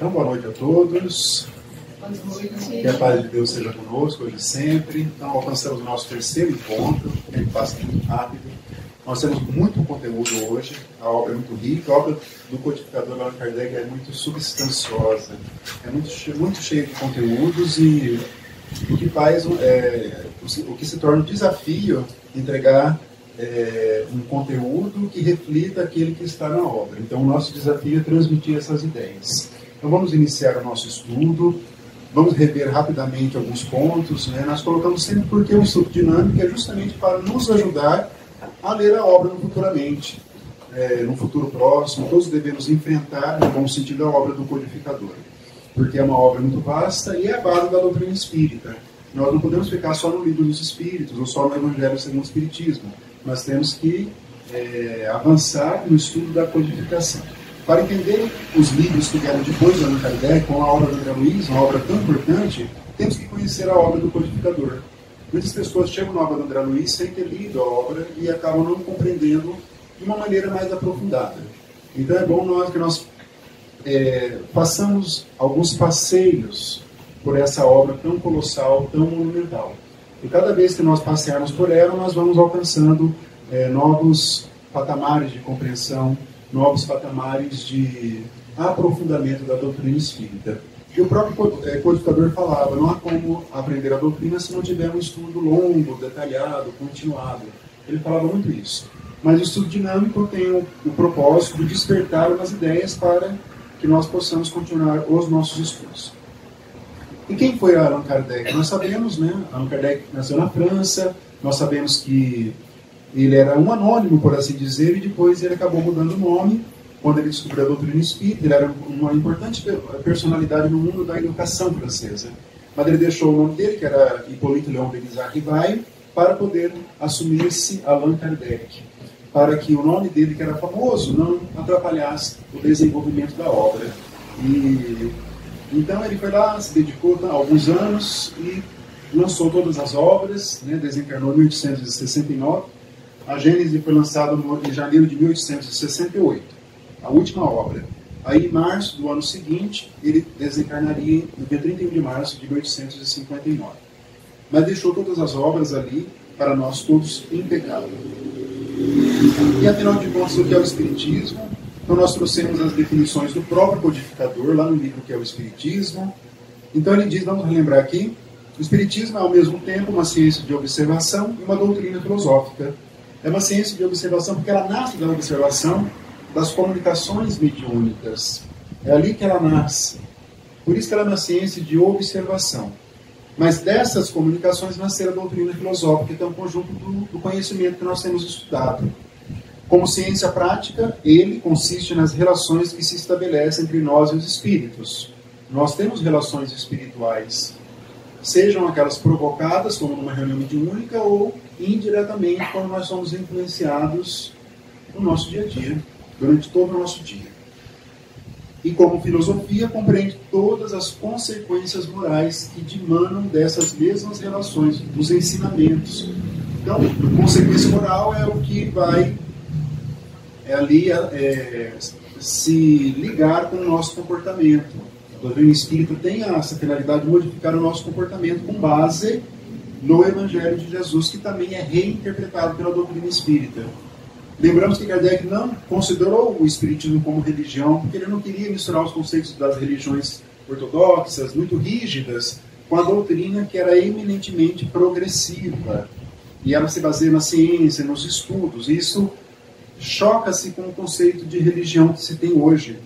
Então, boa noite a todos. Que a paz de Deus seja conosco hoje e sempre. Então, alcançamos o nosso terceiro encontro, que passa muito rápido. Nós temos muito conteúdo hoje, a obra é muito rica, a obra do codificador Allan Kardec é muito substanciosa, é muito cheia de conteúdos e o que faz, o que se torna um desafio entregar um conteúdo que reflita aquele que está na obra. Então, o nosso desafio é transmitir essas ideias. Então, vamos iniciar o nosso estudo. Vamos rever rapidamente alguns pontos. Nós colocamos sempre porque o estudo dinâmico é justamente para nos ajudar a ler a obra futuramente, no futuro próximo. Todos devemos enfrentar, no bom sentido, a obra do codificador, porque é uma obra muito vasta e é a base da doutrina espírita. Nós não podemos ficar só no livro dos Espíritos ou só no Evangelho segundo o Espiritismo. Nós temos que avançar no estudo da codificação. Para entender os livros que vieram depois do Allan Kardec, com a obra do André Luiz, uma obra tão importante, temos que conhecer a obra do codificador. Muitas pessoas chegam na obra do André Luiz sem ter lido a obra e acabam não compreendendo de uma maneira mais aprofundada. Então é bom que nós façamos alguns passeios por essa obra tão colossal, tão monumental. E cada vez que nós passearmos por ela, nós vamos alcançando novos patamares de compreensão, novos patamares de aprofundamento da doutrina espírita. E o próprio codificador falava, não há como aprender a doutrina se não tiver um estudo longo, detalhado, continuado. Ele falava muito isso. Mas o estudo dinâmico tem o propósito de despertar umas ideias para que nós possamos continuar os nossos estudos. E quem foi Allan Kardec? Nós sabemos, Allan Kardec nasceu na França, nós sabemos que ele era um anônimo, por assim dizer, e depois ele acabou mudando o nome quando ele descobriu a doutrina espírita. Ele era uma importante personalidade no mundo da educação francesa. Mas ele deixou o nome dele, que era Hippolyte Léon Bélizaire Rivail, para poder assumir-se Allan Kardec, para que o nome dele, que era famoso, não atrapalhasse o desenvolvimento da obra. Então ele foi lá, se dedicou há alguns anos e lançou todas as obras, desencarnou em 1869. A Gênese foi lançada em janeiro de 1868, a última obra. Aí, em março do ano seguinte, ele desencarnaria no dia 31 de março de 1859. Mas deixou todas as obras ali para nós todos impecável. E, afinal de contas, o que é o Espiritismo? Então, nós trouxemos as definições do próprio codificador, lá no livro que é o Espiritismo. Então, ele diz, vamos relembrar aqui, o Espiritismo é, ao mesmo tempo, uma ciência de observação e uma doutrina filosófica. É uma ciência de observação porque ela nasce da observação das comunicações mediúnicas. É ali que ela nasce. Por isso que ela é uma ciência de observação. Mas dessas comunicações nasceu a doutrina filosófica, que é um conjunto do conhecimento que nós temos estudado. Como ciência prática, ele consiste nas relações que se estabelecem entre nós e os espíritos. Nós temos relações espirituais, sejam aquelas provocadas, como numa reunião mediúnica, ou indiretamente, quando nós somos influenciados no nosso dia a dia, durante todo o nosso dia. E como filosofia, compreende todas as consequências morais que dimanam dessas mesmas relações, dos ensinamentos. Então, consequência moral é o que vai se ligar com o nosso comportamento. A doutrina espírita tem essa finalidade de modificar o nosso comportamento com base no Evangelho de Jesus, que também é reinterpretado pela doutrina espírita. Lembramos que Kardec não considerou o espiritismo como religião, porque ele não queria misturar os conceitos das religiões ortodoxas, muito rígidas, com a doutrina que era eminentemente progressiva. E ela se baseia na ciência, nos estudos. E isso choca-se com o conceito de religião que se tem hoje,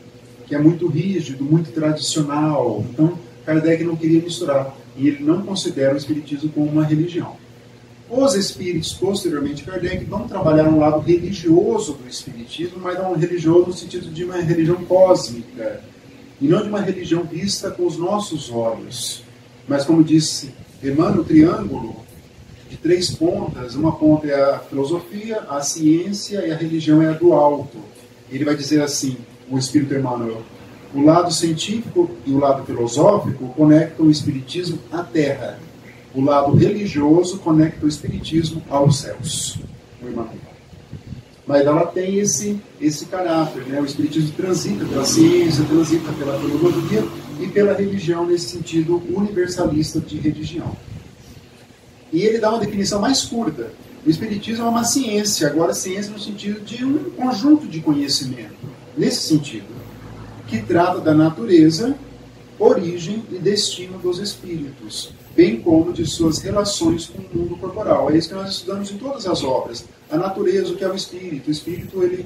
que é muito rígido, muito tradicional. Então, Kardec não queria misturar. E ele não considera o espiritismo como uma religião. Os espíritos, posteriormente, Kardec, vão trabalhar um lado religioso do espiritismo, mas não religioso no sentido de uma religião cósmica, e não de uma religião vista com os nossos olhos. Mas, como disse Emmanuel, o triângulo de 3 pontas, uma ponta é a filosofia, a ciência e a religião é a do alto. Ele vai dizer assim, o Espírito Emmanuel, o lado científico e o lado filosófico conectam o espiritismo à terra. O lado religioso conecta o espiritismo aos céus. O Emmanuel. mas ela tem esse caráter, né? O Espiritismo transita pela ciência, transita pela filosofia e pela religião, nesse sentido universalista de religião. E ele dá uma definição mais curta. O Espiritismo é uma ciência, agora ciência no sentido de um conjunto de conhecimento, nesse sentido, que trata da natureza, origem e destino dos espíritos, bem como de suas relações com o mundo corporal. É isso que nós estudamos em todas as obras. A natureza, o que é o espírito. O espírito, ele,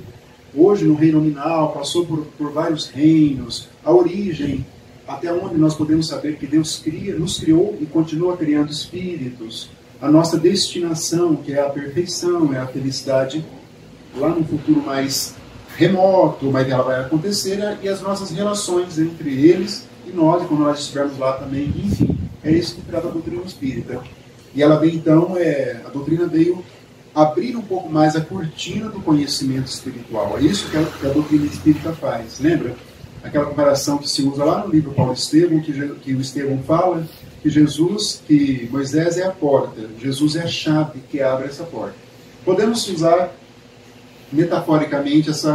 hoje no reino nominal, passou por vários reinos. A origem, até onde nós podemos saber que Deus nos criou e continua criando espíritos. A nossa destinação, que é a perfeição, é a felicidade, lá no futuro mais remoto, mas ela vai acontecer, e as nossas relações entre eles e nós, e quando nós estivermos lá também, enfim, é isso que trata a doutrina espírita. E ela veio então, a doutrina veio abrir um pouco mais a cortina do conhecimento espiritual. É isso que a doutrina espírita faz. Lembra? Aquela comparação que se usa lá no livro Paulo Estevão, que o Estevão fala que Moisés é a porta, Jesus é a chave que abre essa porta. Podemos usar metaforicamente esse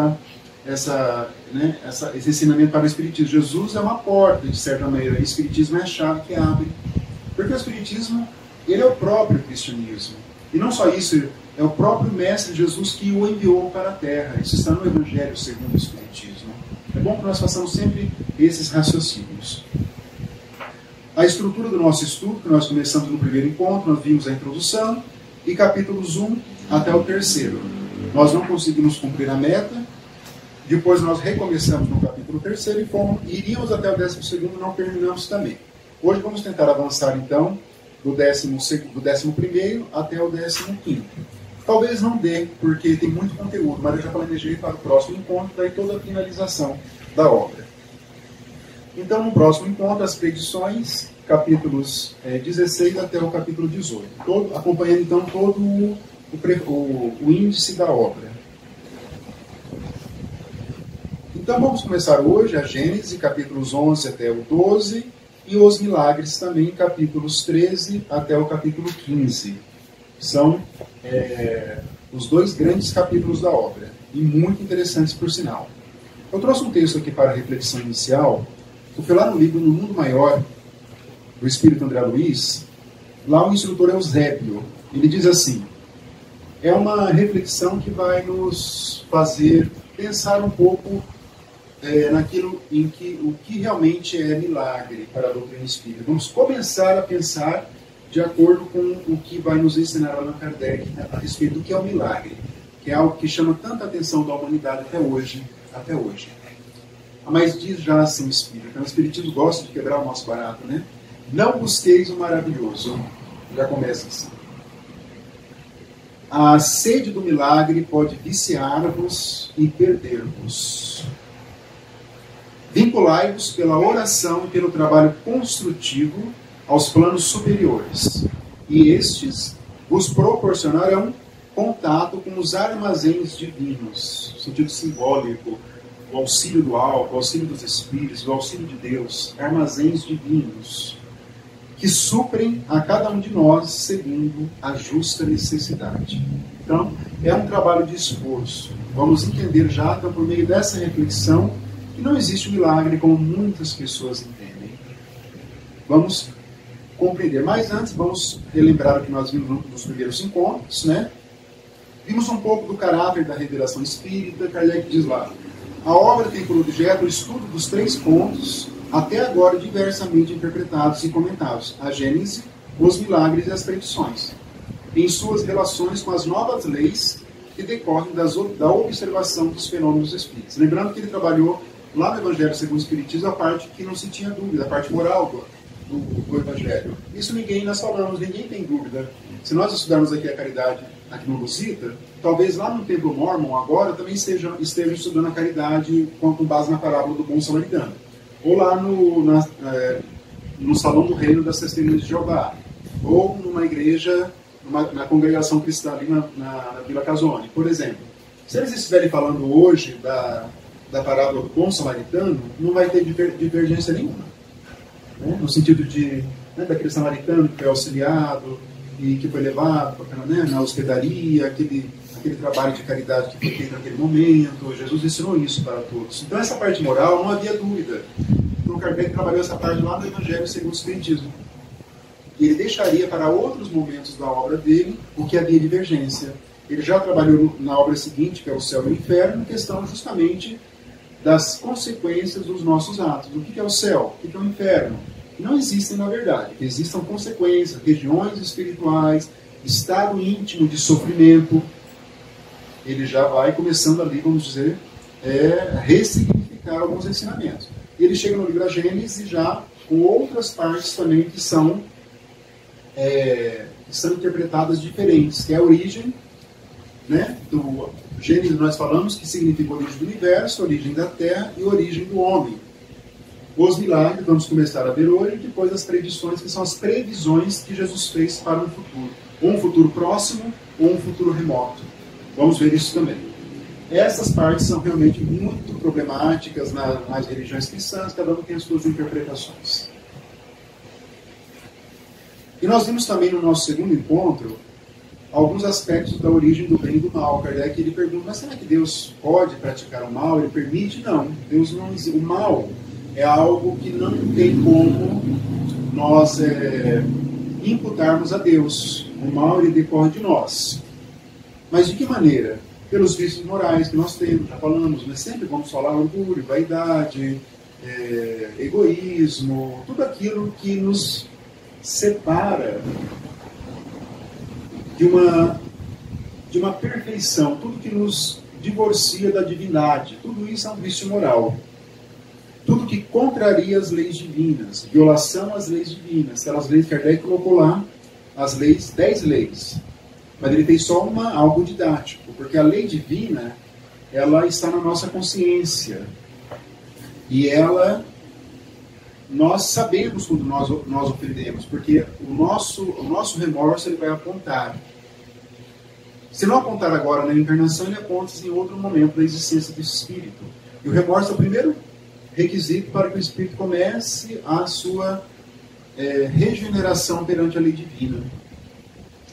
ensinamento para o Espiritismo. Jesus é uma porta, de certa maneira, o Espiritismo é a chave que abre. Porque o Espiritismo, ele é o próprio cristianismo. E não só isso, é o próprio Mestre Jesus que o enviou para a Terra. Isso está no Evangelho segundo o Espiritismo. É bom que nós façamos sempre esses raciocínios. A estrutura do nosso estudo, que nós começamos no primeiro encontro, nós vimos a introdução, e capítulos 1 até o 3º. Nós não conseguimos cumprir a meta, depois nós recomeçamos no capítulo 3º e iríamos até o 12º e não terminamos também. Hoje vamos tentar avançar então do 11º até o 15º. Talvez não dê, porque tem muito conteúdo, mas eu já planejei para o próximo encontro, daí toda a finalização da obra. Então, no próximo encontro, as predições, capítulos 16 até o capítulo 18. Acompanhando então todo o índice da obra. Então vamos começar hoje a Gênesis, capítulos 11 até o 12, e os milagres também, capítulos 13 até o capítulo 15. São os dois grandes capítulos da obra, e muito interessantes por sinal. Eu trouxe um texto aqui para a reflexão inicial, porque lá no livro No Mundo Maior, do Espírito André Luiz, lá o instrutor Eusébio, ele diz assim: é uma reflexão que vai nos fazer pensar um pouco naquilo em que o que realmente é milagre para a doutrina espírita. Vamos começar a pensar de acordo com o que vai nos ensinar Allan Kardec a respeito do que é o milagre, que é algo que chama tanta atenção da humanidade até hoje. Mas diz já assim o Espírito, o Espiritismo gosta de quebrar o nosso barato, né? Não busqueis o maravilhoso. Já começa assim. A sede do milagre pode viciar-vos e perder-vos. Vinculai-vos pela oração e pelo trabalho construtivo aos planos superiores, e estes vos proporcionarão contato com os armazéns divinos, no sentido simbólico, o auxílio do alto, o auxílio dos espíritos, o auxílio de Deus, armazéns divinos, que suprem a cada um de nós segundo a justa necessidade. Então, é um trabalho de esforço. Vamos entender já, então, por meio dessa reflexão, que não existe milagre como muitas pessoas entendem. Vamos compreender. Mas antes, vamos relembrar o que nós vimos nos primeiros encontros, né? Vimos um pouco do caráter da revelação espírita. Kardec diz lá: a obra tem por objeto o estudo dos 3 pontos, até agora diversamente interpretados e comentados: a Gênese, os milagres e as predições, em suas relações com as novas leis que decorrem da observação dos fenômenos espíritas. Lembrando que ele trabalhou lá no Evangelho segundo o Espiritismo a parte que não se tinha dúvida, a parte moral do Evangelho. Isso nós falamos, ninguém tem dúvida. Se nós estudarmos aqui a caridade, aqui no Lusita, talvez lá no Templo Mormon agora também estejam estudando a caridade com base na parábola do bom samaritano. Ou lá no Salão do Reino das Testemunhas de Jeová. Ou numa igreja, na congregação cristã ali na Vila Casone, por exemplo. Se eles estiverem falando hoje da parábola do bom samaritano, não vai ter divergência nenhuma. Né? No sentido daquele samaritano que foi auxiliado, e que foi levado né, na hospedaria, aquele trabalho de caridade que foi feito naquele momento. Jesus ensinou isso para todos. Então essa parte moral não havia dúvida. Então Kardec trabalhou essa parte lá no Evangelho segundo o Espiritismo. E ele deixaria para outros momentos da obra dele o que havia divergência. Ele já trabalhou na obra seguinte, que é o Céu e o Inferno, questão justamente das consequências dos nossos atos. O que é o céu? O que é o inferno? Não existem, na verdade. Que existam consequências, regiões espirituais, estado íntimo de sofrimento. Ele já vai começando ali, vamos dizer, ressignificar alguns ensinamentos. E ele chega no livro da Gênesis já com outras partes também que são interpretadas diferentes, que é a origem, né, do Gênesis nós falamos que significa origem do universo, origem da Terra e origem do homem. Os milagres, vamos começar a ver hoje, e depois as predições, que são as previsões que Jesus fez para um futuro. Ou um futuro próximo, ou um futuro remoto. Vamos ver isso também. Essas partes são realmente muito problemáticas nas religiões cristãs, cada um tem as suas interpretações. E nós vimos também no nosso segundo encontro alguns aspectos da origem do bem e do mal. Kardec ele pergunta, mas será que Deus pode praticar o mal? Ele permite? Não. Deus não, o mal é algo que não tem como nós imputarmos a Deus. O mal ele decorre de nós. Mas de que maneira? Pelos vícios morais que nós temos, já falamos, mas sempre vamos falar orgulho, vaidade, egoísmo, tudo aquilo que nos separa de uma perfeição, tudo que nos divorcia da divindade, tudo isso é um vício moral. Tudo que contraria as leis divinas, violação às leis divinas, aquelas leis que Kardec colocou lá, as leis, 10 leis. Mas ele tem só algo didático, porque a lei divina, ela está na nossa consciência. E nós sabemos quando nós ofendemos, porque o nosso remorso ele vai apontar. Se não apontar agora na encarnação, ele aponta em outro momento da existência do espírito. E o remorso é o primeiro requisito para que o espírito comece a sua regeneração perante a lei divina.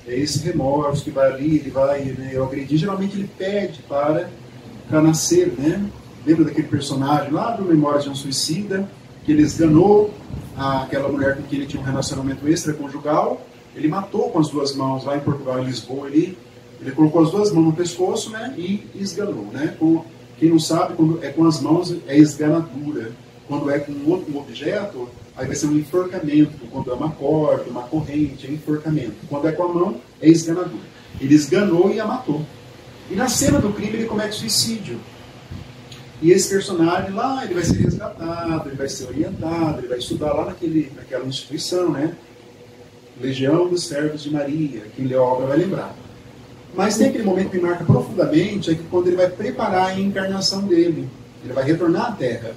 É esse remorso que vai ali, ele vai agredir. Geralmente ele pede para nascer, né? Lembra daquele personagem lá do Memórias de um Suicida, que ele esganou aquela mulher com quem ele tinha um relacionamento extraconjugal, ele matou com as duas mãos, lá em Portugal, em Lisboa, ele colocou as duas mãos no pescoço, né, e esganou, né? Quem não sabe, quando é com as mãos é esganadura, quando é com outro objeto, aí vai ser um enforcamento, quando é uma corda, uma corrente, é enforcamento. Quando é com a mão, é esganadura. Ele esganou e a matou. E na cena do crime ele comete suicídio. E esse personagem lá, ele vai ser resgatado, ele vai ser orientado, ele vai estudar lá naquela instituição, né? Legião dos Servos de Maria, que a obra vai lembrar. Mas tem aquele momento que me marca profundamente, é que quando ele vai preparar a encarnação dele, ele vai retornar à Terra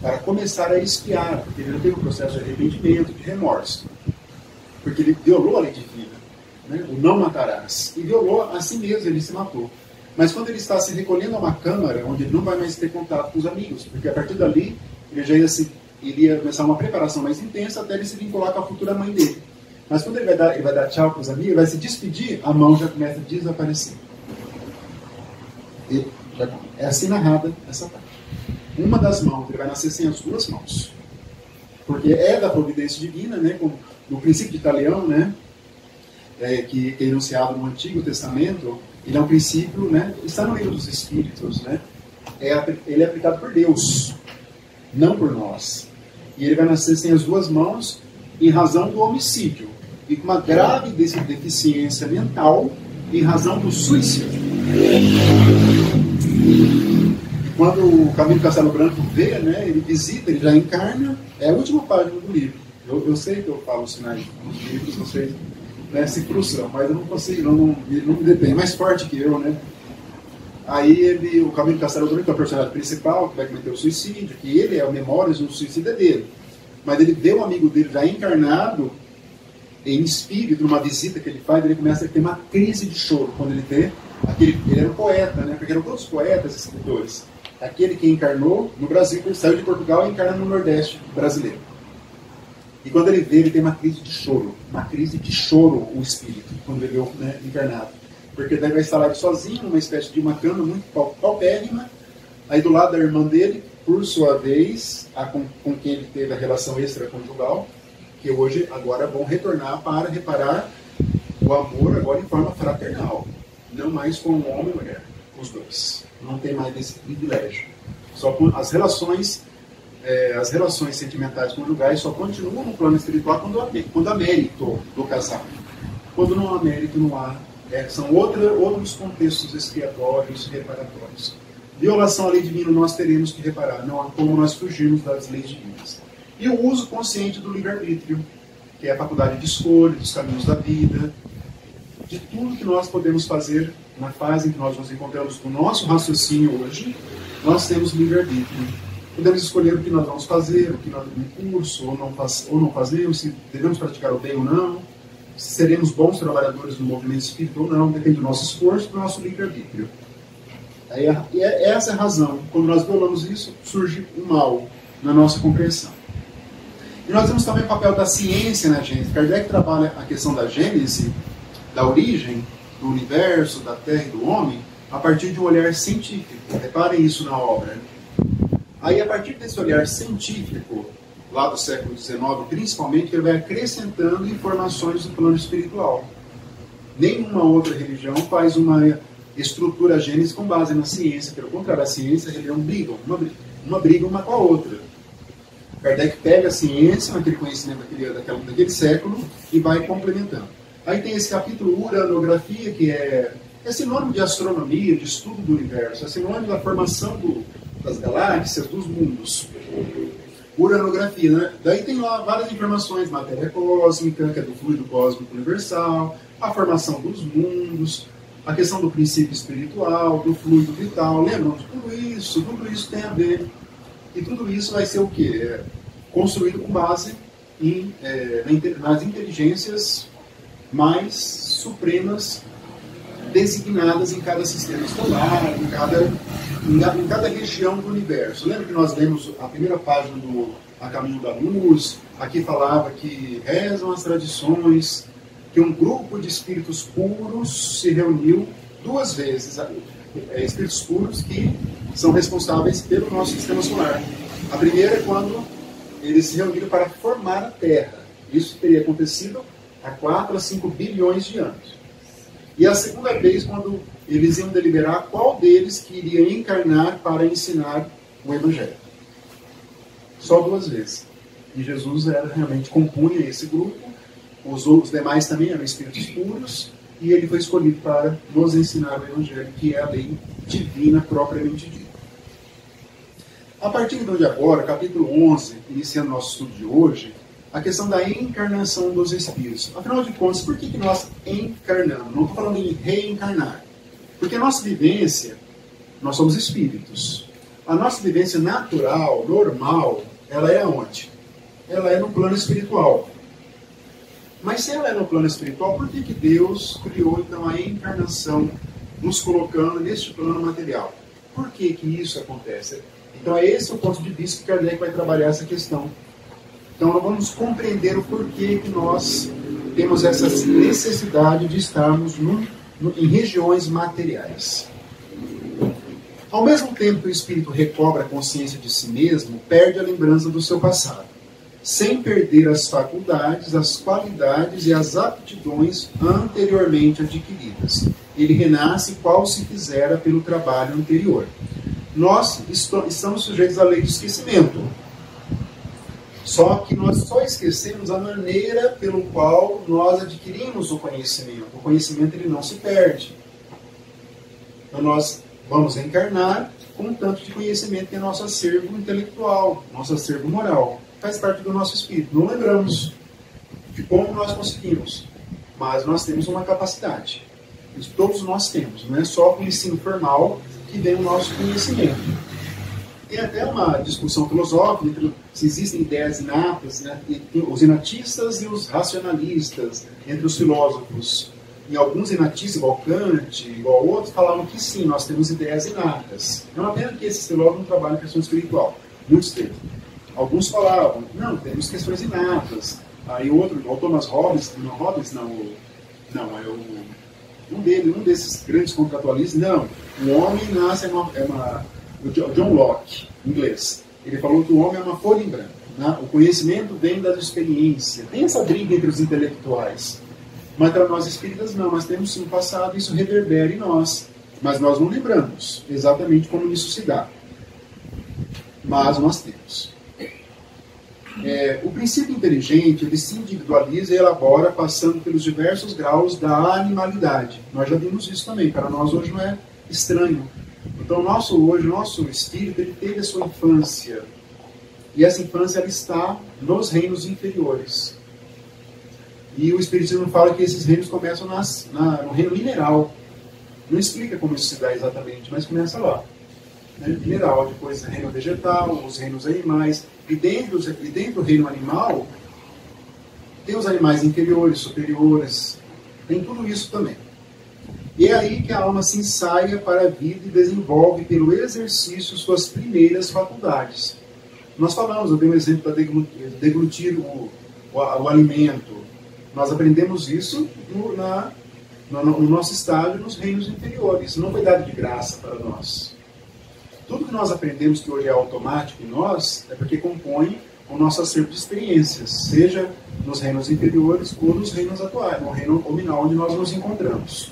para começar a expiar, porque ele não teve um processo de arrependimento, de remorso. Porque ele violou a lei divina, né? O não matarás. E violou a si mesmo, ele se matou. Mas quando ele está se recolhendo a uma câmara, onde ele não vai mais ter contato com os amigos, porque a partir dali ele já ia começar uma preparação mais intensa até ele se vincular com a futura mãe dele. Mas quando ele vai dar tchau para os amigos, ele vai se despedir, a mão já começa a desaparecer. É assim narrada essa parte. Uma das mãos, ele vai nascer sem as duas mãos. Porque é da providência divina, né, como no princípio de Talião, né, que é enunciado no Antigo Testamento. Ele é um princípio, né, está no livro dos Espíritos, né, ele é aplicado por Deus, não por nós. E ele vai nascer sem as duas mãos em razão do homicídio e com uma grave deficiência mental em razão do suicídio. E quando o Camilo Castelo Branco vê, né, ele visita, ele já encarna, é a última página do livro. Eu sei que eu falo os sinais dos livros, vocês, né, se frustram, mas eu não consigo, ele não me detém, mais forte que eu, né? Aí o Camilo Castelo Branco, que é o personagem principal, que vai cometer o suicídio, que ele é o Memórias de um Suicida dele. Mas ele vê um amigo dele já encarnado, em espírito, numa visita que ele faz, ele começa a ter uma crise de choro, quando ele vê ele era um poeta, né? Porque eram todos poetas, escritores. Aquele que encarnou no Brasil, saiu de Portugal e encarna no Nordeste brasileiro. E quando ele vê, ele tem uma crise de choro. Uma crise de choro, o espírito, quando ele vê, né, encarnado. Porque daí vai estar lá sozinho, numa espécie de uma cama muito paupérrima. Aí do lado da irmã dele, por sua vez, com quem ele teve a relação extraconjugal, que hoje, agora vão retornar para reparar o amor agora em forma fraternal. Não mais com o homem e a mulher, os dois. Não tem mais esse privilégio. Só com as relações sentimentais conjugais só continuam no plano espiritual quando há mérito do casal. Quando não há mérito, não há. São outros contextos expiatórios e reparatórios. Violação à lei divina nós teremos que reparar, não há como nós fugirmos das leis divinas. E o uso consciente do livre-arbítrio, que é a faculdade de escolha, dos caminhos da vida, de tudo que nós podemos fazer na fase em que nós nos encontramos com o nosso raciocínio hoje, nós temos livre-arbítrio. Podemos escolher o que nós vamos fazer, o que nós vamos no curso, ou não fazemos, se devemos praticar o bem ou não, se seremos bons trabalhadores do movimento espírita ou não, depende do nosso esforço e do nosso livre-arbítrio. Essa é a razão. Quando nós violamos isso, surge o mal na nossa compreensão. E nós temos também o papel da ciência na Gênese. Kardec trabalha a questão da Gênese, da origem do universo, da Terra e do homem, a partir de um olhar científico. Reparem isso na obra. Aí, a partir desse olhar científico, lá do século XIX, principalmente, ele vai acrescentando informações do plano espiritual. Nenhuma outra religião faz uma estrutura Gênese com base na ciência. Pelo contrário, a ciência e a religião brigam. Uma briga uma com a outra. Kardec pega a ciência, aquele conhecimento daquele século, e vai complementando. Aí tem esse capítulo uranografia, que é sinônimo de astronomia, de estudo do universo, é sinônimo da formação das galáxias, dos mundos. Uranografia, né? Daí tem lá várias informações, matéria cósmica, que é do fluido cósmico universal, a formação dos mundos, a questão do princípio espiritual, do fluido vital. Lembram? Tudo isso tem a ver. E tudo isso vai ser o quê? Construído com base nas inteligências mais supremas designadas em cada sistema solar, em cada região do universo. Lembra que nós lemos a primeira página do A Caminho da Luz? Aqui falava que rezam as tradições, que um grupo de espíritos puros se reuniu 2 vezes. Espíritos puros que são responsáveis pelo nosso sistema solar. A primeira é quando eles se reuniram para formar a Terra. Isso teria acontecido há 4 a 5 bilhões de anos. E a segunda vez, quando eles iam deliberar qual deles que iria encarnar para ensinar o Evangelho. Só 2 vezes. E Jesus realmente compunha esse grupo, os demais também eram espíritos puros, e ele foi escolhido para nos ensinar o Evangelho, que é a lei divina propriamente dita. A partir então de agora, capítulo 11, iniciando nosso estudo de hoje, a questão da encarnação dos espíritos. Afinal de contas, por que nós encarnamos? Não estou falando em reencarnar. Porque a nossa vivência, nós somos espíritos. A nossa vivência natural, normal, ela é aonde? Ela é no plano espiritual. Mas se ela é no plano espiritual, por que Deus criou então a encarnação, nos colocando neste plano material? Por que isso acontece? Então é esse o ponto de vista que Kardec vai trabalhar essa questão. Então nós vamos compreender o porquê que nós temos essa necessidade de estarmos em regiões materiais. Ao mesmo tempo que o espírito recobra a consciência de si mesmo, perde a lembrança do seu passado, sem perder as faculdades, as qualidades e as aptidões anteriormente adquiridas. Ele renasce qual se fizera pelo trabalho anterior. Nós estamos sujeitos à lei do esquecimento. Só que nós só esquecemos a maneira pelo qual nós adquirimos o conhecimento. O conhecimento ele não se perde. Então nós vamos encarnar com um tanto de conhecimento que é nosso acervo intelectual, nosso acervo moral. Faz parte do nosso espírito. Não lembramos de como nós conseguimos, mas nós temos uma capacidade. Isso todos nós temos. Não é só com o ensino formal que vem o nosso conhecimento. Tem até uma discussão filosófica entre se existem ideias inatas, né, os inatistas e os racionalistas, entre os filósofos. E alguns inatistas, igual Kant, igual outros, falavam que sim, nós temos ideias inatas. É uma pena que esses filósofos não trabalham em questão espiritual. Muitos têm. Alguns falavam, não, temos questões inatas. Aí outro, o Thomas Hobbes, um desses grandes contratualistas, não, o homem nasce, o John Locke, inglês, ele falou que o homem é uma folha em branco, né? O conhecimento vem das experiências, tem essa briga entre os intelectuais, mas para nós espíritas não, nós temos sim um passado, isso reverbera em nós, mas nós não lembramos exatamente como isso se dá, mas nós temos. O princípio inteligente, ele se individualiza e elabora passando pelos diversos graus da animalidade. Nós já vimos isso também, para nós hoje não é estranho. Então, hoje, o nosso espírito, ele teve a sua infância. E essa infância, ela está nos reinos inferiores. E o Espiritismo fala que esses reinos começam no reino mineral. Não explica como isso se dá exatamente, mas começa lá. Mineral, depois reino vegetal, os reinos animais, e dentro do reino animal tem os animais inferiores, superiores, tem tudo isso também. E é aí que a alma se ensaia para a vida e desenvolve pelo exercício suas primeiras faculdades. Nós falamos, eu dei um exemplo para deglutir o alimento. Nós aprendemos isso no nosso estágio nos reinos inferiores, não foi dado de graça para nós. Tudo que nós aprendemos que hoje é automático em nós é porque compõe o nosso acervo de experiências, seja nos reinos inferiores ou nos reinos atuais, no reino nominal onde nós nos encontramos.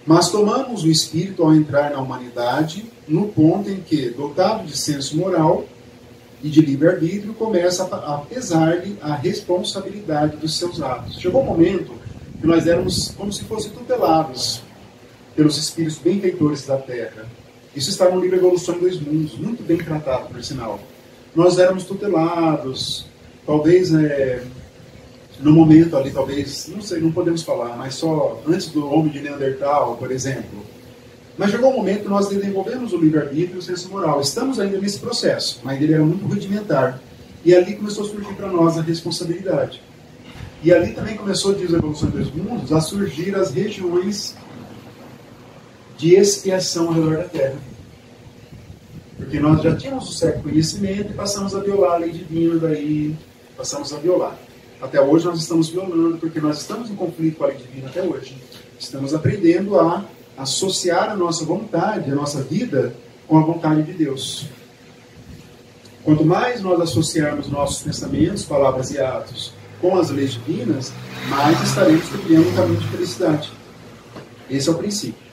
Mas tomamos o espírito ao entrar na humanidade no ponto em que, dotado de senso moral e de livre-arbítrio, começa a pesar-lhe a responsabilidade dos seus atos. Chegou o momento que nós éramos como se fossem tutelados pelos espíritos benfeitores da Terra. Isso está no livro Evolução em Dois Mundos, muito bem tratado, por sinal. Nós éramos tutelados, talvez no momento ali, talvez, não sei, não podemos falar, mas só antes do homem de Neandertal, por exemplo. Mas chegou um momento que nós desenvolvemos o livre-arbítrio e o senso moral. Estamos ainda nesse processo, mas ele era muito rudimentar. E ali começou a surgir para nós a responsabilidade. E ali também começou, diz a Evolução em Dois Mundos, a surgir as regiões de expiação ao redor da Terra. Porque nós já tínhamos o certo conhecimento e passamos a violar a lei divina, daí passamos a violar. Até hoje nós estamos violando, porque nós estamos em conflito com a lei divina até hoje. Estamos aprendendo a associar a nossa vontade, a nossa vida, com a vontade de Deus. Quanto mais nós associarmos nossos pensamentos, palavras e atos com as leis divinas, mais estaremos trilhando um caminho de felicidade. Esse é o princípio.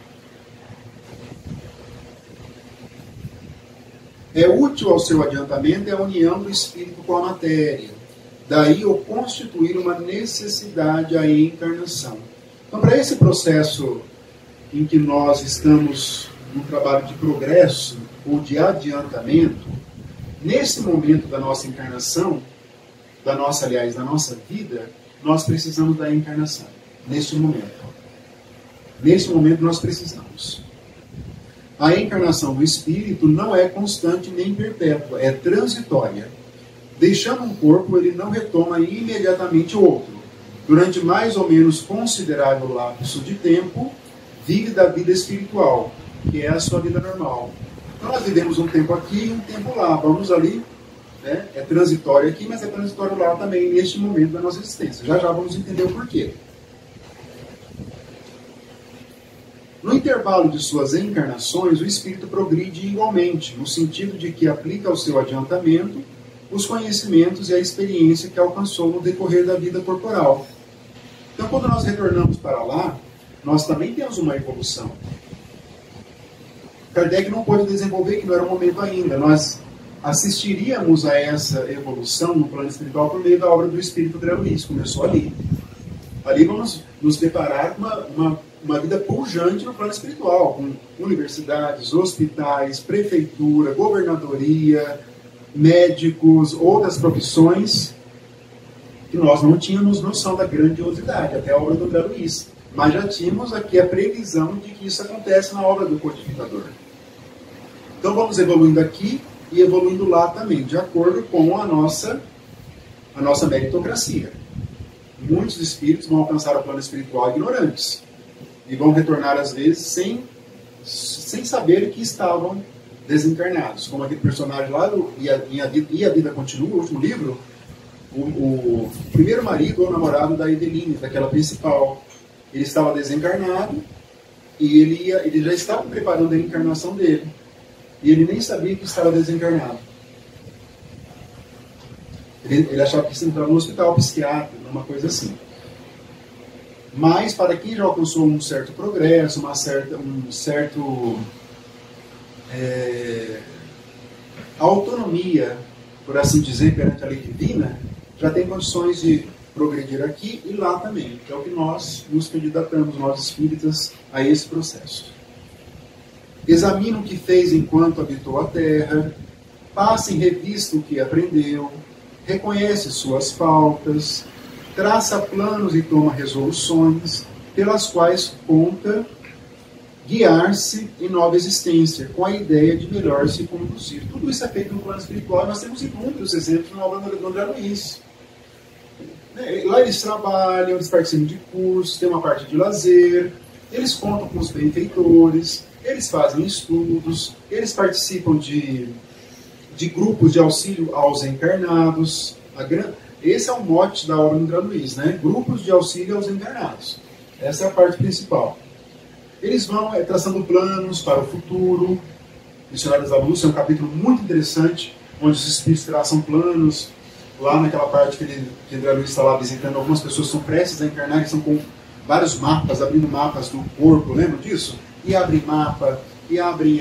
É útil ao seu adiantamento a união do espírito com a matéria. Daí o constituir uma necessidade à encarnação. Então, para esse processo em que nós estamos num trabalho de progresso ou de adiantamento, nesse momento da nossa encarnação, da nossa vida, nós precisamos da encarnação. Nesse momento. Nesse momento nós precisamos. A encarnação do espírito não é constante nem perpétua, é transitória. Deixando um corpo, ele não retoma imediatamente outro. Durante mais ou menos considerável lapso de tempo, vive da vida espiritual, que é a sua vida normal. Então nós vivemos um tempo aqui e um tempo lá. Vamos ali, né? É transitório aqui, mas é transitório lá também, neste momento da nossa existência. Já vamos entender o porquê. No intervalo de suas encarnações, o espírito progride igualmente, no sentido de que aplica ao seu adiantamento os conhecimentos e a experiência que alcançou no decorrer da vida corporal. Então, quando nós retornamos para lá, nós também temos uma evolução. Kardec não pôde desenvolver, que não era o momento ainda. Nós assistiríamos a essa evolução no plano espiritual por meio da obra do Espírito André Luiz. Começou ali. Ali vamos nos deparar com uma vida pujante no plano espiritual, com universidades, hospitais, prefeitura, governadoria, médicos, outras profissões que nós não tínhamos noção da grandiosidade, até a obra do André Luiz. Mas já tínhamos aqui a previsão de que isso acontece na obra do codificador. Então vamos evoluindo aqui e evoluindo lá também, de acordo com a nossa meritocracia. Muitos espíritos vão alcançar o plano espiritual ignorantes. E vão retornar, às vezes, sem saber que estavam desencarnados. Como aquele personagem lá, e a Vida Continua, o último livro, o primeiro marido ou namorado da Eveline, daquela principal, ele estava desencarnado e ele já estava preparando a encarnação dele. E ele nem sabia que estava desencarnado. Ele achava que se entrava no hospital psiquiátrico, uma coisa assim. Mas, para quem já alcançou um certo progresso, autonomia, por assim dizer, perante a lei divina, já tem condições de progredir aqui e lá também, que é o que nós nos candidatamos, nós espíritas, a esse processo. Examina o que fez enquanto habitou a terra, passa em revista o que aprendeu, reconhece suas faltas, traça planos e toma resoluções, pelas quais conta guiar-se em nova existência, com a ideia de melhor se conduzir. Tudo isso é feito no plano espiritual, nós temos inúmeros exemplos na obra do André Luiz. Lá eles trabalham, eles participam de cursos, tem uma parte de lazer, eles contam com os benfeitores, eles fazem estudos, eles participam de grupos de auxílio aos encarnados. Esse é o mote da obra do André Luiz, né? Grupos de auxílio aos encarnados. Essa é a parte principal. Eles vão traçando planos para o futuro. Missionários da Luz é um capítulo muito interessante, onde os espíritos traçam planos. Lá naquela parte que André Luiz está lá visitando, algumas pessoas são prestes a encarnar, que são com vários mapas, abrindo mapas do corpo, lembra disso? E abrem mapa, e abrem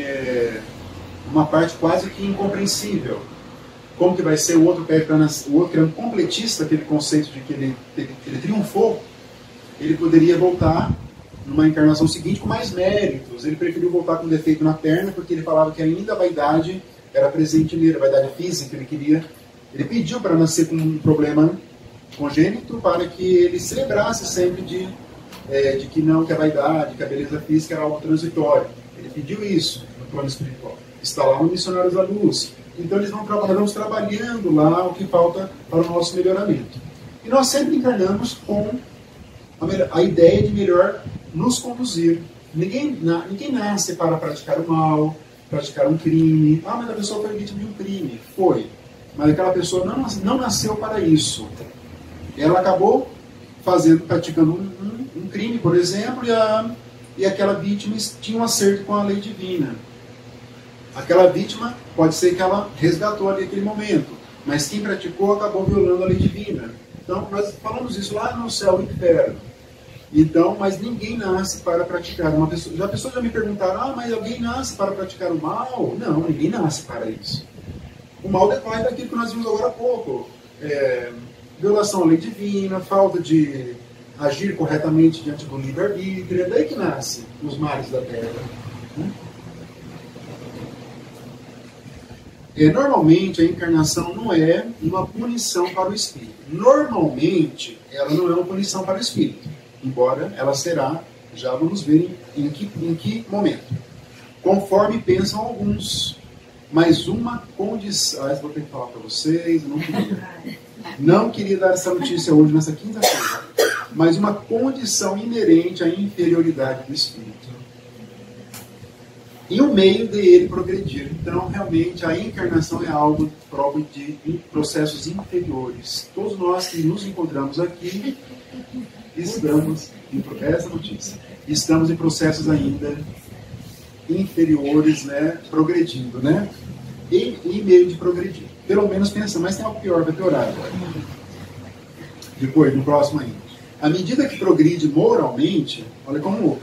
uma parte quase que incompreensível. Como que vai ser o outro pé, o outro que é um completista, aquele conceito de que ele triunfou, ele poderia voltar numa encarnação seguinte com mais méritos. Ele preferiu voltar com defeito na perna, porque ele falava que ainda a vaidade era presente nele, a vaidade física, ele pediu para nascer com um problema congênito para que ele se lembrasse sempre de que não, que a vaidade, que a beleza física era algo transitório. Ele pediu isso no plano espiritual. Está lá no Missionários da Luz. Então nós vamos trabalhando lá o que falta para o nosso melhoramento. E nós sempre encarnamos com a ideia de melhor nos conduzir. Ninguém nasce para praticar o mal, praticar um crime. Ah, mas a pessoa foi vítima de um crime. Foi. Mas aquela pessoa não nasceu para isso. Ela acabou praticando um crime, por exemplo, e aquela vítima tinha um acerto com a lei divina. Aquela vítima, pode ser que ela resgatou ali aquele momento, mas quem praticou acabou violando a lei divina. Então, nós falamos isso lá no Céu e Inferno. Então, mas ninguém nasce para praticar. Pessoas já me perguntaram, mas alguém nasce para praticar o mal? Não, ninguém nasce para isso. O mal decorre daquilo que nós vimos agora há pouco. Violação à lei divina, falta de agir corretamente diante do livre-arbítrio. É daí que nasce os males da terra. Normalmente, a encarnação não é uma punição para o espírito. Normalmente, ela não é uma punição para o espírito. Embora ela será, já vamos ver em que momento. Conforme pensam alguns. Mas uma condição... vou ter que falar para vocês, não queria dar essa notícia hoje, nessa quinta-feira. Mas uma condição inerente à inferioridade do espírito. E o meio de ele progredir. Então, realmente, a encarnação é algo próprio de processos inferiores. Todos nós que nos encontramos aqui estamos em processos ainda inferiores, né, progredindo, né? E meio de progredir. Pelo menos pensa, mas tem algo pior, vai piorar agora. Depois, no próximo ainda. À medida que progride moralmente, olha como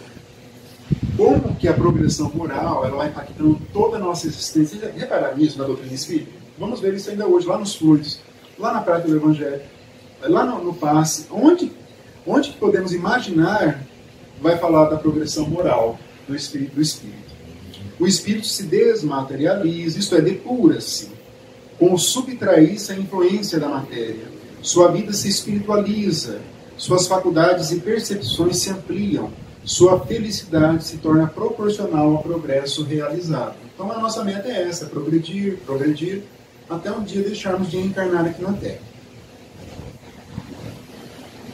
que a progressão moral ela vai impactando toda a nossa existência. Vocês repararam nisso na doutrina espírita? Vamos ver isso ainda hoje, lá nos fluidos, lá na prática do Evangelho, lá no passe. Onde que podemos imaginar vai falar da progressão moral do espírito? O espírito se desmaterializa, isto é, depura-se, com o subtrair-se à influência da matéria. Sua vida se espiritualiza, suas faculdades e percepções se ampliam, sua felicidade se torna proporcional ao progresso realizado. Então a nossa meta é essa, progredir, até um dia deixarmos de encarnar aqui na Terra.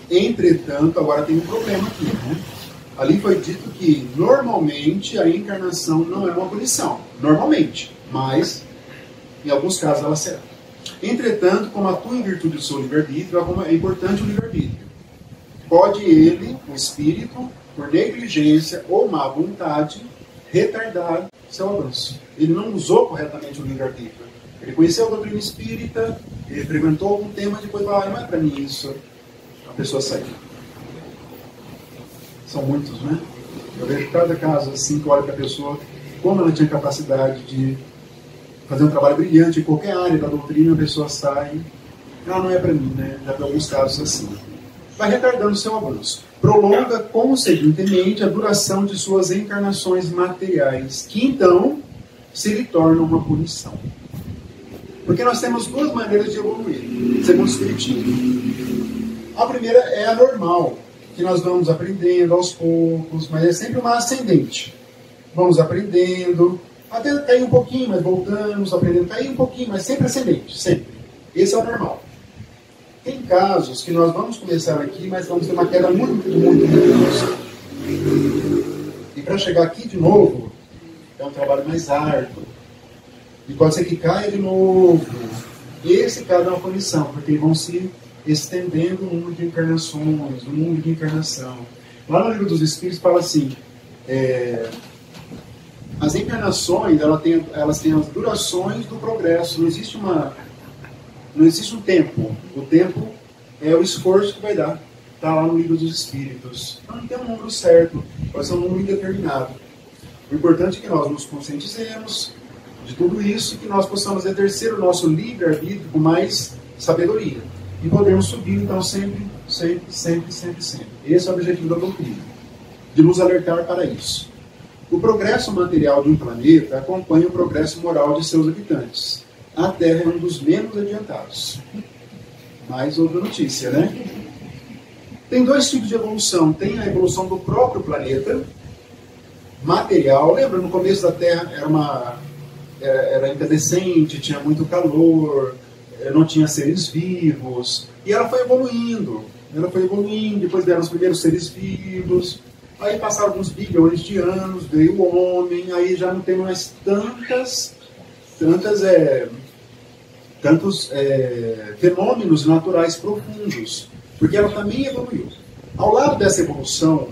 Entretanto, agora tem um problema aqui, né? Ali foi dito que normalmente a encarnação não é uma punição. Normalmente. mas em alguns casos ela será. Entretanto, como atua em virtude do seu livre-arbítrio, é importante o livre-arbítrio. Pode ele, o espírito, por negligência ou má vontade, retardar seu avanço. Ele não usou corretamente o livre-arbítrio. Ele conheceu a doutrina espírita, ele frequentou algum tema, depois falou, não é para mim isso. A pessoa saiu. São muitos, né? Eu vejo cada caso assim, que olha para a pessoa, como ela tinha capacidade de fazer um trabalho brilhante em qualquer área da doutrina, a pessoa sai, não é para mim, né? Já vi alguns casos assim. Vai retardando seu avanço. Prolonga, consequentemente, a duração de suas encarnações materiais, que então se lhe tornam uma punição. Porque nós temos duas maneiras de evoluir, segundo o Espiritismo. A primeira é a normal, que nós vamos aprendendo aos poucos, mas é sempre uma ascendente. Vamos aprendendo, até cair um pouquinho, mas voltamos, aprendendo, cair um pouquinho, mas sempre ascendente, sempre. Esse é o normal. Tem casos que nós vamos começar aqui, mas vamos ter uma queda muito grossa. E para chegar aqui de novo, é um trabalho mais árduo. E pode ser que caia de novo. Esse caso é uma punição, porque vão se estendendo o número de encarnações, o número de encarnação. Lá no Livro dos Espíritos fala assim, as encarnações, elas têm as durações do progresso. Não existe um tempo. O tempo é o esforço que vai dar. Está lá no Livro dos Espíritos. Não tem um número certo, pode ser um número indeterminado. O importante é que nós nos conscientizemos de tudo isso e que nós possamos exercer o nosso livre-arbítrio com mais sabedoria. E podemos subir, então, sempre. Esse é o objetivo da doutrina, de nos alertar para isso. O progresso material de um planeta acompanha o progresso moral de seus habitantes. A Terra é um dos menos adiantados. Mais outra notícia, né? Tem dois tipos de evolução. Tem a evolução do próprio planeta, material. Lembra, no começo da Terra era incandescente, tinha muito calor, não tinha seres vivos. E ela foi evoluindo, depois vieram os primeiros seres vivos. Aí passaram alguns bilhões de anos, veio o homem, aí já não tem mais tantos fenômenos naturais profundos, porque ela também evoluiu. Ao lado dessa evolução,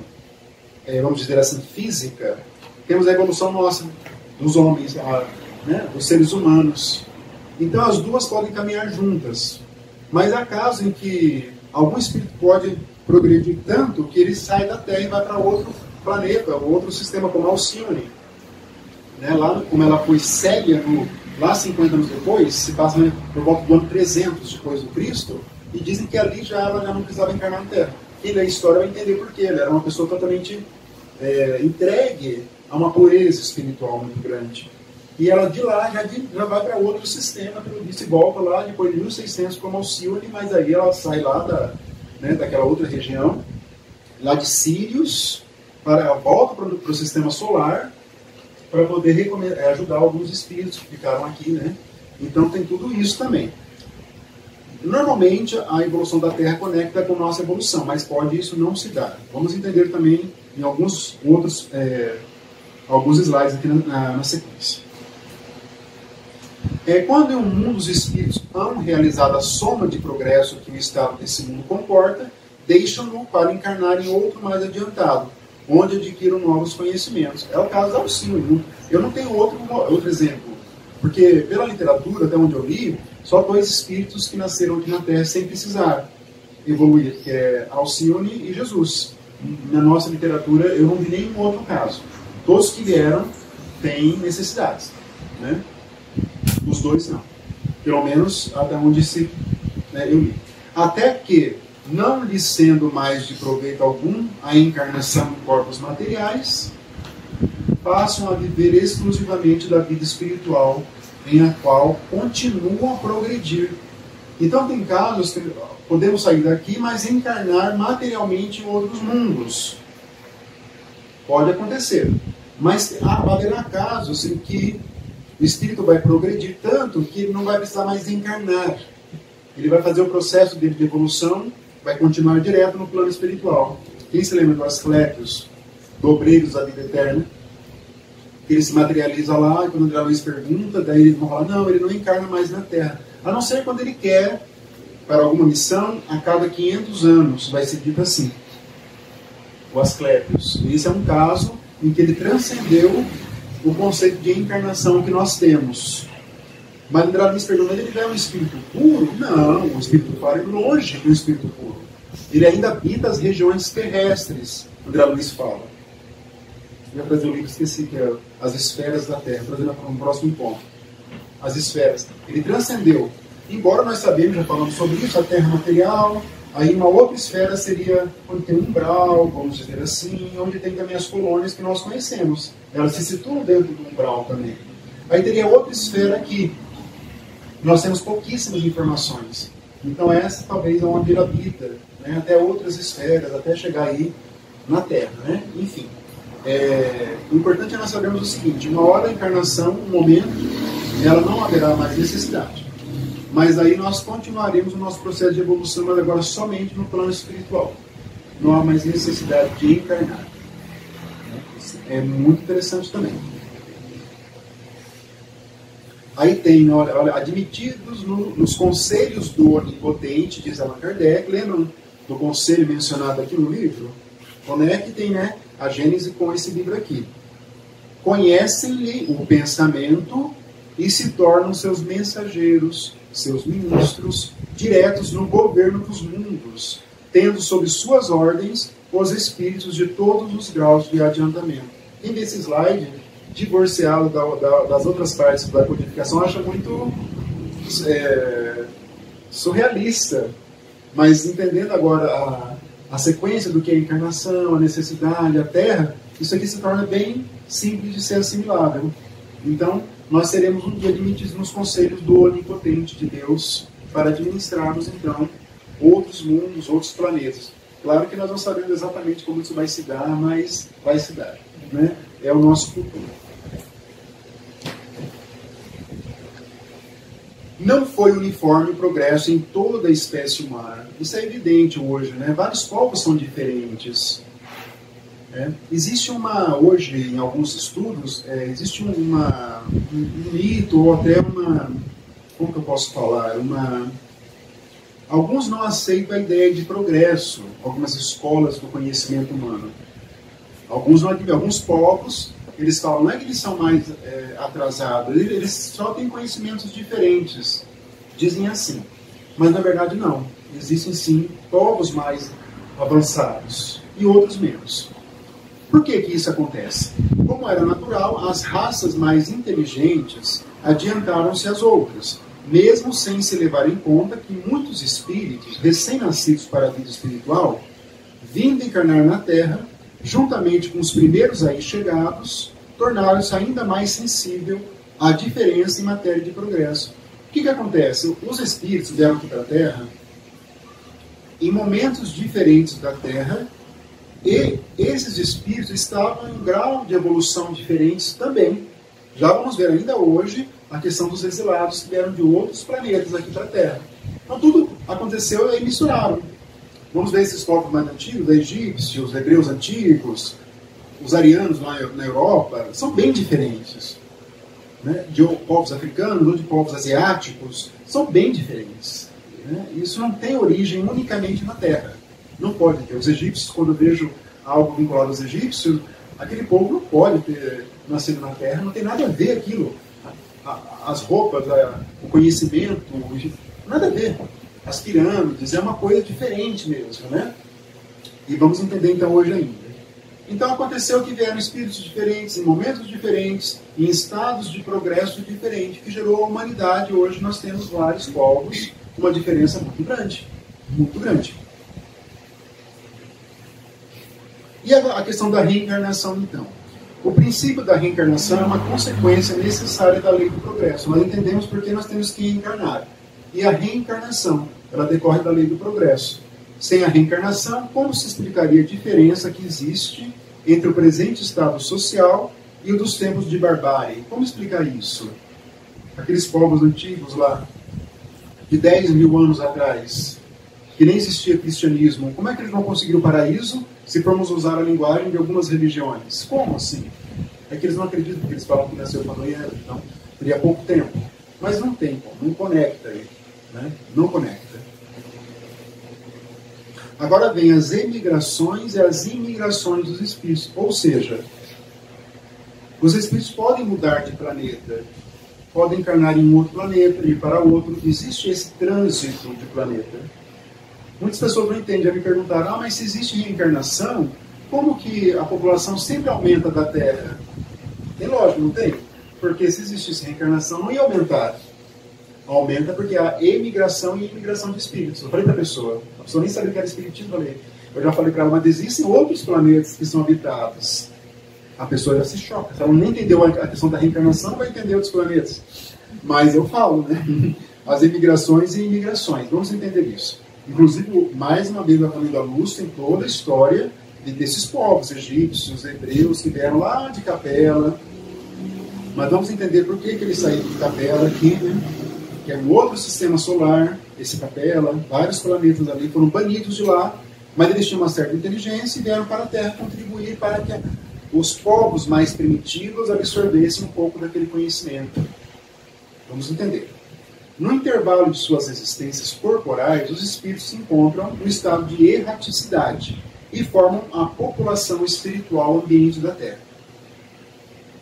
vamos dizer assim, física, temos a evolução nossa, dos homens, né, dos seres humanos. Então as duas podem caminhar juntas. Mas há casos em que algum espírito pode progredir tanto que ele sai da Terra e vai para outro planeta, outro sistema, como a Alcione. Né, lá, como ela foi célia lá 50 anos depois, se passa por volta do ano 300 depois do Cristo, e dizem que ali ela já não precisava encarnar na Terra. Quem lê a história vai entender por quê. Ela era uma pessoa totalmente entregue a uma pureza espiritual muito grande. E ela de lá já vai para outro sistema, pelo visto, e volta lá depois de 1600 como Alcione, mas aí ela sai lá daquela outra região, lá de Sírios, volta para o sistema solar, para poder ajudar alguns espíritos que ficaram aqui, né? Então tem tudo isso também. Normalmente a evolução da Terra conecta com a nossa evolução, mas pode isso não se dar. Vamos entender também em alguns outros alguns slides aqui na sequência. Quando em um mundo os espíritos hão realizado a soma de progresso que o estado desse mundo comporta, deixam-no para encarnar em outro mais adiantado, onde adquiram novos conhecimentos. É o caso da Alcione. Eu não tenho outro exemplo, porque pela literatura, até onde eu li, só 2 espíritos que nasceram aqui na Terra sem precisar evoluir, que é Alcione e Jesus. Na nossa literatura, eu não vi nenhum outro caso. Todos que vieram têm necessidades, né? Os 2 não. Pelo menos até onde eu li. Até que, não lhe sendo mais de proveito algum a encarnação em corpos materiais, passam a viver exclusivamente da vida espiritual, em a qual continuam a progredir. Então tem casos que podemos sair daqui, mas encarnar materialmente em outros mundos. Pode acontecer. Mas haverá casos em que o espírito vai progredir tanto que ele não vai precisar mais encarnar. Ele vai fazer o processo dele de evolução, vai continuar direto no plano espiritual. Quem se lembra do Asclépios, do Obreiros da Vida Eterna? que ele se materializa lá, e quando André Luiz pergunta, daí eles vão falar, não, ele não encarna mais na Terra. A não ser quando ele quer, para alguma missão, a cada 500 anos, vai ser dito assim, o Asclépios. E esse é um caso em que ele transcendeu o conceito de encarnação que nós temos. Mas André Luiz pergunta, ele é um espírito puro? Não, o espírito puro é longe do espírito puro. Ele ainda habita as regiões terrestres, André Luiz fala. Eu ia trazer o livro, esqueci, que é As Esferas da Terra, trazendo para um próximo ponto. As esferas. Ele transcendeu. Embora nós sabemos, já falamos sobre isso, a Terra material, aí uma outra esfera seria onde tem um umbral, vamos dizer assim, onde tem também as colônias que nós conhecemos. Elas se situam dentro do umbral também. Aí teria outra esfera aqui. Nós temos pouquíssimas informações. Então essa talvez é onde ele habita, né? Até outras esferas, até chegar aí na Terra, né? Enfim. O importante é nós sabermos o seguinte, uma hora da encarnação, um momento, ela não haverá mais necessidade. Mas aí nós continuaremos o nosso processo de evolução, mas agora somente no plano espiritual. Não há mais necessidade de encarnar. É muito interessante também. Aí tem, olha, admitidos nos conselhos do Onipotente, diz Allan Kardec, lembram do conselho mencionado aqui no livro? Onde é que tem, né, a Gênese com esse livro aqui? Conhecem-lhe o pensamento e se tornam seus mensageiros, seus ministros, diretos no governo dos mundos, tendo sob suas ordens os espíritos de todos os graus de adiantamento. Quem vê esse slide, divorciado das outras partes da codificação, acha muito surrealista, mas entendendo agora a sequência do que é a encarnação, a necessidade, a Terra, isso aqui se torna bem simples de ser assimilável. Então, nós seremos um dia admitidos nos conselhos do Onipotente de Deus para administrarmos, então, outros mundos, outros planetas. Claro que nós não sabemos exatamente como isso vai se dar, mas vai se dar, né? É o nosso futuro. Não foi uniforme o progresso em toda a espécie humana. Isso é evidente hoje, né? Vários povos são diferentes. Existe hoje, em alguns estudos, existe um mito, ou até como que eu posso falar? Alguns não aceitam a ideia de progresso, algumas escolas do conhecimento humano. Alguns povos, eles falam, não é que eles são mais atrasados, eles só têm conhecimentos diferentes, dizem assim. Mas na verdade não, existem sim povos mais avançados e outros menos. Por que isso acontece? Como era natural, as raças mais inteligentes adiantaram-se às outras, mesmo sem se levar em conta que muitos espíritos, recém-nascidos para a vida espiritual, vindo encarnar na Terra, juntamente com os primeiros aí chegados, tornaram-se ainda mais sensível à diferença em matéria de progresso. O que acontece? Os espíritos vieram aqui para a Terra em momentos diferentes da Terra, e esses espíritos estavam em um grau de evolução diferentes também. Já vamos ver ainda hoje a questão dos exilados que vieram de outros planetas aqui para a Terra. Então tudo aconteceu e misturaram. Vamos ver esses povos mais antigos, os egípcios, os hebreus antigos, os arianos lá na Europa, são bem diferentes. Né? De povos africanos ou de povos asiáticos, são bem diferentes. Né? Isso não tem origem unicamente na Terra. Não pode ter. Os egípcios, quando eu vejo algo vinculado aos egípcios, aquele povo não pode ter nascido na Terra, não tem nada a ver aquilo. As roupas, o conhecimento, nada a ver. As pirâmides, é uma coisa diferente mesmo, né? E vamos entender então hoje ainda. Então aconteceu que vieram espíritos diferentes, em momentos diferentes, em estados de progresso diferentes, que gerou a humanidade. Hoje nós temos vários povos, uma diferença muito grande. Muito grande. E a questão da reencarnação, então? O princípio da reencarnação é uma consequência necessária da lei do progresso. Nós entendemos porque nós temos que reencarnar. E a reencarnação, ela decorre da lei do progresso. Sem a reencarnação, como se explicaria a diferença que existe entre o presente estado social e o dos tempos de barbárie? Como explicar isso? Aqueles povos antigos lá, de 10 mil anos atrás, que nem existia cristianismo, como é que eles vão conseguir o paraíso se formos usar a linguagem de algumas religiões? Como assim? É que eles não acreditam, porque eles falam que nasceu quando era, então teria pouco tempo. Mas não tem como, não conecta ele, né? Não conecta. Agora vem as emigrações e as imigrações dos espíritos. Ou seja, os espíritos podem mudar de planeta, podem encarnar em um outro planeta, ir para outro. Existe esse trânsito de planeta. Muitas pessoas não entendem, já me perguntaram, mas se existe reencarnação, como que a população sempre aumenta da Terra? É lógico, não tem? Porque se existisse reencarnação, não ia aumentar. Aumenta porque há emigração e imigração de espíritos. Eu falei para a pessoa nem sabia que era espiritismo, eu já falei para ela, mas existem outros planetas que são habitados. A pessoa já se choca. Se ela não entendeu a questão da reencarnação, vai entender outros planetas. Mas eu falo, né? As emigrações e imigrações. Vamos entender isso. Inclusive, mais uma vez, a Caminho da Luz tem toda a história desses povos, egípcios, hebreus, que vieram lá de Capela. Mas vamos entender por que eles saíram de Capela aqui, né? Que é um outro sistema solar, esse Capela, vários planetas ali foram banidos de lá, mas eles tinham uma certa inteligência e vieram para a Terra contribuir para que os povos mais primitivos absorvessem um pouco daquele conhecimento. Vamos entender. No intervalo de suas existências corporais, os espíritos se encontram no estado de erraticidade e formam a população espiritual ambiente da Terra.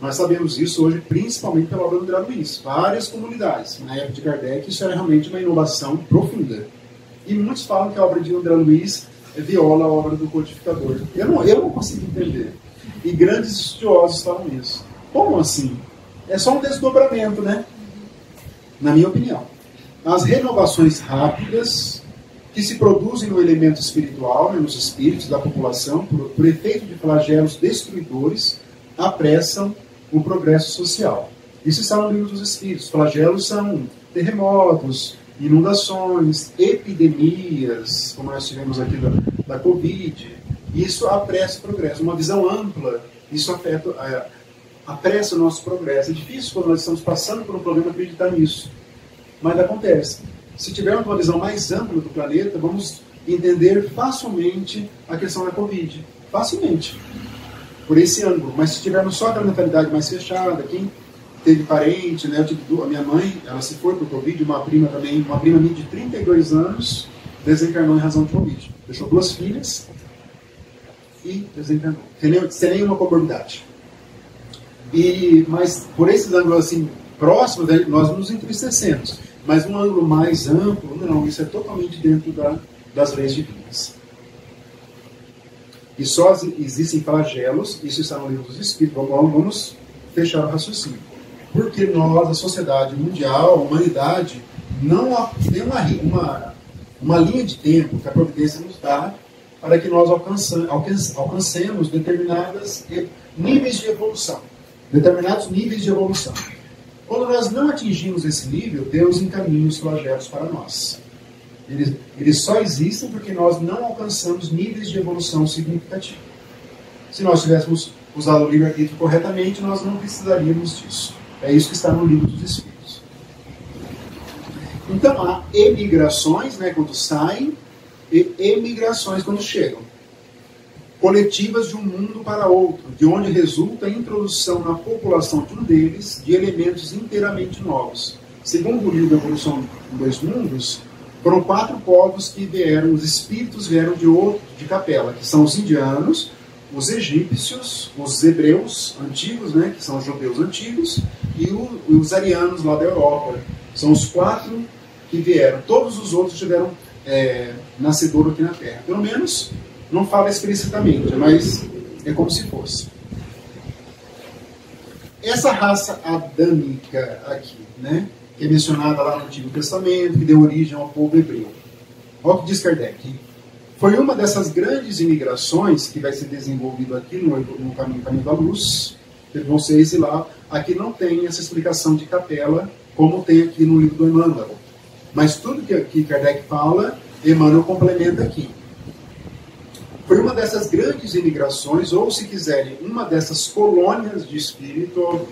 Nós sabemos isso hoje, principalmente pela obra do André Luiz. Várias comunidades. Na época de Kardec, isso era realmente uma inovação profunda. E muitos falam que a obra de André Luiz viola a obra do codificador. Eu não consigo entender. E grandes estudiosos falam isso. Como assim? É só um desdobramento, né? Na minha opinião. As renovações rápidas que se produzem no elemento espiritual, né, nos espíritos da população, por efeito de flagelos destruidores, apressam o progresso social. Isso está no livro dos Espíritos. Flagelos são terremotos, inundações, epidemias, como nós tivemos aqui da Covid. Isso apressa o progresso. Uma visão ampla, isso apressa o nosso progresso. É difícil, quando nós estamos passando por um problema, acreditar nisso. Mas acontece. Se tivermos uma visão mais ampla do planeta, vamos entender facilmente a questão da Covid. Facilmente. Por esse ângulo. Mas se tivermos só aquela mentalidade mais fechada, quem teve parente, né? A minha mãe, ela se foi por Covid, uma prima minha de 32 anos, desencarnou em razão de Covid. Deixou 2 filhas e desencarnou. Sem nenhuma comorbidade. Mas por esses ângulos assim, próximos, nós nos entristecemos. Mas um ângulo mais amplo, não, isso é totalmente dentro das leis divinas. E só existem flagelos, isso está no livro dos Espíritos, vamos fechar o raciocínio. Porque nós, a sociedade mundial, a humanidade, não tem uma linha de tempo que a providência nos dá para que nós alcancemos determinados níveis de evolução. Quando nós não atingimos esse nível, Deus encaminha os flagelos para nós. Eles só existem porque nós não alcançamos níveis de evolução significativos. Se nós tivéssemos usado o livre-arbítrio corretamente, nós não precisaríamos disso. É isso que está no livro dos Espíritos. Então, há emigrações, né, quando saem, e emigrações quando chegam. Coletivas de um mundo para outro, de onde resulta a introdução na população de um deles de elementos inteiramente novos. Segundo o livro da Evolução em 2 Mundos, foram 4 povos que vieram, os espíritos vieram de Capela, que são os indianos, os egípcios, os hebreus antigos, né, que são os judeus antigos, e os arianos lá da Europa. São os 4 que vieram. Todos os outros tiveram nascedouro aqui na Terra. Pelo menos, não fala explicitamente, mas é como se fosse. Essa raça adâmica aqui, né, que é mencionada lá no Antigo Testamento, que deu origem ao povo hebreu. Olha o que diz Kardec. Foi uma dessas grandes imigrações que vai ser desenvolvido aqui no caminho da luz. Eles vão ser exilados. Aqui não tem essa explicação de Capela, como tem aqui no livro do Emmanuel. Mas tudo que Kardec fala, Emmanuel complementa aqui. Foi uma dessas grandes imigrações, ou se quiserem, uma dessas colônias de espírito,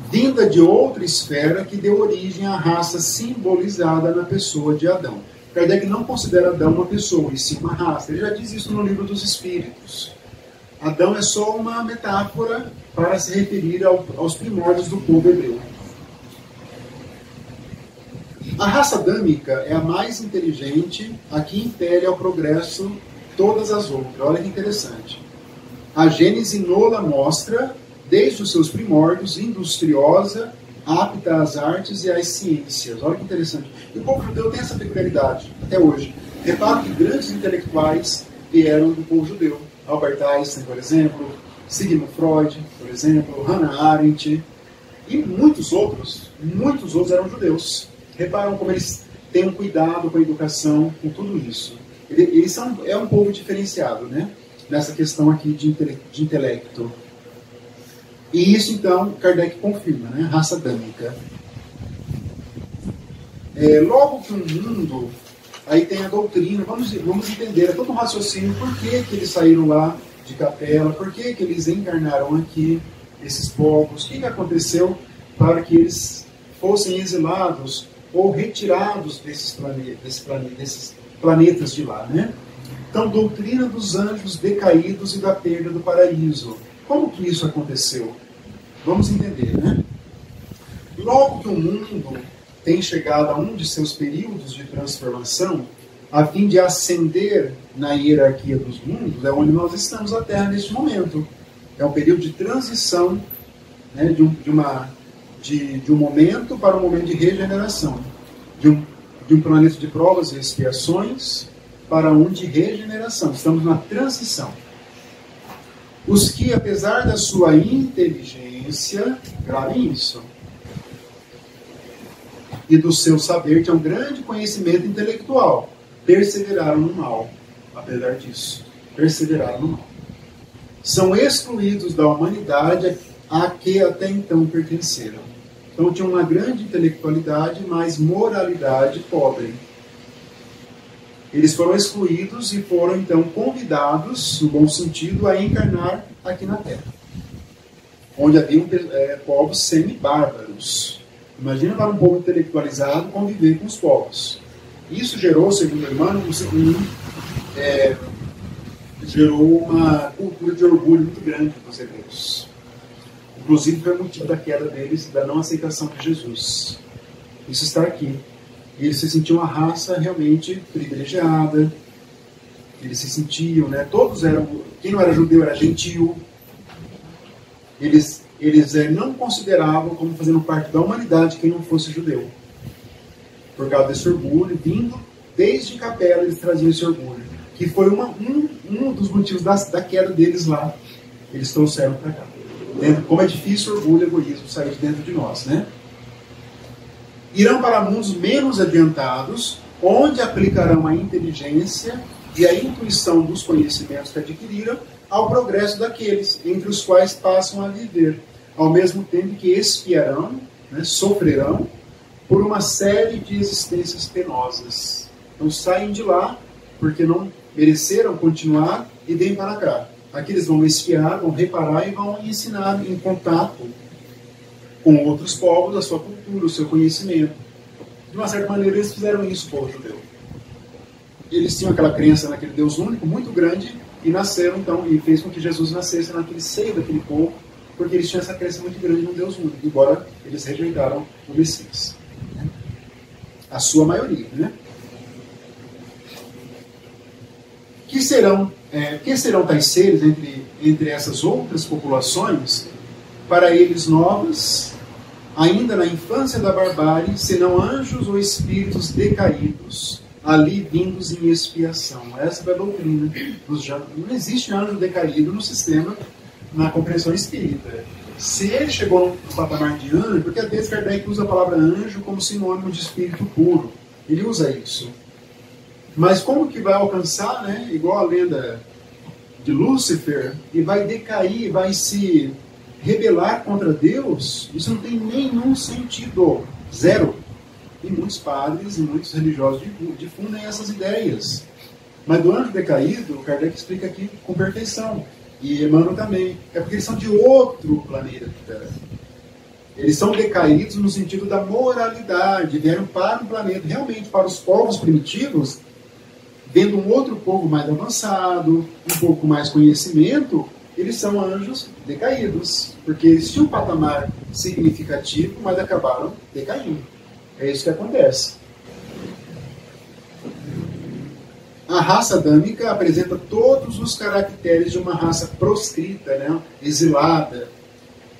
vinda de outra esfera que deu origem à raça simbolizada na pessoa de Adão. Kardec não considera Adão uma pessoa, e sim uma raça. Ele já diz isso no livro dos Espíritos. Adão é só uma metáfora para se referir aos primórdios do povo hebreu. A raça adâmica é a mais inteligente, a que impele ao progresso todas as outras. Olha que interessante. A Gênese nola mostra, desde os seus primórdios, industriosa, apta às artes e às ciências. Olha que interessante. E o povo judeu tem essa peculiaridade, até hoje. Repara que grandes intelectuais vieram do povo judeu. Albert Einstein, por exemplo, Sigmund Freud, por exemplo, Hannah Arendt, e muitos outros eram judeus. Reparam como eles têm um cuidado com a educação, com tudo isso. Eles é um povo diferenciado, né? Nessa questão aqui de intelecto. E isso, então, Kardec confirma, né? Raça adâmica. Logo que um mundo, aí tem a doutrina, vamos entender, é todo um raciocínio, por que eles saíram lá de Capela, por que eles encarnaram aqui, esses povos, o que aconteceu para que eles fossem exilados ou retirados desses planetas de lá, né? Então, doutrina dos anjos decaídos e da perda do paraíso. Como que isso aconteceu? Vamos entender, né? Logo que o mundo tem chegado a um de seus períodos de transformação, a fim de ascender na hierarquia dos mundos, é onde nós estamos na Terra neste momento. É um período de transição, né, de um momento para um momento de regeneração. De um planeta de provas e expiações para um de regeneração. Estamos na transição. Os que, apesar da sua inteligência, gravem isso, e do seu saber, tinham um grande conhecimento intelectual, perseveraram no mal. Apesar disso, perseveraram no mal. São excluídos da humanidade a que até então pertenceram. Então tinham uma grande intelectualidade, mas moralidade pobre. Eles foram excluídos e foram então convidados, no bom sentido, a encarnar aqui na Terra, onde haviam povos semi-bárbaros. Imagina para um povo intelectualizado conviver com os povos. Isso gerou, segundo o Emmanuel, gerou uma cultura de orgulho muito grande dos hebreus. Inclusive foi o motivo da queda deles, da não aceitação de Jesus. Isso está aqui. E eles se sentiam uma raça realmente privilegiada. Eles se sentiam, né? Todos eram... Quem não era judeu era gentil. Eles não consideravam como fazendo parte da humanidade quem não fosse judeu. Por causa desse orgulho, vindo desde Capela, eles traziam esse orgulho. Que foi um dos motivos da queda deles lá. Eles trouxeram para cá. Como é difícil o orgulho e o egoísmo sair de dentro de nós, né? Irão para mundos menos adiantados, onde aplicarão a inteligência e a intuição dos conhecimentos que adquiriram ao progresso daqueles entre os quais passam a viver, ao mesmo tempo que expiarão, né, sofrerão por uma série de existências penosas. Então saem de lá porque não mereceram continuar e vêm para cá. Aqui eles vão espiar, vão reparar e vão ensinar em contato com outros povos a sua cultura, o seu conhecimento. De uma certa maneira eles fizeram isso, o povo judeu. Eles tinham aquela crença naquele Deus único, muito grande, e nasceram então, e fez com que Jesus nascesse naquele seio daquele povo, porque eles tinham essa crença muito grande no Deus único, embora eles rejeitaram o Messias. A sua maioria, né? Que serão tais seres entre essas outras populações, para eles novas, ainda na infância da barbárie, senão anjos ou espíritos decaídos, ali vindos em expiação. Essa é a doutrina dos jantos. Não existe anjo decaído no sistema, na compreensão espírita. Se ele chegou no patamar de anjo, porque às vezes Kardec usa a palavra anjo como sinônimo de espírito puro. Ele usa isso. Mas como que vai alcançar, né? Igual a lenda de Lúcifer, e vai decair, vai se rebelar contra Deus? Isso não tem nenhum sentido. Zero. E muitos padres e muitos religiosos difundem essas ideias. Mas do anjo decaído, Kardec explica aqui com perfeição. E Emmanuel também. É porque eles são de outro planeta. Eles são decaídos no sentido da moralidade. Vieram para o planeta. Realmente, para os povos primitivos, vendo um outro povo mais avançado, um pouco mais conhecimento, eles são anjos decaídos, porque eles tinham um patamar significativo, mas acabaram decaindo. É isso que acontece. A raça adâmica apresenta todos os caracteres de uma raça proscrita, né? Exilada.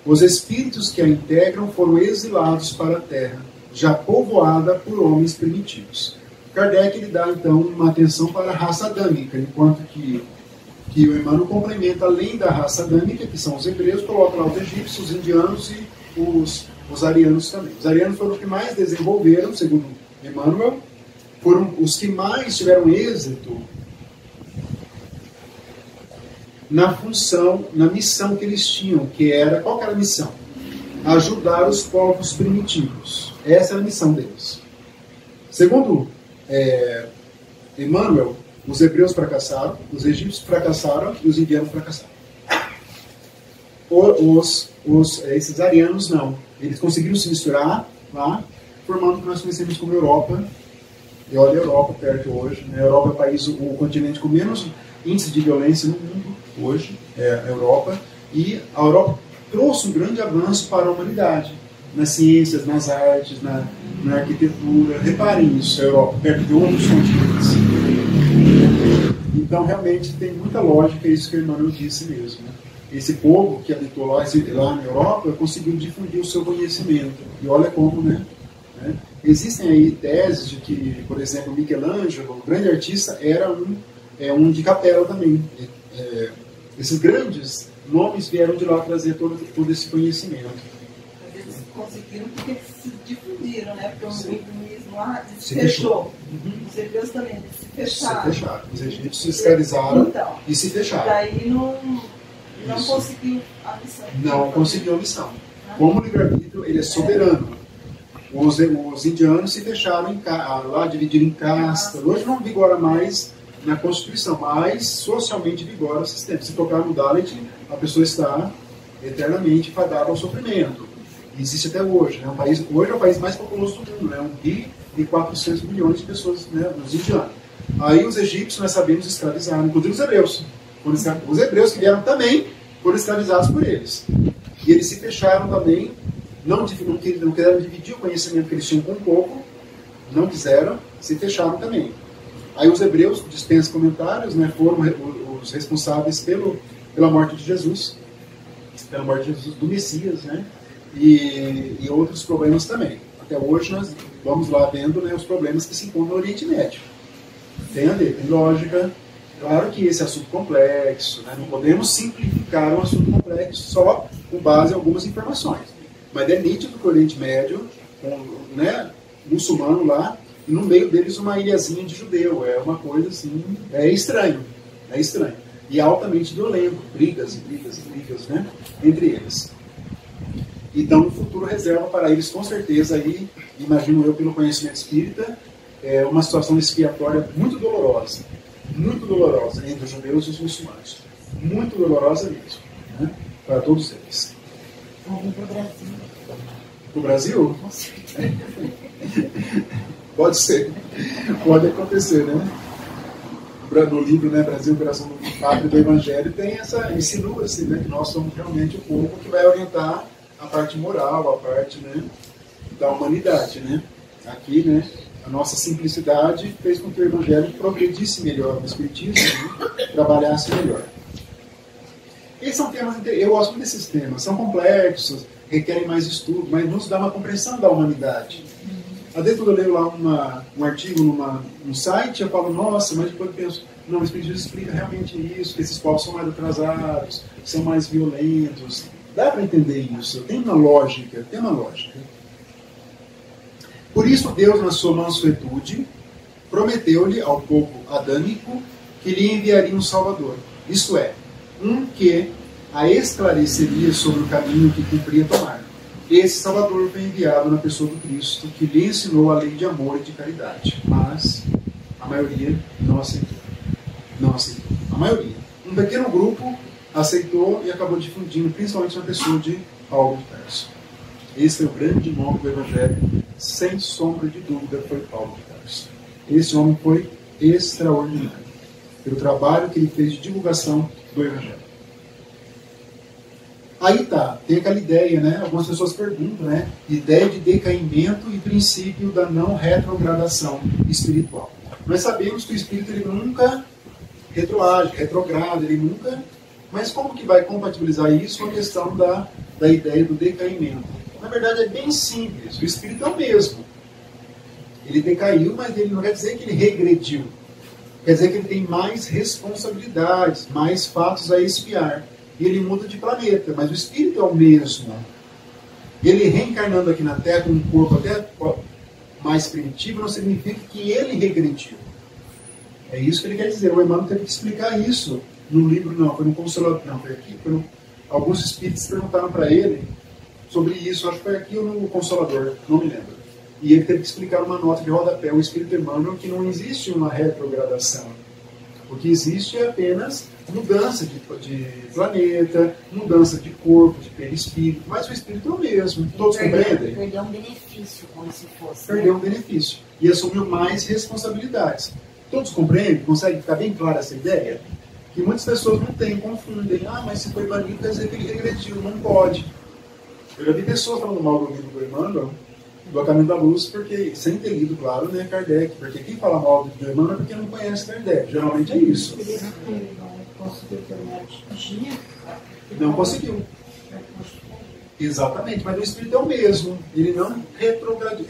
Os espíritos que a integram foram exilados para a Terra, já povoada por homens primitivos. Kardec ele dá, então, uma atenção para a raça adâmica, enquanto que o Emmanuel complementa, além da raça adâmica, que são os hebreus, coloca lá os egípcios, os indianos e os arianos também. Os arianos foram os que mais desenvolveram, segundo Emmanuel, foram os que mais tiveram êxito na função, na missão que eles tinham, que era, qual que era a missão? Ajudar os povos primitivos. Essa era a missão deles. Segundo Emmanuel, os hebreus fracassaram, os egípcios fracassaram e os indianos fracassaram. Esses arianos não. Eles conseguiram se misturar lá, formando o que nós conhecemos como Europa. E olha a Europa perto hoje. Né? A Europa é o continente com menos índice de violência no mundo hoje, é a Europa. E a Europa trouxe um grande avanço para a humanidade, nas ciências, nas artes, na arquitetura. Reparem isso, a Europa, perto de outros continentes. Então, realmente, tem muita lógica isso que o Emmanuel disse mesmo. Né? Esse povo que habitou lá na Europa conseguiu difundir o seu conhecimento. E olha como, né? Existem aí teses de que, por exemplo, Michelangelo, o grande artista, era um de capela também. Esses grandes nomes vieram de lá trazer todo esse conhecimento. Eles conseguiram porque eles se difundiram, né? Porque o iluminismo lá se fechou. Os hebreus também, eles se fecharam. Os egípcios se escravizaram e se fecharam. Daí não conseguiu a missão. Não conseguiu a missão. Como o livre-arbítrio, ele é soberano. Os indianos se fecharam lá, dividiram em castas. Hoje não vigora mais na Constituição, mas socialmente vigora o sistema. Se tocar no Dalit, a pessoa está eternamente fadada ao sofrimento. Existe até hoje. Né? Hoje é o país mais populoso do mundo, né? 1 bi e 400 milhões de pessoas, né? Os indianos. Aí os egípcios, nós sabemos, escravizaram, inclusive os hebreus. Os hebreus que vieram também foram escravizados por eles. E eles se fecharam também, não quiseram dividir o conhecimento que eles tinham com o povo, não quiseram, se fecharam também. Aí os hebreus, dispensa comentários, né, foram os responsáveis pela morte de Jesus, do Messias, né, e outros problemas também. Até hoje nós vamos lá vendo, né, os problemas que se encontram no Oriente Médio. Tem a ver, tem lógica. Claro que esse é assunto complexo, né, não podemos simplificar um assunto complexo só com base em algumas informações. Mas é nítido que o Oriente Médio, né, muçulmano lá, e no meio deles uma ilhazinha de judeu. É uma coisa assim, é estranho. E altamente violento, brigas, né, entre eles. Então o futuro reserva para eles, com certeza, aí, imagino eu, pelo conhecimento espírita, uma situação expiatória muito dolorosa entre os judeus e os muçulmanos. Muito dolorosa mesmo, né, para todos eles. Vamos para o Brasil. Para o Brasil? Pode ser. Pode acontecer, né? No livro, né, Brasil, Coração do Pátria do Evangelho, tem insinua-se, né, que nós somos realmente o povo que vai orientar a parte moral, a parte, né, da humanidade, né? Aqui, né, a nossa simplicidade fez com que o Evangelho progredisse melhor, o Espiritismo, né, trabalhasse melhor. Esses são temas, eu gosto muito desses temas, são complexos, requerem mais estudo, mas nos dá uma compreensão da humanidade. Às vezes quando eu leio lá um artigo num site, eu falo, nossa, mas depois eu penso, não, o Espiritismo explica realmente isso, que esses povos são mais atrasados, são mais violentos. Dá para entender isso, tem uma lógica. Por isso Deus, na sua mansuetude, prometeu-lhe ao povo adâmico que lhe enviaria um Salvador. Isto é, um que a esclareceria sobre o caminho que cumpria tomar. Esse Salvador foi enviado na pessoa do Cristo, que lhe ensinou a lei de amor e de caridade. Mas a maioria não aceitou. A maioria. Um pequeno grupo aceitou e acabou difundindo, principalmente na pessoa de Paulo de Tarso. Esse é o grande nome do Evangelho, sem sombra de dúvida, foi Paulo de Tarso. Esse homem foi extraordinário, pelo trabalho que ele fez de divulgação do Evangelho. Aí tá, tem aquela ideia, né? Algumas pessoas perguntam, né? Ideia de decaimento e princípio da não retrogradação espiritual. Nós sabemos que o espírito ele nunca retroage, retrograda, ele nunca... Mas como que vai compatibilizar isso com a questão da ideia do decaimento? Na verdade é bem simples, o espírito é o mesmo. Ele decaiu, mas ele não quer dizer que ele regrediu. Quer dizer que ele tem mais responsabilidades, mais fatos a expiar. E ele muda de planeta, mas o espírito é o mesmo. Ele reencarnando aqui na Terra com um corpo até mais primitivo, não significa que ele regrediu. É isso que ele quer dizer. O Emmanuel teve que explicar isso no livro, não, foi no Consolador, não, foi aqui, alguns espíritos perguntaram para ele sobre isso, acho que foi aqui ou no Consolador, não me lembro. E ele teve que explicar numa nota de rodapé, o Espírito Emmanuel, que não existe uma retrogradação. O que existe é apenas mudança de planeta, mudança de corpo, de perispírito, mas o espírito é o mesmo. Todos compreendem? Perdeu um benefício, como se fosse. Perdeu um benefício. E assumiu mais responsabilidades. Todos compreendem? Conseguem ficar bem clara essa ideia? Que muitas pessoas não têm, confundem. Ah, mas se foi banido, quer dizer que ele regrediu. Não pode. Eu já vi pessoas falando mal do livro do Emmanuel, do A Caminho da Luz, porque, sem ter lido, claro, né, Kardec. Porque quem fala mal do Emmanuel é porque não conhece Kardec. Geralmente é isso. Não conseguiu. Exatamente, mas o espírito é o mesmo. Ele não retroagiu.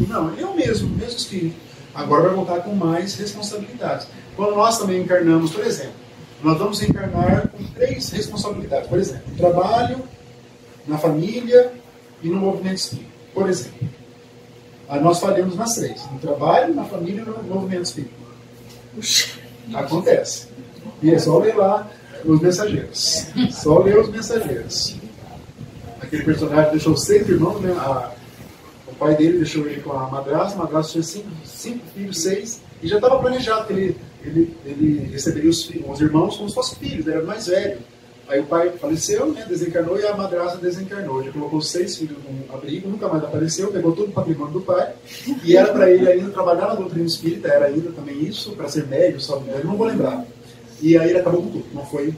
Não, ele é o mesmo espírito. Agora vai voltar com mais responsabilidades. Quando nós também encarnamos, por exemplo, nós vamos encarnar com 3 responsabilidades. Por exemplo, no trabalho, na família e no movimento espírita. Por exemplo. Aí nós falhamos nas 3. No trabalho, na família e no movimento espírita. Acontece. E é só ler lá os mensageiros. Só ler os mensageiros. Aquele personagem deixou 6 irmãos, né? O pai dele deixou ele com a madrasta tinha 5 filhos, 6, e já estava planejado que ele receberia os irmãos como se fossem filhos, ele era mais velho. Aí o pai faleceu, né, desencarnou, e a madrasta desencarnou. Ele colocou 6 filhos no abrigo, nunca mais apareceu, pegou todo o patrimônio do pai, e era para ele ainda trabalhar na doutrina espírita, era ainda também isso, para ser médio, só eu não vou lembrar. E aí ele acabou com tudo, não foi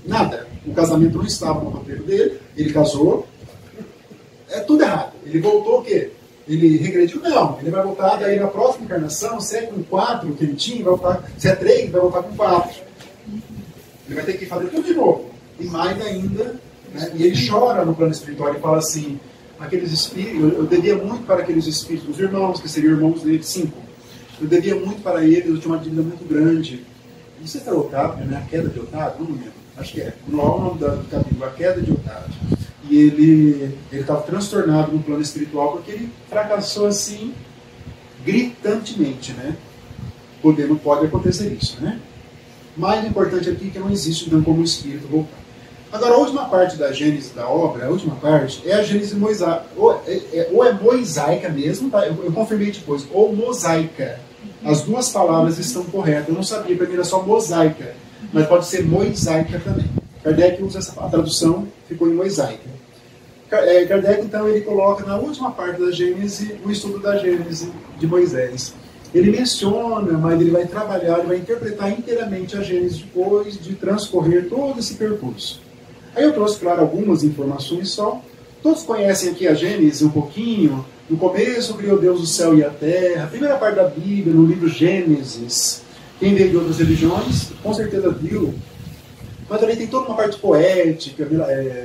nada. O casamento não estava no roteiro dele, ele casou, é tudo errado. Ele voltou o quê? Ele regrediu? Não, ele vai voltar daí na próxima encarnação, se é com 4 que ele tinha, vai voltar, se é 3, vai voltar com 4. Ele vai ter que fazer tudo de novo. E mais ainda, né? E ele chora no plano espiritual e fala assim, aqueles espíritos, eu devia muito para aqueles espíritos, os irmãos, que seriam irmãos dele, 5. Eu devia muito para eles, eu tinha uma dívida muito grande. Não sei se é Otávio, né? A queda de Otávio, não lembro. Acho que é. Não é o nome do capítulo, a queda de Otávio. E ele estava transtornado no plano espiritual porque ele fracassou assim, gritantemente, né? Pode acontecer isso, né? Mais importante aqui é que não existe então como o espírito voltar. Agora, a última parte da gênese da obra, a última parte, é a gênese mosaica. Ou é mosaica mesmo, tá? Eu confirmei depois, ou mosaica. As duas palavras estão corretas. Eu não sabia, para mim era só mosaica, mas pode ser mosaica também. Kardec usa a tradução, ficou em mosaica. Kardec, então, ele coloca na última parte da Gênese o estudo da Gênese de Moisés. Ele menciona, mas ele vai trabalhar, ele vai interpretar inteiramente a Gênese depois de transcorrer todo esse percurso. Aí eu trouxe, claro, algumas informações só. Todos conhecem aqui a Gênese um pouquinho. No começo criou Deus o céu e a terra. A primeira parte da Bíblia, no livro Gênesis. Quem veio de outras religiões, com certeza viu. Mas também tem toda uma parte poética,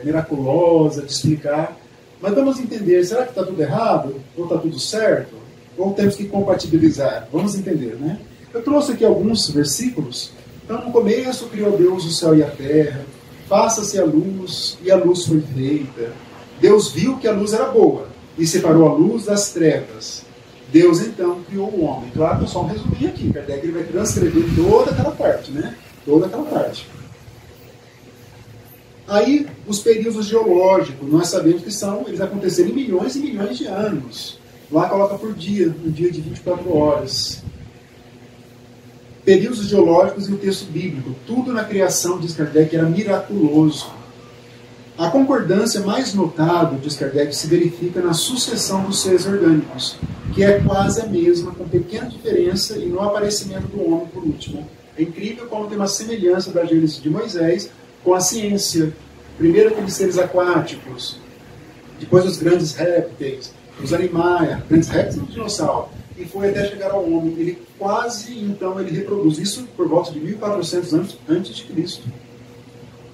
miraculosa, de explicar. Mas vamos entender, será que está tudo errado? Ou está tudo certo? Ou temos que compatibilizar? Vamos entender, né? Eu trouxe aqui alguns versículos. Então, no começo criou Deus o céu e a terra. Faça-se a luz, e a luz foi feita. Deus viu que a luz era boa, e separou a luz das trevas. Deus, então, criou o homem. Claro que eu só resumi aqui. Kardec ele vai transcrever toda aquela parte, né? Toda aquela parte. Aí, os períodos geológicos, nós sabemos que eles aconteceram em milhões e milhões de anos. Lá coloca por dia, um dia de 24 horas. Períodos geológicos e o texto bíblico. Tudo na criação, diz Kardec, era miraculoso. A concordância mais notável, diz Kardec, se verifica na sucessão dos seres orgânicos, que é quase a mesma, com pequena diferença, e no aparecimento do homem por último. É incrível como tem uma semelhança da Gênese de Moisés com a ciência, Primeiro aqueles seres aquáticos, depois os grandes répteis, os animais, grandes répteis e os dinossauros, e foi até chegar ao homem. Ele quase, então, ele reproduz isso por volta de 1400 anos antes de Cristo.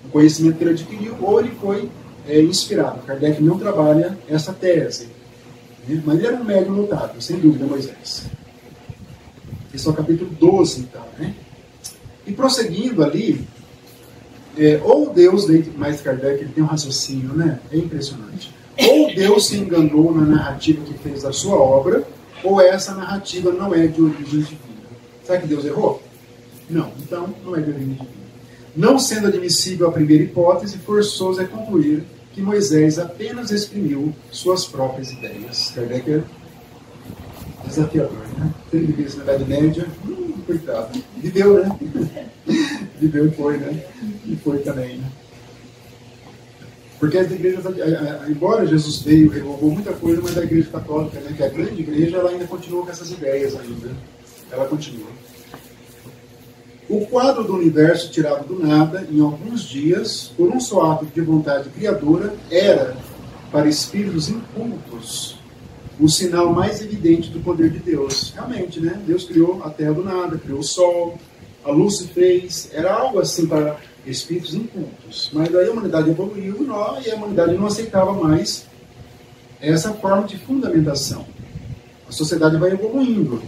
O conhecimento que ele adquiriu, ou ele foi inspirado. Kardec não trabalha essa tese, né? Mas ele era um médium notável, sem dúvida, Moisés. Esse é o capítulo 12, então, né? E prosseguindo ali, ou Deus, mais Kardec, ele tem um raciocínio, né? É impressionante. Ou Deus se enganou na narrativa que fez a sua obra, ou essa narrativa não é de origem divina. Será que Deus errou? Não, então não é de origem divina. Não sendo admissível a primeira hipótese, forçoso é concluir que Moisés apenas exprimiu suas próprias ideias. Kardec é desafiador, né? Se ele vivesse na Idade Média, coitado. Viveu, né? Viveu e foi, né? E foi também, né? Porque as igrejas, embora Jesus veio e revogou muita coisa, mas a igreja católica, né, que é a grande igreja, ela ainda continua com essas ideias ainda. Ela continua. O quadro do universo tirado do nada, em alguns dias, por um só ato de vontade criadora, era, para espíritos incultos, o sinal mais evidente do poder de Deus. Realmente, né? Deus criou a terra do nada, criou o sol, a luz se fez, era algo assim para espíritos incultos. Mas daí a humanidade evoluiu e a humanidade não aceitava mais essa forma de fundamentação. A sociedade vai evoluindo.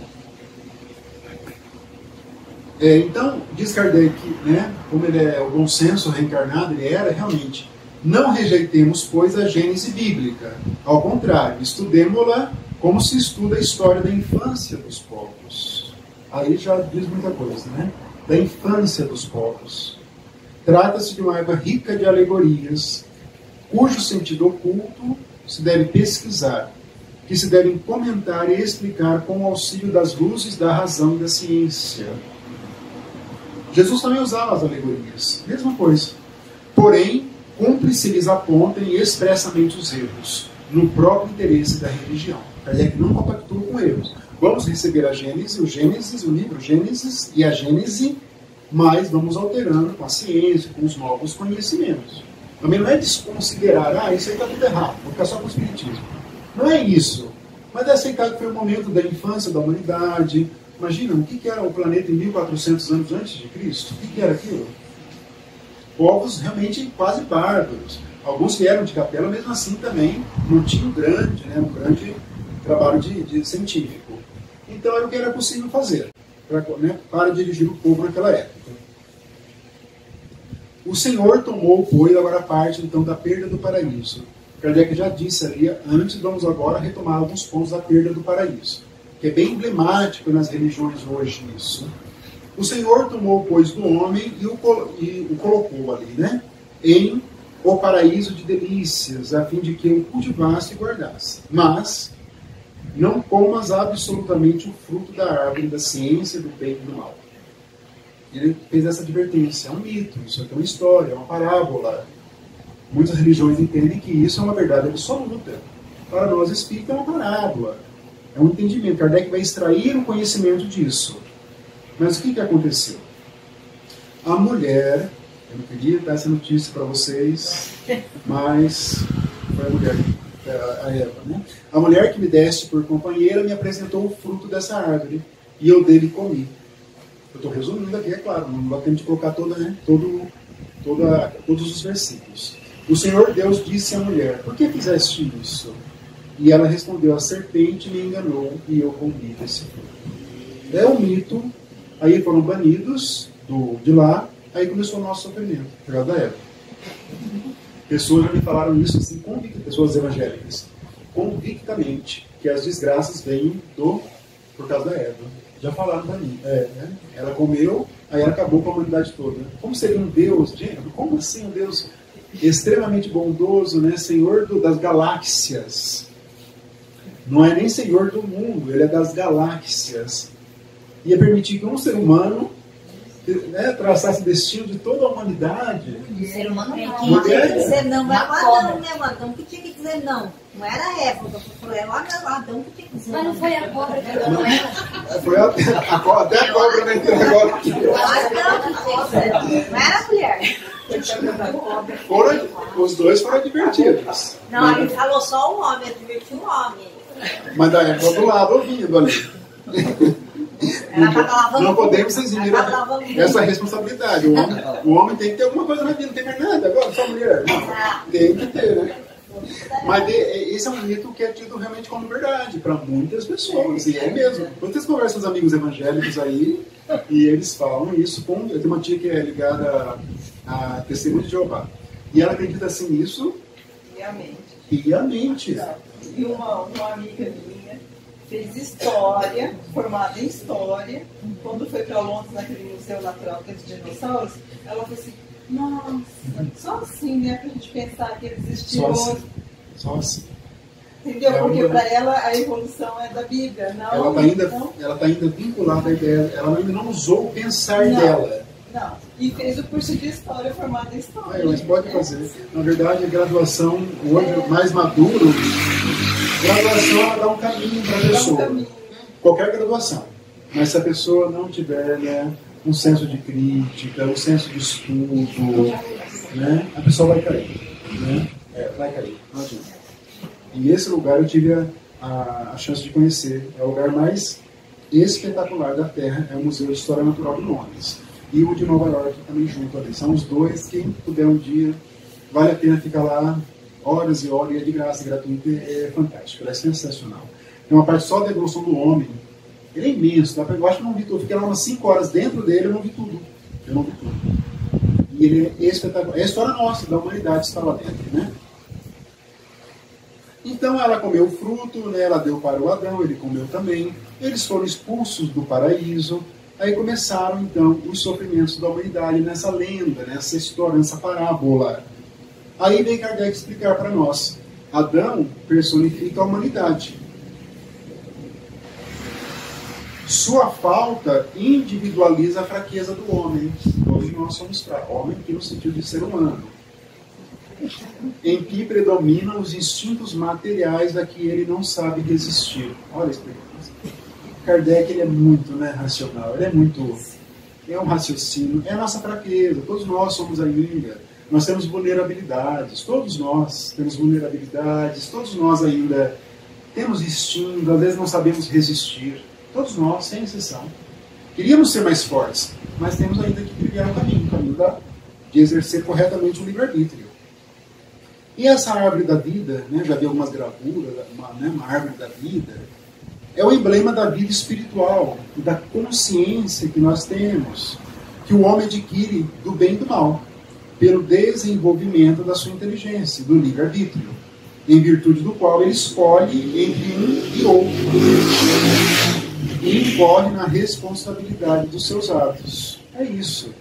Então, diz Kardec, né, como ele é o bom senso reencarnado, ele era realmente. Não rejeitemos, pois, a gênese bíblica. Ao contrário, estudemo-la como se estuda a história da infância dos povos. Aí já diz muita coisa, né? Da infância dos povos. Trata-se de uma obra rica de alegorias, cujo sentido oculto se deve pesquisar, que se devem comentar e explicar com o auxílio das luzes da razão e da ciência. Jesus também usava as alegorias, mesma coisa. Porém, cumpre se lhes apontem expressamente os erros, no próprio interesse da religião. Kardec não compactua com erros. Vamos receber a Gênesis, o livro Gênesis e a Gênese, mas vamos alterando com a ciência, com os novos conhecimentos. Também não é desconsiderar, isso aí está tudo errado, vou ficar só com o espiritismo. Não é isso. Mas é aceitar que foi o momento da infância da humanidade. Imagina, o que era o planeta em 1400 anos antes de Cristo? O que era aquilo? Povos realmente quase bárbaros. Alguns que eram de capela, mesmo assim também não tinham um grande trabalho de científico. Então era o que era possível fazer para dirigir o povo naquela época. O Senhor tomou, pois, agora parte então da perda do paraíso. Kardec já disse ali antes, vamos agora retomar alguns pontos da perda do paraíso, que é bem emblemático nas religiões hoje isso. O Senhor tomou, pois, do homem e o colocou ali, né, em o paraíso de delícias, a fim de que o cultivasse e guardasse. Mas não comas absolutamente o fruto da árvore da ciência, do bem e do mal. Ele fez essa advertência. É um mito, isso aqui é uma história, é uma parábola. Muitas religiões entendem que isso é uma verdade absoluta. Para nós espíritas é uma parábola. É um entendimento. Kardec vai extrair o conhecimento disso. Mas o que aconteceu? A mulher, eu não queria dar essa notícia para vocês, mas foi a mulher, a Eva, né? A mulher que me deste por companheira me apresentou o fruto dessa árvore, e eu dele comi. Eu estou resumindo aqui, é claro, não dá tempo de colocar todos os versículos. O Senhor Deus disse à mulher, por que fizeste isso? E ela respondeu, a serpente me enganou e eu comi desse fruto. É um mito, aí foram banidos de lá, aí começou o nosso sofrimento, por causa da Eva. Pessoas já me falaram isso assim, pessoas evangélicas, convictamente, que as desgraças vêm por causa da Eva. Já falaram para mim. Né? Ela comeu, aí ela acabou com a humanidade toda. Como seria um Deus, gente? Como assim um Deus extremamente bondoso, né? Senhor das galáxias? Não é nem Senhor do mundo, ele é das galáxias. Ia permitir que um ser humano traçasse o destino de toda a humanidade. O ser humano não tinha que dizer não, era o Adão, né? O Adão que tinha que dizer não. Não era a Eva, era o Adão que tinha que dizer não. Mas não foi a cobra que falou não era? Foi até a cobra vai entrar agora. O Adão que tinha que dizer não. Não era a mulher. Os dois foram advertidos. Não, ele falou só o homem, ele advertiu o homem. Mas da Eva do lado ouvindo ali. Não podemos exigir essa responsabilidade. O homem tem que ter alguma coisa na vida, não tem mais nada agora, só mulher. Não, tem que ter, né? Mas esse é um mito que é tido realmente como verdade para muitas pessoas, e é mesmo. Muitas conversas com os amigos evangélicos aí, e eles falam isso com... Eu tenho uma tia que é ligada a Testemunho de Jeová, e ela acredita assim nisso piamente. E uma amiga minha fez história, formada em história, quando foi para Londres, naquele museu natural dos dinossauros, ela falou assim, nossa, só assim, né, pra gente pensar que eles existiam. Só assim. Entendeu? Porque para ela a evolução é da Bíblia. Não, ela está ainda vinculada à ideia, ela ainda não usou o pensar dela. Não, e fez o curso de História formado em História. Mas pode fazer. Na verdade, a graduação, hoje, mais maduro, graduação ela dá um caminho para a pessoa. Qualquer graduação. Mas se a pessoa não tiver, né, um senso de crítica, um senso de estudo, né, a pessoa vai cair. Né? Vai cair, não adianta. E esse lugar eu tive a chance de conhecer. É o lugar mais espetacular da Terra, é o Museu de História Natural de Londres. E o de Nova York também junto ali. São os dois, quem puder um dia, vale a pena ficar lá horas e horas, e é de graça, gratuito, é fantástico, é sensacional. Tem uma parte só da evolução do homem, ele é imenso, eu acho que eu não vi tudo, fiquei lá umas 5 horas dentro dele, eu não vi tudo. E ele é espetacular, é a história nossa, da humanidade está lá dentro, né? Então ela comeu o fruto, né, ela deu para o Adão, ele comeu também, eles foram expulsos do paraíso. Aí começaram, então, os sofrimentos da humanidade nessa lenda, nessa história, nessa parábola. Aí vem Kardec explicar para nós. Adão personifica a humanidade. Sua falta individualiza a fraqueza do homem. Hoje nós somos fracos. Homem aqui no sentido de ser humano. Em que predominam os instintos materiais a que ele não sabe resistir. Olha a explicação. Kardec, ele é muito, né, racional, é um raciocínio, é a nossa fraqueza, todos nós somos ainda, nós temos vulnerabilidades, todos nós ainda temos instinto, às vezes não sabemos resistir, todos nós, sem exceção. Queríamos ser mais fortes, mas temos ainda que trilhar o caminho de exercer corretamente o livre-arbítrio. E essa árvore da vida, né, já vi algumas gravuras, uma árvore da vida, é o emblema da vida espiritual, da consciência que nós temos, que o homem adquire do bem e do mal, pelo desenvolvimento da sua inteligência, do livre-arbítrio, em virtude do qual ele escolhe entre um e outro, e incorre na responsabilidade dos seus atos. É isso,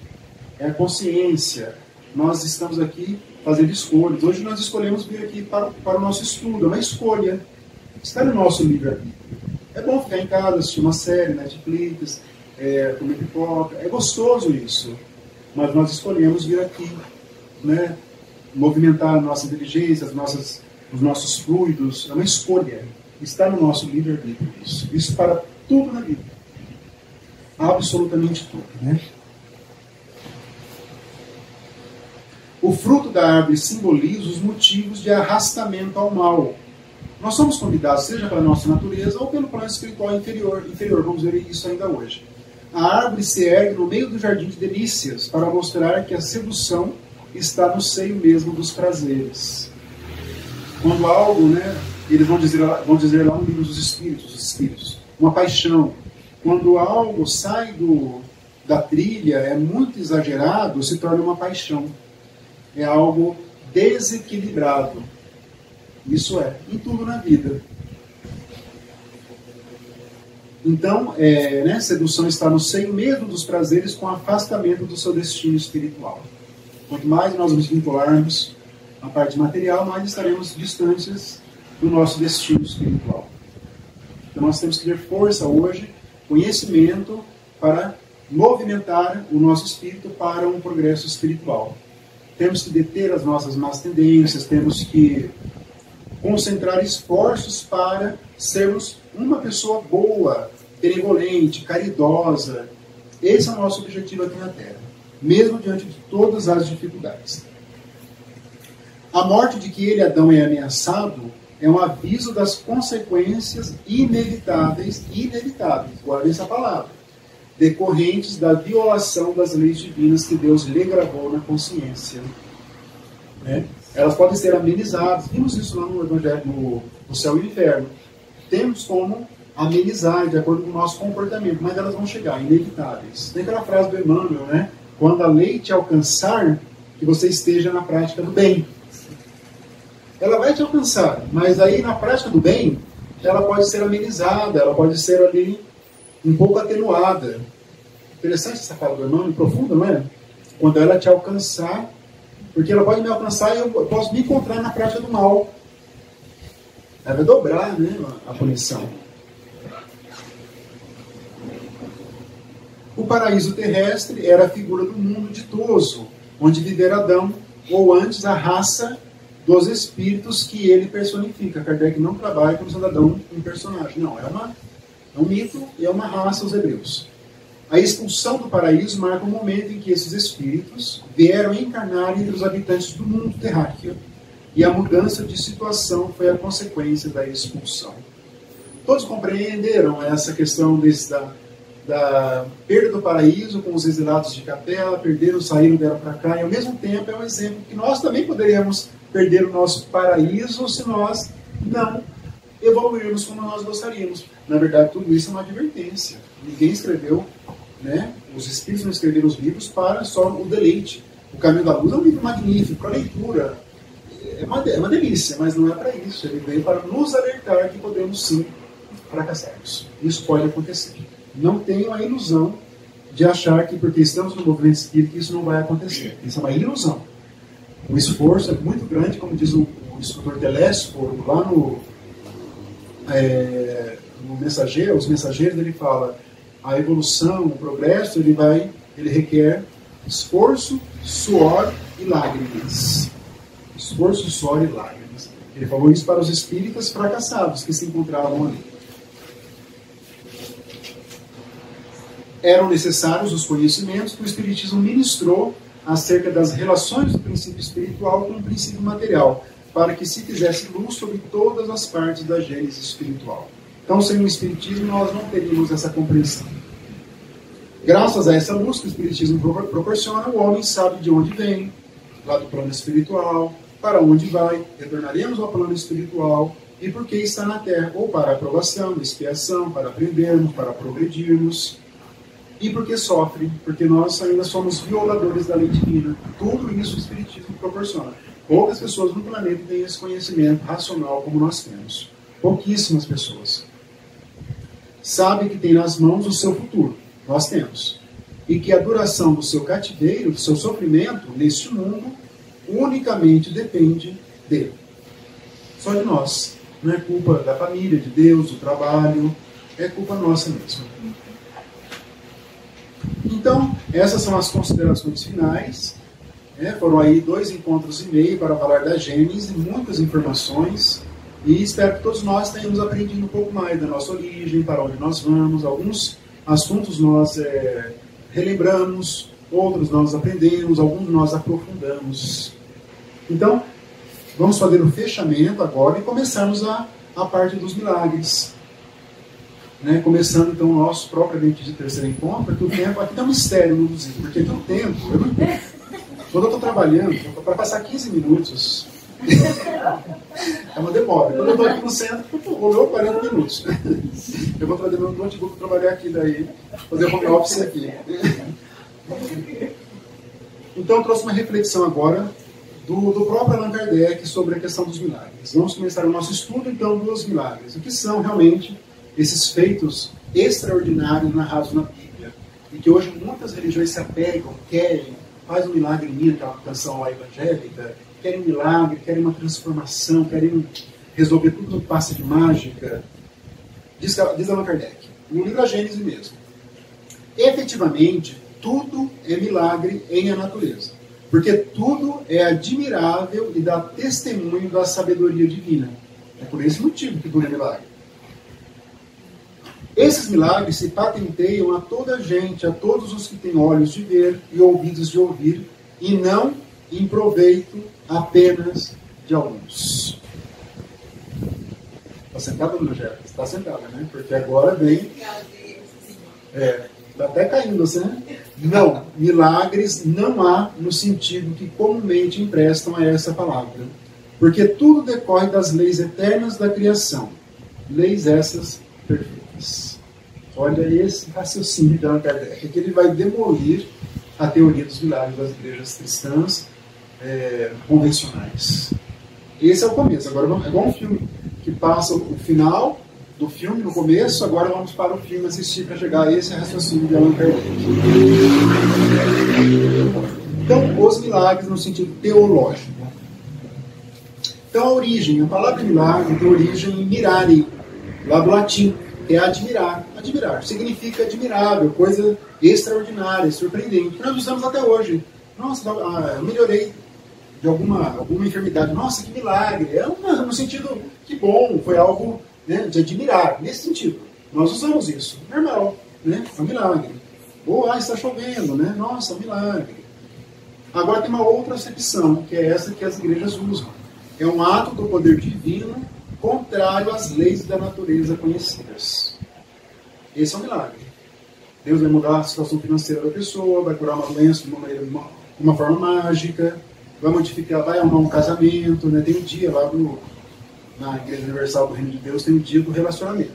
é a consciência. Nós estamos aqui fazendo escolhas. Hoje nós escolhemos vir aqui para o nosso estudo, é uma escolha, está no nosso livre-arbítrio. É bom ficar em casa, assistir uma série, Netflix, comer pipoca. É gostoso isso. Mas nós escolhemos vir aqui, né, movimentar a nossa inteligência, os nossos fluidos. É uma escolha. Está no nosso livre-arbítrio isso. Isso para tudo na vida. Absolutamente tudo. Né? O fruto da árvore simboliza os motivos de arrastamento ao mal. Nós somos convidados, seja pela nossa natureza ou pelo plano espiritual inferior, vamos ver isso ainda hoje. A árvore se ergue no meio do jardim de delícias para mostrar que a sedução está no seio mesmo dos prazeres. Quando algo, né, eles vão dizer lá no livro dos Espíritos, uma paixão. Quando algo sai da trilha, é muito exagerado, se torna uma paixão. É algo desequilibrado. Isso é, em tudo na vida. Então, sedução está no seio mesmo dos prazeres com afastamento do seu destino espiritual. Quanto mais nós nos vincularmos à parte material, mais estaremos distantes do nosso destino espiritual. Então nós temos que ter força hoje, conhecimento, para movimentar o nosso espírito para um progresso espiritual. Temos que deter as nossas más tendências, temos que concentrar esforços para sermos uma pessoa boa, benevolente, caridosa. Esse é o nosso objetivo aqui na Terra, mesmo diante de todas as dificuldades. A morte de que ele, Adão, é ameaçado é um aviso das consequências inevitáveis, guarde essa palavra, decorrentes da violação das leis divinas que Deus lhe gravou na consciência. Né? Elas podem ser amenizadas. Vimos isso lá no Evangelho, no Céu e no Inferno. Temos como amenizar de acordo com o nosso comportamento, mas elas vão chegar, inevitáveis. Tem aquela frase do Emmanuel, né? Quando a lei te alcançar, que você esteja na prática do bem. Ela vai te alcançar, mas aí na prática do bem, ela pode ser amenizada, ela pode ser ali um pouco atenuada. Interessante essa fala do Emmanuel, profunda, não é? Quando ela te alcançar, porque ela pode me alcançar e eu posso me encontrar na prática do mal. Ela vai dobrar, né, a punição. O paraíso terrestre era a figura do mundo ditoso, onde vivera Adão, ou antes a raça dos espíritos que ele personifica. Kardec não trabalha como sendo Adão um personagem. Não, é um mito e é uma raça, os hebreus. A expulsão do paraíso marca o momento em que esses espíritos vieram encarnar entre os habitantes do mundo terráqueo, e a mudança de situação foi a consequência da expulsão. Todos compreenderam essa questão da perda do paraíso com os exilados de Capela, perderam, saíram dela para cá, e ao mesmo tempo é um exemplo que nós também poderíamos perder o nosso paraíso se nós não evoluirmos como nós gostaríamos. Na verdade, tudo isso é uma advertência. Ninguém escreveu, né? Os espíritos não escreveram os livros para só o deleite. O Caminho da Luz é um livro magnífico para leitura. É uma delícia, mas não é para isso. Ele veio para nos alertar que podemos sim fracassarmos. Isso pode acontecer. Não tenham a ilusão de achar que porque estamos no movimento espírita isso não vai acontecer. Isso é uma ilusão. O esforço é muito grande, como diz o escritor Telésforo, lá no Mensageiro, os Mensageiros, ele fala a evolução, o progresso, ele requer esforço, suor e lágrimas. Esforço, suor e lágrimas. Ele falou isso para os espíritas fracassados que se encontravam ali. Eram necessários os conhecimentos que o Espiritismo ministrou acerca das relações do princípio espiritual com o princípio material, para que se fizesse luz sobre todas as partes da gênese espiritual. Então, sem o Espiritismo, nós não teríamos essa compreensão. Graças a essa luz que o Espiritismo proporciona, o homem sabe de onde vem, lá do plano espiritual, para onde vai, retornaremos ao plano espiritual, e por que está na Terra, ou para aprovação, expiação, para aprendermos, para progredirmos. E porque sofre, porque nós ainda somos violadores da lei divina. Tudo isso o Espiritismo proporciona. Poucas pessoas no planeta têm esse conhecimento racional como nós temos. Pouquíssimas pessoas. Sabe que tem nas mãos o seu futuro. Nós temos. E que a duração do seu cativeiro, do seu sofrimento neste mundo, unicamente depende dele. Só de nós. Não é culpa da família, de Deus, do trabalho. É culpa nossa mesmo. Então, essas são as considerações finais. Foram aí 2 encontros e meio para falar da Gênese, muitas informações, e espero que todos nós tenhamos aprendido um pouco mais da nossa origem, para onde nós vamos. Alguns assuntos nós relembramos, outros nós aprendemos, alguns nós aprofundamos. Então, vamos fazer o fechamento agora e começarmos a parte dos milagres. Começando então o nosso propriamente de terceiro encontro, porque o tempo aqui dá um mistério no Luzinho, porque tem um tempo, eu não entendo. Quando eu estou trabalhando, para passar 15 minutos, é uma demora. Quando eu estou aqui no centro, rolou 40 minutos. Eu vou trazer meu notebook para trabalhar aqui, daí, fazer home office aqui. Então eu trouxe uma reflexão agora do próprio Allan Kardec sobre a questão dos milagres. Vamos começar o nosso estudo então dos milagres. O que são realmente esses feitos extraordinários narrados na Bíblia, e que hoje muitas religiões se apegam, querem, faz um milagre em mim, aquela canção lá evangélica, querem um milagre, querem uma transformação, querem resolver tudo no passe de mágica. Diz Allan Kardec, no livro da Gênese mesmo. Efetivamente, tudo é milagre em a natureza, porque tudo é admirável e dá testemunho da sabedoria divina. É por esse motivo que tudo é milagre. Esses milagres se patenteiam a toda a gente, a todos os que têm olhos de ver e ouvidos de ouvir, e não em proveito apenas de alguns. Está sentada, Dona Jéssica? Está sentada, né? Porque agora vem... Está até caindo, assim, né? Não, milagres não há no sentido que comumente emprestam a essa palavra. Porque tudo decorre das leis eternas da criação. Leis essas perfeitas. Olha esse raciocínio de Allan Kardec, que ele vai demolir a teoria dos milagres das igrejas cristãs convencionais. Esse é o começo. Agora é igual um filme que passa o final do filme no começo, agora vamos para o filme assistir para chegar a esse raciocínio de Allan Kardec. Então, os milagres no sentido teológico. Então, a origem, a palavra milagre tem origem em mirare, lá do latim, que é admirar. Admirar significa admirável, coisa extraordinária, surpreendente. Nós usamos até hoje. Nossa, eu melhorei de alguma enfermidade. Nossa, que milagre! No sentido que bom, foi algo, né, de admirar. Nesse sentido, nós usamos isso. Normal, né? É um milagre. Ou, está chovendo, né? Nossa, milagre. Agora tem uma outra acepção, que é essa que as igrejas usam. É um ato do poder divino contrário às leis da natureza conhecidas. Esse é um milagre. Deus vai mudar a situação financeira da pessoa, vai curar uma doença de uma forma mágica, vai modificar, vai arrumar um casamento, né? Tem um dia lá na Igreja Universal do Reino de Deus, tem um dia do relacionamento.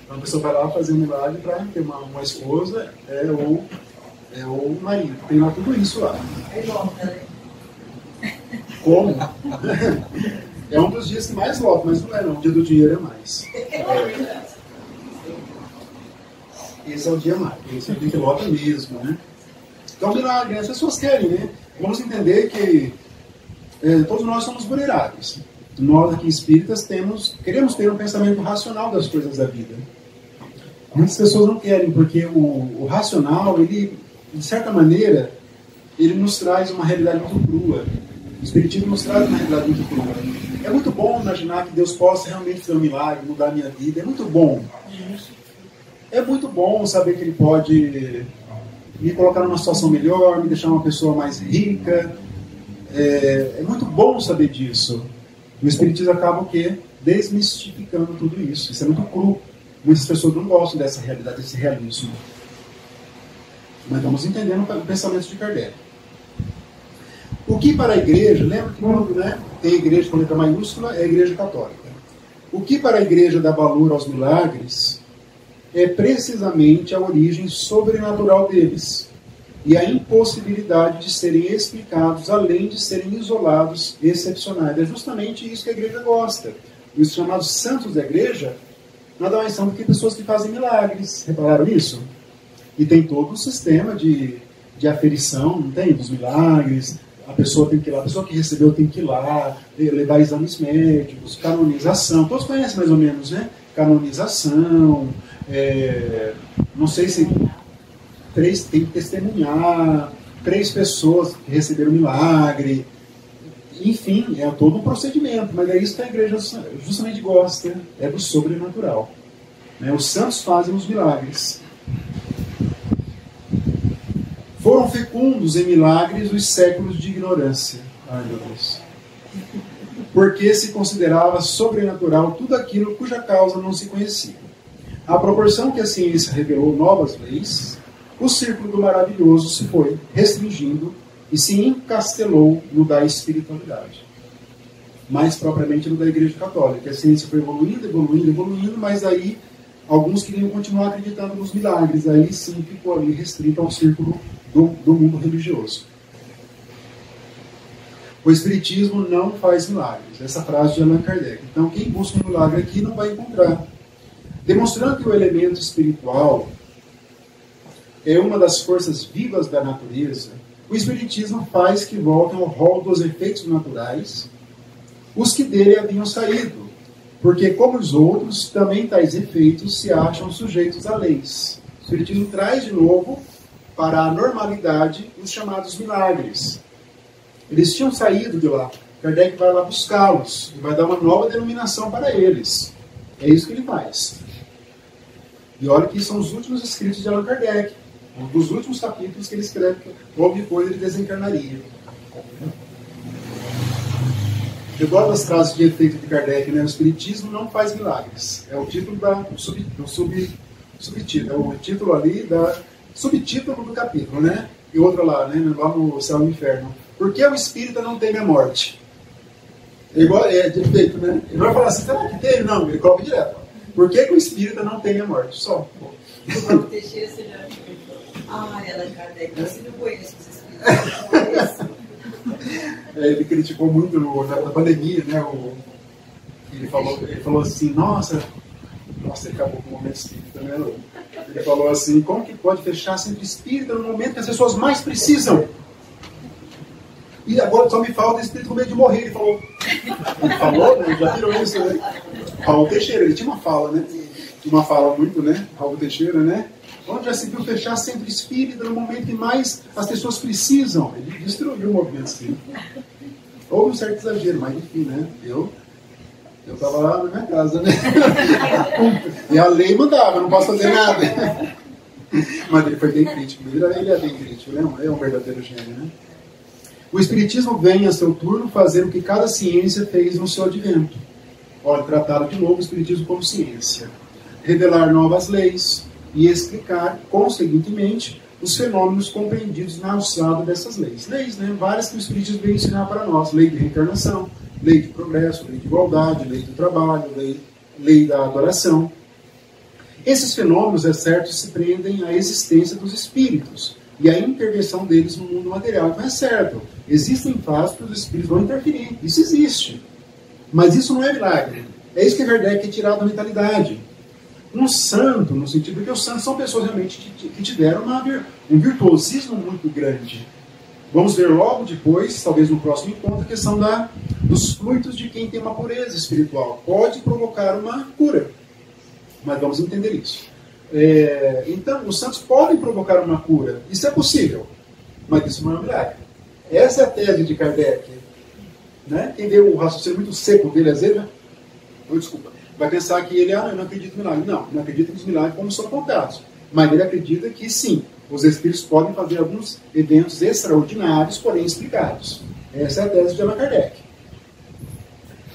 Então a pessoa vai lá fazer um milagre para ter uma esposa ou um marido. Tem lá tudo isso lá. Como? É um dos dias que mais lota, mas não é não. O dia do dinheiro é mais. Esse é o dia mais. Esse é o dia que lota mesmo, né? Então, milagre, as pessoas querem, né? Vamos entender que todos nós somos vulneráveis. Nós aqui espíritas queremos ter um pensamento racional das coisas da vida. Muitas pessoas não querem, porque o racional, ele, de certa maneira, ele nos traz uma realidade muito crua. O Espiritismo nos traz uma realidade muito crua. É muito bom imaginar que Deus possa realmente fazer um milagre, mudar a minha vida. É muito bom. É muito bom saber que Ele pode me colocar numa situação melhor, me deixar uma pessoa mais rica. É muito bom saber disso. O Espiritismo acaba o quê? Desmistificando tudo isso. Isso é muito cru. Muitas pessoas não gostam dessa realidade, desse realismo. Mas vamos entendendo o pensamento de Kardec. O que para a igreja, lembra que quando, né, tem a igreja com letra maiúscula, é a igreja católica. O que para a igreja dá valor aos milagres é precisamente a origem sobrenatural deles e a impossibilidade de serem explicados além de serem isolados, excepcionais. É justamente isso que a igreja gosta. Os chamados santos da igreja nada mais são do que pessoas que fazem milagres. Repararam isso? E tem todo um sistema de aferição, não tem? Dos milagres. A pessoa tem que ir lá, a pessoa que recebeu tem que ir lá, levar exames médicos, canonização. Todos conhecem mais ou menos, né? Canonização, não sei se tem que testemunhar, 3 pessoas que receberam milagre. Enfim, é todo um procedimento, mas é isso que a igreja justamente gosta, é do sobrenatural. Os santos fazem os milagres. Foram fecundos em milagres os séculos de ignorância. Ai, meu Deus. Porque se considerava sobrenatural tudo aquilo cuja causa não se conhecia. À proporção que a ciência revelou novas leis, o círculo do maravilhoso se foi restringindo e se encastelou no da espiritualidade. Mais propriamente no da Igreja Católica. A ciência foi evoluindo, mas aí alguns queriam continuar acreditando nos milagres. Aí sim ficou ali restrito ao círculo do mundo religioso. O Espiritismo não faz milagres. Essa frase de Allan Kardec. Então, quem busca um milagre aqui não vai encontrar. Demonstrando que o elemento espiritual é uma das forças vivas da natureza, o Espiritismo faz que voltem ao rol dos efeitos naturais os que dele haviam saído, porque, como os outros, também tais efeitos se acham sujeitos a leis. O Espiritismo traz de novo para a normalidade os chamados milagres. Eles tinham saído de lá. Kardec vai lá buscá-los e vai dar uma nova denominação para eles. É isso que ele faz. E olha que são os últimos escritos de Allan Kardec. Um dos últimos capítulos que ele escreve, logo depois ele desencarnaria. Eu gosto das frases de efeito de Kardec, né? O Espiritismo não faz milagres. É o título subtítulo, é o título ali subtítulo do capítulo, né? E outra lá, né? Lá no Céu e no Inferno. Por que o espírita não teme a morte? É de efeito, né? Ele vai falar assim, será que teme? Não, ele coloca direto. Por que o espírita não teme a morte? Só. O Paulo Teixeira, você já ela Kardec, eu não conheço os espíritos. Ele criticou muito na pandemia, né? Ele falou assim, nossa, ele acabou com o momento espírita, né? Ele falou assim, como que pode fechar sempre espírita no momento que as pessoas mais precisam? E agora só me falta espírito com medo de morrer. Ele falou, né? Já viram isso, né? Paulo Teixeira, ele tinha uma fala, né? Uma fala muito, né? Paulo Teixeira, né? Onde já se viu fechar sempre espírita no momento que mais as pessoas precisam. Ele destruiu o movimento espírita. Houve um certo exagero, mas enfim, né? Eu estava lá na minha casa, né? E a lei mandava, não posso fazer nada. Mas ele foi bem crítico. Ele é bem crítico, né? É um verdadeiro gênio, né? O Espiritismo vem a seu turno fazer o que cada ciência fez no seu advento. Olha, trataram de novo o Espiritismo como ciência. Revelar novas leis e explicar, conseguintemente, os fenômenos compreendidos na alçada dessas leis. Leis, né? Várias que o Espiritismo veio ensinar para nós. Lei de reencarnação, lei de progresso, lei de igualdade, lei do trabalho, lei da adoração. Esses fenômenos, é certo, se prendem à existência dos espíritos e à intervenção deles no mundo material. Então é certo, existem fatos que os espíritos vão interferir. Isso existe. Mas isso não é milagre. É isso que Kardec quer tirar da mentalidade. Um santo, no sentido que os santos são pessoas realmente que tiveram um virtuosismo muito grande. Vamos ver logo depois, talvez no próximo encontro, a questão dos fluidos de quem tem uma pureza espiritual. Pode provocar uma cura. Mas vamos entender isso. Então, os santos podem provocar uma cura. Isso é possível. Mas isso não é um milagre. Essa é a tese de Kardec. Né? Quem vê o raciocínio muito seco dele, às vezes, vai pensar que ele eu não acredita em milagre. Não acredita nos milagres como são contados. Mas ele acredita que sim, os espíritos podem fazer alguns eventos extraordinários, porém explicados. Essa é a tese de Allan Kardec.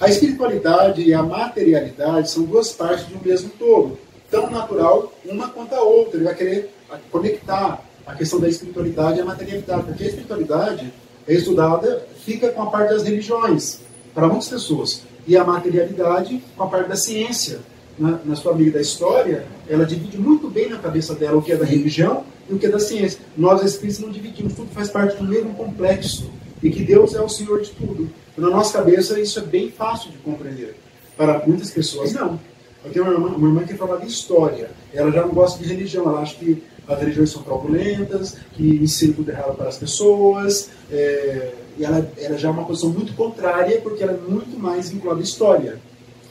A espiritualidade e a materialidade são duas partes de um mesmo todo, tão natural uma quanto a outra. Ele vai querer conectar a questão da espiritualidade e a materialidade, porque a espiritualidade é estudada, fica com a parte das religiões, para muitas pessoas, e a materialidade com a parte da ciência. Na sua amiga da história, ela divide muito bem na cabeça dela o que é da religião e o que é da ciência. Nós, espíritos, não dividimos, tudo faz parte do mesmo complexo, e que Deus é o Senhor de tudo. Na nossa cabeça, isso é bem fácil de compreender. Para muitas pessoas, não. Eu tenho uma irmã que fala de história. Ela já não gosta de religião. Ela acha que as religiões são fraudulentas, que ensinam tudo errado para as pessoas. E ela já é uma posição muito contrária, porque ela é muito mais vinculada à história.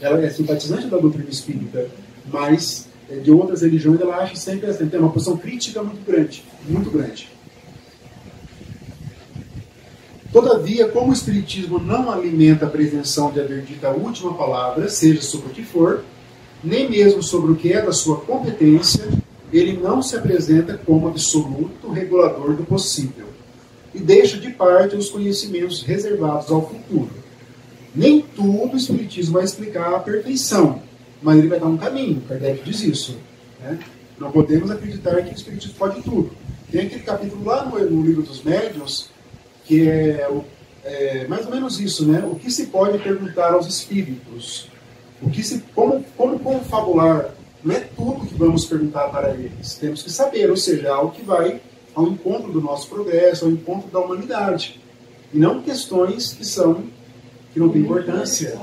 Ela é simpatizante da doutrina espírita, mas de outras religiões ela acha sempre assim, tem uma posição crítica muito grande. Muito grande. Todavia, como o Espiritismo não alimenta a pretensão de haver dito a última palavra, seja sobre o que for, nem mesmo sobre o que é da sua competência, ele não se apresenta como absoluto regulador do possível e deixa de parte os conhecimentos reservados ao futuro. Nem tudo o Espiritismo vai explicar à perfeição, mas ele vai dar um caminho. Kardec diz isso. Né? Não podemos acreditar que o Espiritismo pode tudo. Tem aquele capítulo lá no Livro dos Médiuns, que é mais ou menos isso, né? O que se pode perguntar aos espíritos? Como confabular? Não é tudo que vamos perguntar para eles. Temos que saber, ou seja, algo que vai ao encontro do nosso progresso, ao encontro da humanidade. E não questões que não têm importância.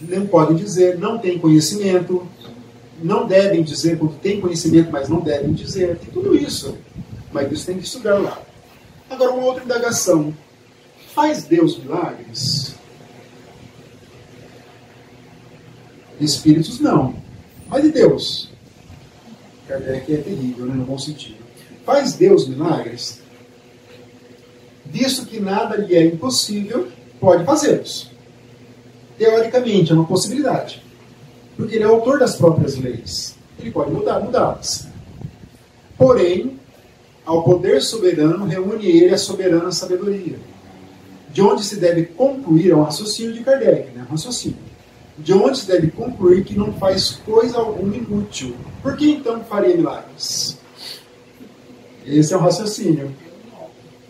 Não podem dizer, não têm conhecimento, não devem dizer, porque têm conhecimento, mas não devem dizer. Tem tudo isso. Mas isso tem que estudar lá. Agora, uma outra indagação. Faz Deus milagres? Espíritos, não. Mas e Deus? Kardec é terrível, né, no bom sentido. Faz Deus milagres? Visto que nada lhe é impossível, pode fazê-los. Teoricamente, é uma possibilidade. Porque ele é autor das próprias leis. Ele pode mudá-las. Porém, ao poder soberano, reúne ele a soberana sabedoria. de onde se deve concluir, é um raciocínio de Kardec, né? Um raciocínio. De onde se deve concluir que não faz coisa alguma inútil. Por que então faria milagres? Esse é o raciocínio.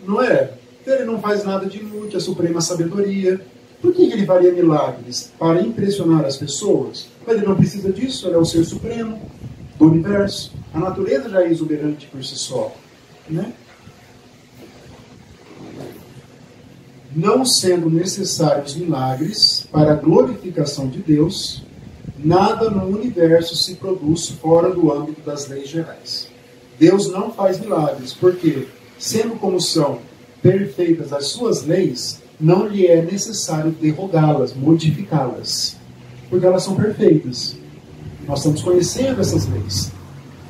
Não é? Ele não faz nada de inútil, a suprema sabedoria. Por que ele faria milagres? Para impressionar as pessoas? Mas ele não precisa disso, ele é o ser supremo do universo. A natureza já é exuberante por si só. Né? Não sendo necessários milagres para a glorificação de Deus, nada no universo se produz fora do âmbito das leis gerais. Deus não faz milagres, porque, sendo como são perfeitas as suas leis, não lhe é necessário derrogá-las, modificá-las, porque elas são perfeitas. Nós estamos conhecendo essas leis.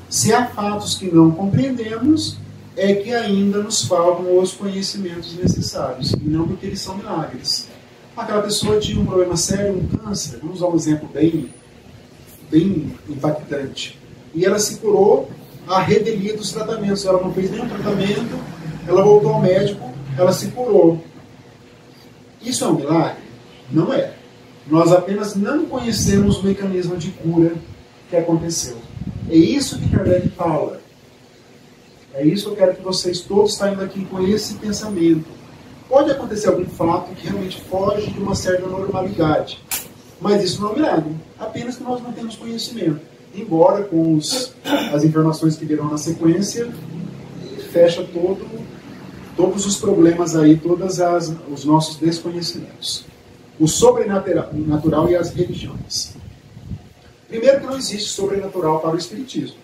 Se há fatos que não compreendemos, é que ainda nos faltam os conhecimentos necessários, e não porque eles são milagres. Aquela pessoa tinha um problema sério, um câncer, vamos usar um exemplo bem impactante, e ela se curou à revelia dos tratamentos. Ela não fez nenhum tratamento, ela voltou ao médico, ela se curou. Isso é um milagre? Não é. Nós apenas não conhecemos o mecanismo de cura que aconteceu. É isso que Kardec fala. É isso que eu quero que vocês todos saiam daqui com esse pensamento. Pode acontecer algum fato que realmente foge de uma certa normalidade, mas isso não é um milagre. Apenas que nós não temos conhecimento. Embora com as informações que virão na sequência, fecha todos os problemas aí, todos os nossos desconhecimentos. O sobrenatural e as religiões. Primeiro que não existe sobrenatural para o Espiritismo,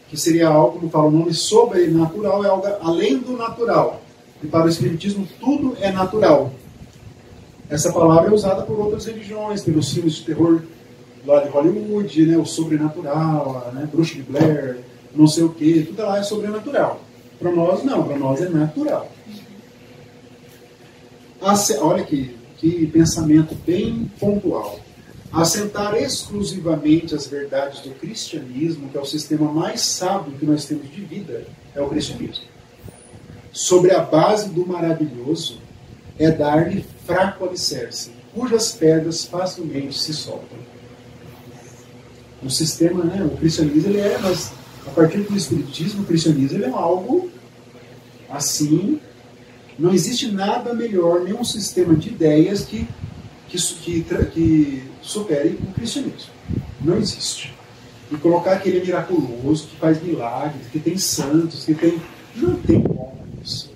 que seria algo, como fala o nome, sobrenatural, é algo além do natural. E para o Espiritismo tudo é natural. Essa palavra é usada por outras religiões, pelos filmes de terror lá de Hollywood, né, o sobrenatural, né, Bruxa de Blair, não sei o que, tudo lá é sobrenatural. Para nós não, para nós é natural. Olha que pensamento bem pontual. Assentar exclusivamente as verdades do cristianismo, que é o sistema mais sábio que nós temos de vida, é o cristianismo. Sobre a base do maravilhoso, é dar-lhe fraco alicerce, cujas pedras facilmente se soltam. O sistema, né, o cristianismo, ele é, mas a partir do espiritismo, o cristianismo ele é algo assim, não existe nada melhor, nenhum sistema de ideias que supere o cristianismo. Não existe. E colocar aquele miraculoso, que faz milagres, que tem santos, que tem... Não tem como isso.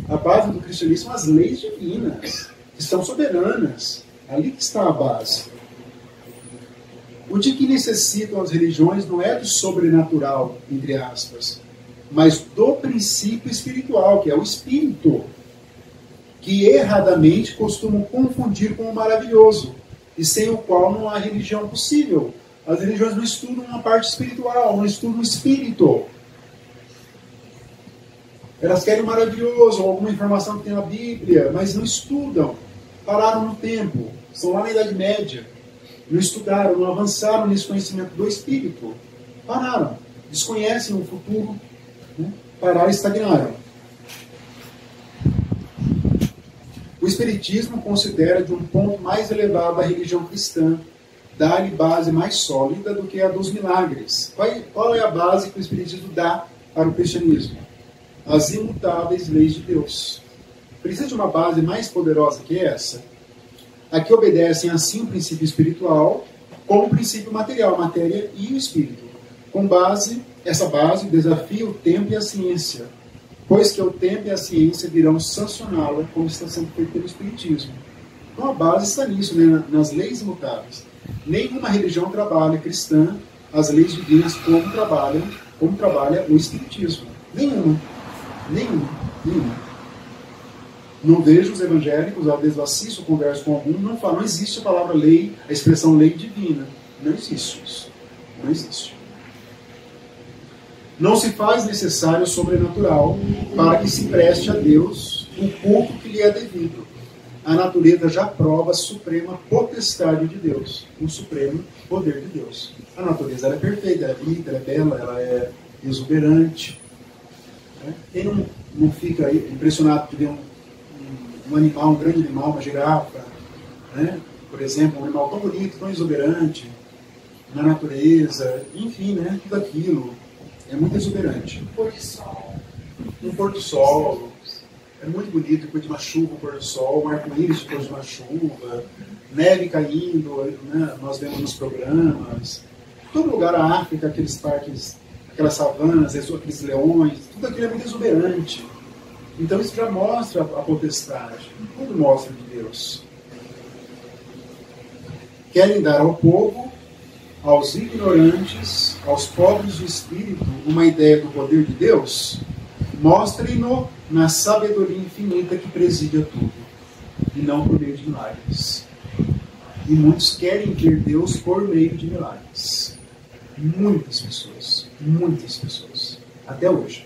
A base do cristianismo são as leis divinas, que são soberanas. Ali que está a base. O de que necessitam as religiões não é do sobrenatural, entre aspas, mas do princípio espiritual, que é o espírito, que erradamente costumam confundir com o maravilhoso, e sem o qual não há religião possível. As religiões não estudam uma parte espiritual, não estudam o espírito. Elas querem o maravilhoso, ou alguma informação que tem na Bíblia, mas não estudam. Pararam no tempo, estão lá na Idade Média. Não estudaram, não avançaram nesse conhecimento do espírito. Pararam. Desconhecem o futuro. Né? Pararam e estagnaram. O Espiritismo considera de um ponto mais elevado a religião cristã, dá-lhe base mais sólida do que a dos milagres. Qual é a base que o Espiritismo dá para o cristianismo? As imutáveis leis de Deus. Precisa de uma base mais poderosa que essa? Aqui obedecem assim o princípio espiritual com o princípio material, a matéria e o espírito. Com essa base desafia o tempo e a ciência, pois que o tempo e a ciência virão sancioná-la, como está sendo feito pelo Espiritismo. Então a base está nisso, né, nas leis imutáveis. Nenhuma religião trabalha cristã as leis divinas como trabalha o Espiritismo. Nenhuma. Não vejo os evangélicos, às vezes eu assisto, converso com algum, não existe a palavra lei, a expressão lei divina. Não existe isso. Não existe. Não se faz necessário o sobrenatural para que se preste a Deus o culto que lhe é devido. A natureza já prova a suprema potestade de Deus, o supremo poder de Deus. A natureza ela é perfeita, ela é bonita, ela é bela, ela é exuberante. Quem não fica impressionado de ver um animal, um grande animal, uma girafa, né? Por exemplo, um animal tão bonito, tão exuberante, na natureza, enfim, né? Tudo aquilo é muito exuberante. Um pôr do sol. Um pôr do sol, é muito bonito depois de uma chuva, um pôr do sol, um arco-íris depois de uma chuva, neve caindo, né? Nós vemos nos programas. Todo lugar, a África, aqueles parques, aquelas savanas, aqueles leões, tudo aquilo é muito exuberante. Então isso já mostra a potestade, tudo mostra de Deus. Querem dar ao povo, aos ignorantes, aos pobres de espírito, uma ideia do poder de Deus? Mostrem-no na sabedoria infinita que preside a tudo, e não por meio de milagres. E muitos querem ver Deus por meio de milagres. Muitas pessoas, até hoje.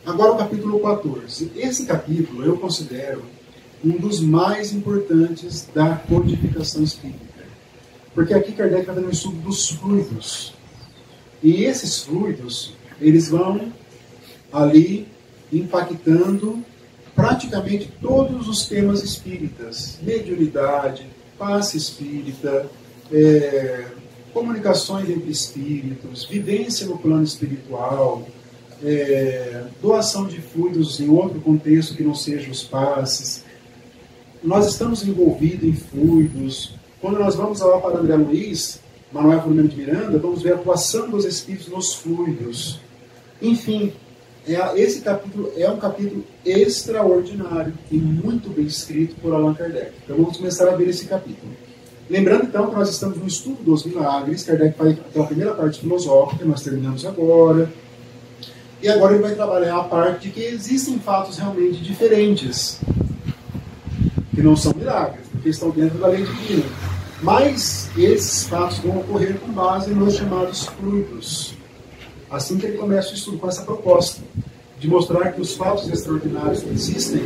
Agora o capítulo 14. Esse capítulo eu considero um dos mais importantes da codificação espírita. Porque aqui Kardec está fazendo um estudo dos fluidos. E esses fluidos, eles vão ali impactando praticamente todos os temas espíritas. Mediunidade, passe espírita, comunicações entre espíritos, vivência no plano espiritual, doação de fluidos em outro contexto que não seja os passes. Nós estamos envolvidos em fluidos. Quando nós vamos lá para André Luiz, Manuel Filomeno de Miranda, vamos ver a atuação dos espíritos nos fluidos. Enfim, esse capítulo é um capítulo extraordinário e muito bem escrito por Allan Kardec. Então vamos começar a ver esse capítulo. Lembrando então que nós estamos no estudo dos milagres. Kardec vai até a primeira parte filosófica, nós terminamos agora. E agora ele vai trabalhar a parte de que existem fatos realmente diferentes, que não são milagres, porque estão dentro da lei divina. Mas esses fatos vão ocorrer com base nos chamados fluidos. Assim que ele começa o estudo com essa proposta, de mostrar que os fatos extraordinários que existem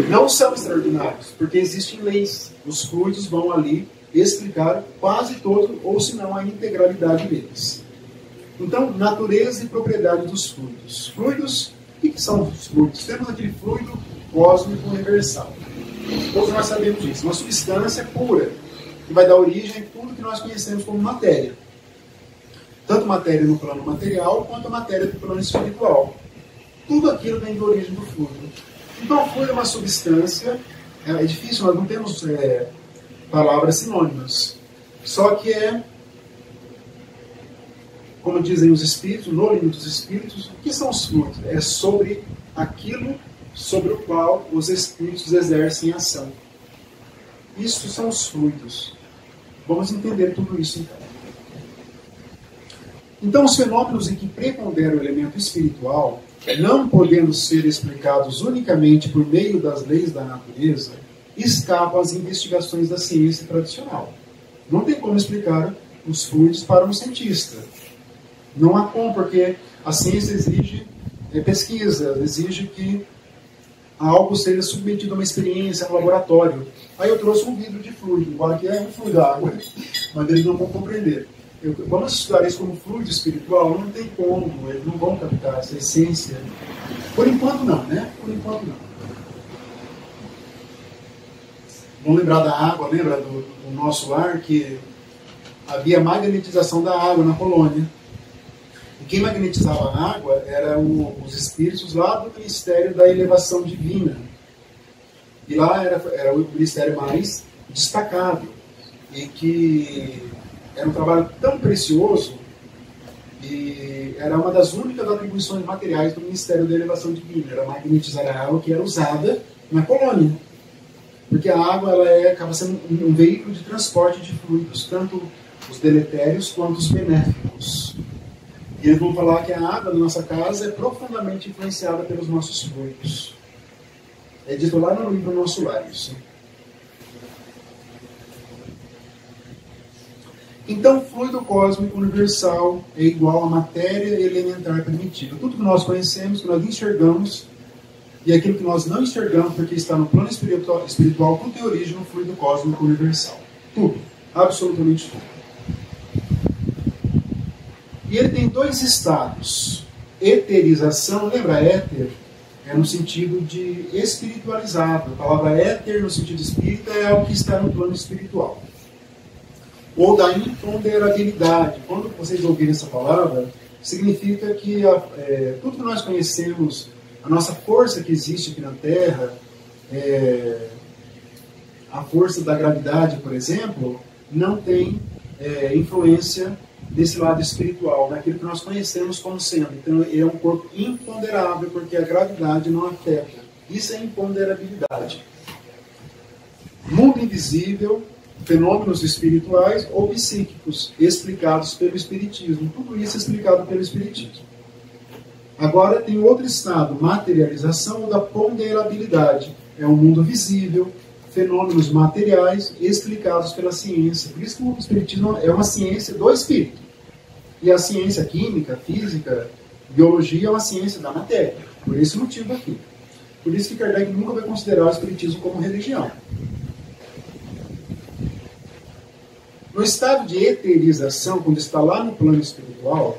não são extraordinários, porque existem leis. Os fluidos vão ali explicar quase todo, ou se não a integralidade deles. Então, natureza e propriedade dos fluidos. Fluidos, o que são os fluidos? Temos aquele fluido cósmico universal. Todos nós sabemos disso. Uma substância pura, que vai dar origem a tudo que nós conhecemos como matéria. Tanto matéria no plano material, quanto a matéria no plano espiritual. Tudo aquilo vem de origem do fluido. Então, o fluido é uma substância, é difícil, nós não temos palavras sinônimas. Só que como dizem os espíritos, no limite dos espíritos, o que são os fluidos? É sobre aquilo sobre o qual os espíritos exercem ação. Isso são os fluidos. Vamos entender tudo isso então. Então, os fenômenos em que prepondera o elemento espiritual, não podendo ser explicados unicamente por meio das leis da natureza, escapam às investigações da ciência tradicional. Não tem como explicar os fluidos para um cientista. Não há como, porque a ciência exige pesquisa, exige que algo seja submetido a uma experiência, a um laboratório. Aí eu trouxe um vidro de fluido, embora que é um fluido da água, mas eles não vão compreender. Vamos estudar isso como fluido espiritual? Não tem como, eles não vão captar essa essência. Por enquanto não, né? Por enquanto não. Vamos lembrar da água, lembra do nosso lar, que havia magnetização da água na Polônia. E quem magnetizava a água eram os espíritos lá do Ministério da Elevação Divina. E lá era o ministério mais destacado. E que era um trabalho tão precioso e era uma das únicas atribuições materiais do Ministério da Elevação Divina. Era magnetizar a água que era usada na colônia. Porque a água acaba sendo um veículo de transporte de fluidos, tanto os deletérios quanto os benéficos. E eles vão falar que a água da nossa casa é profundamente influenciada pelos nossos fluidos. É dito lá no livro Nosso Lar isso. Então, o fluido cósmico universal é igual à matéria elementar primitiva. Tudo que nós conhecemos, que nós enxergamos, e aquilo que nós não enxergamos, porque está no plano espiritual, tudo tem origem no fluido cósmico universal. Tudo. Absolutamente tudo. E ele tem dois estados. eterização, lembra éter? É no sentido de espiritualizado. A palavra éter, no sentido espírita, é algo que está no plano espiritual. Ou da imponderabilidade. Quando vocês ouvirem essa palavra, significa que tudo que nós conhecemos, a nossa força que existe aqui na Terra, a força da gravidade, por exemplo, não tem influência desse lado espiritual, daquilo que nós conhecemos como sendo. Então, ele é um corpo imponderável, porque a gravidade não afeta. Isso é imponderabilidade. Mundo invisível, fenômenos espirituais ou psíquicos, explicados pelo Espiritismo. Tudo isso é explicado pelo Espiritismo. Agora tem outro estado, materialização da ponderabilidade. É um mundo visível, fenômenos materiais explicados pela ciência. Por isso que o Espiritismo é uma ciência do espírito. E a ciência química, física, biologia é uma ciência da matéria. Por esse motivo aqui. Por isso que Kardec nunca vai considerar o Espiritismo como religião. No estado de eterização, quando está lá no plano espiritual,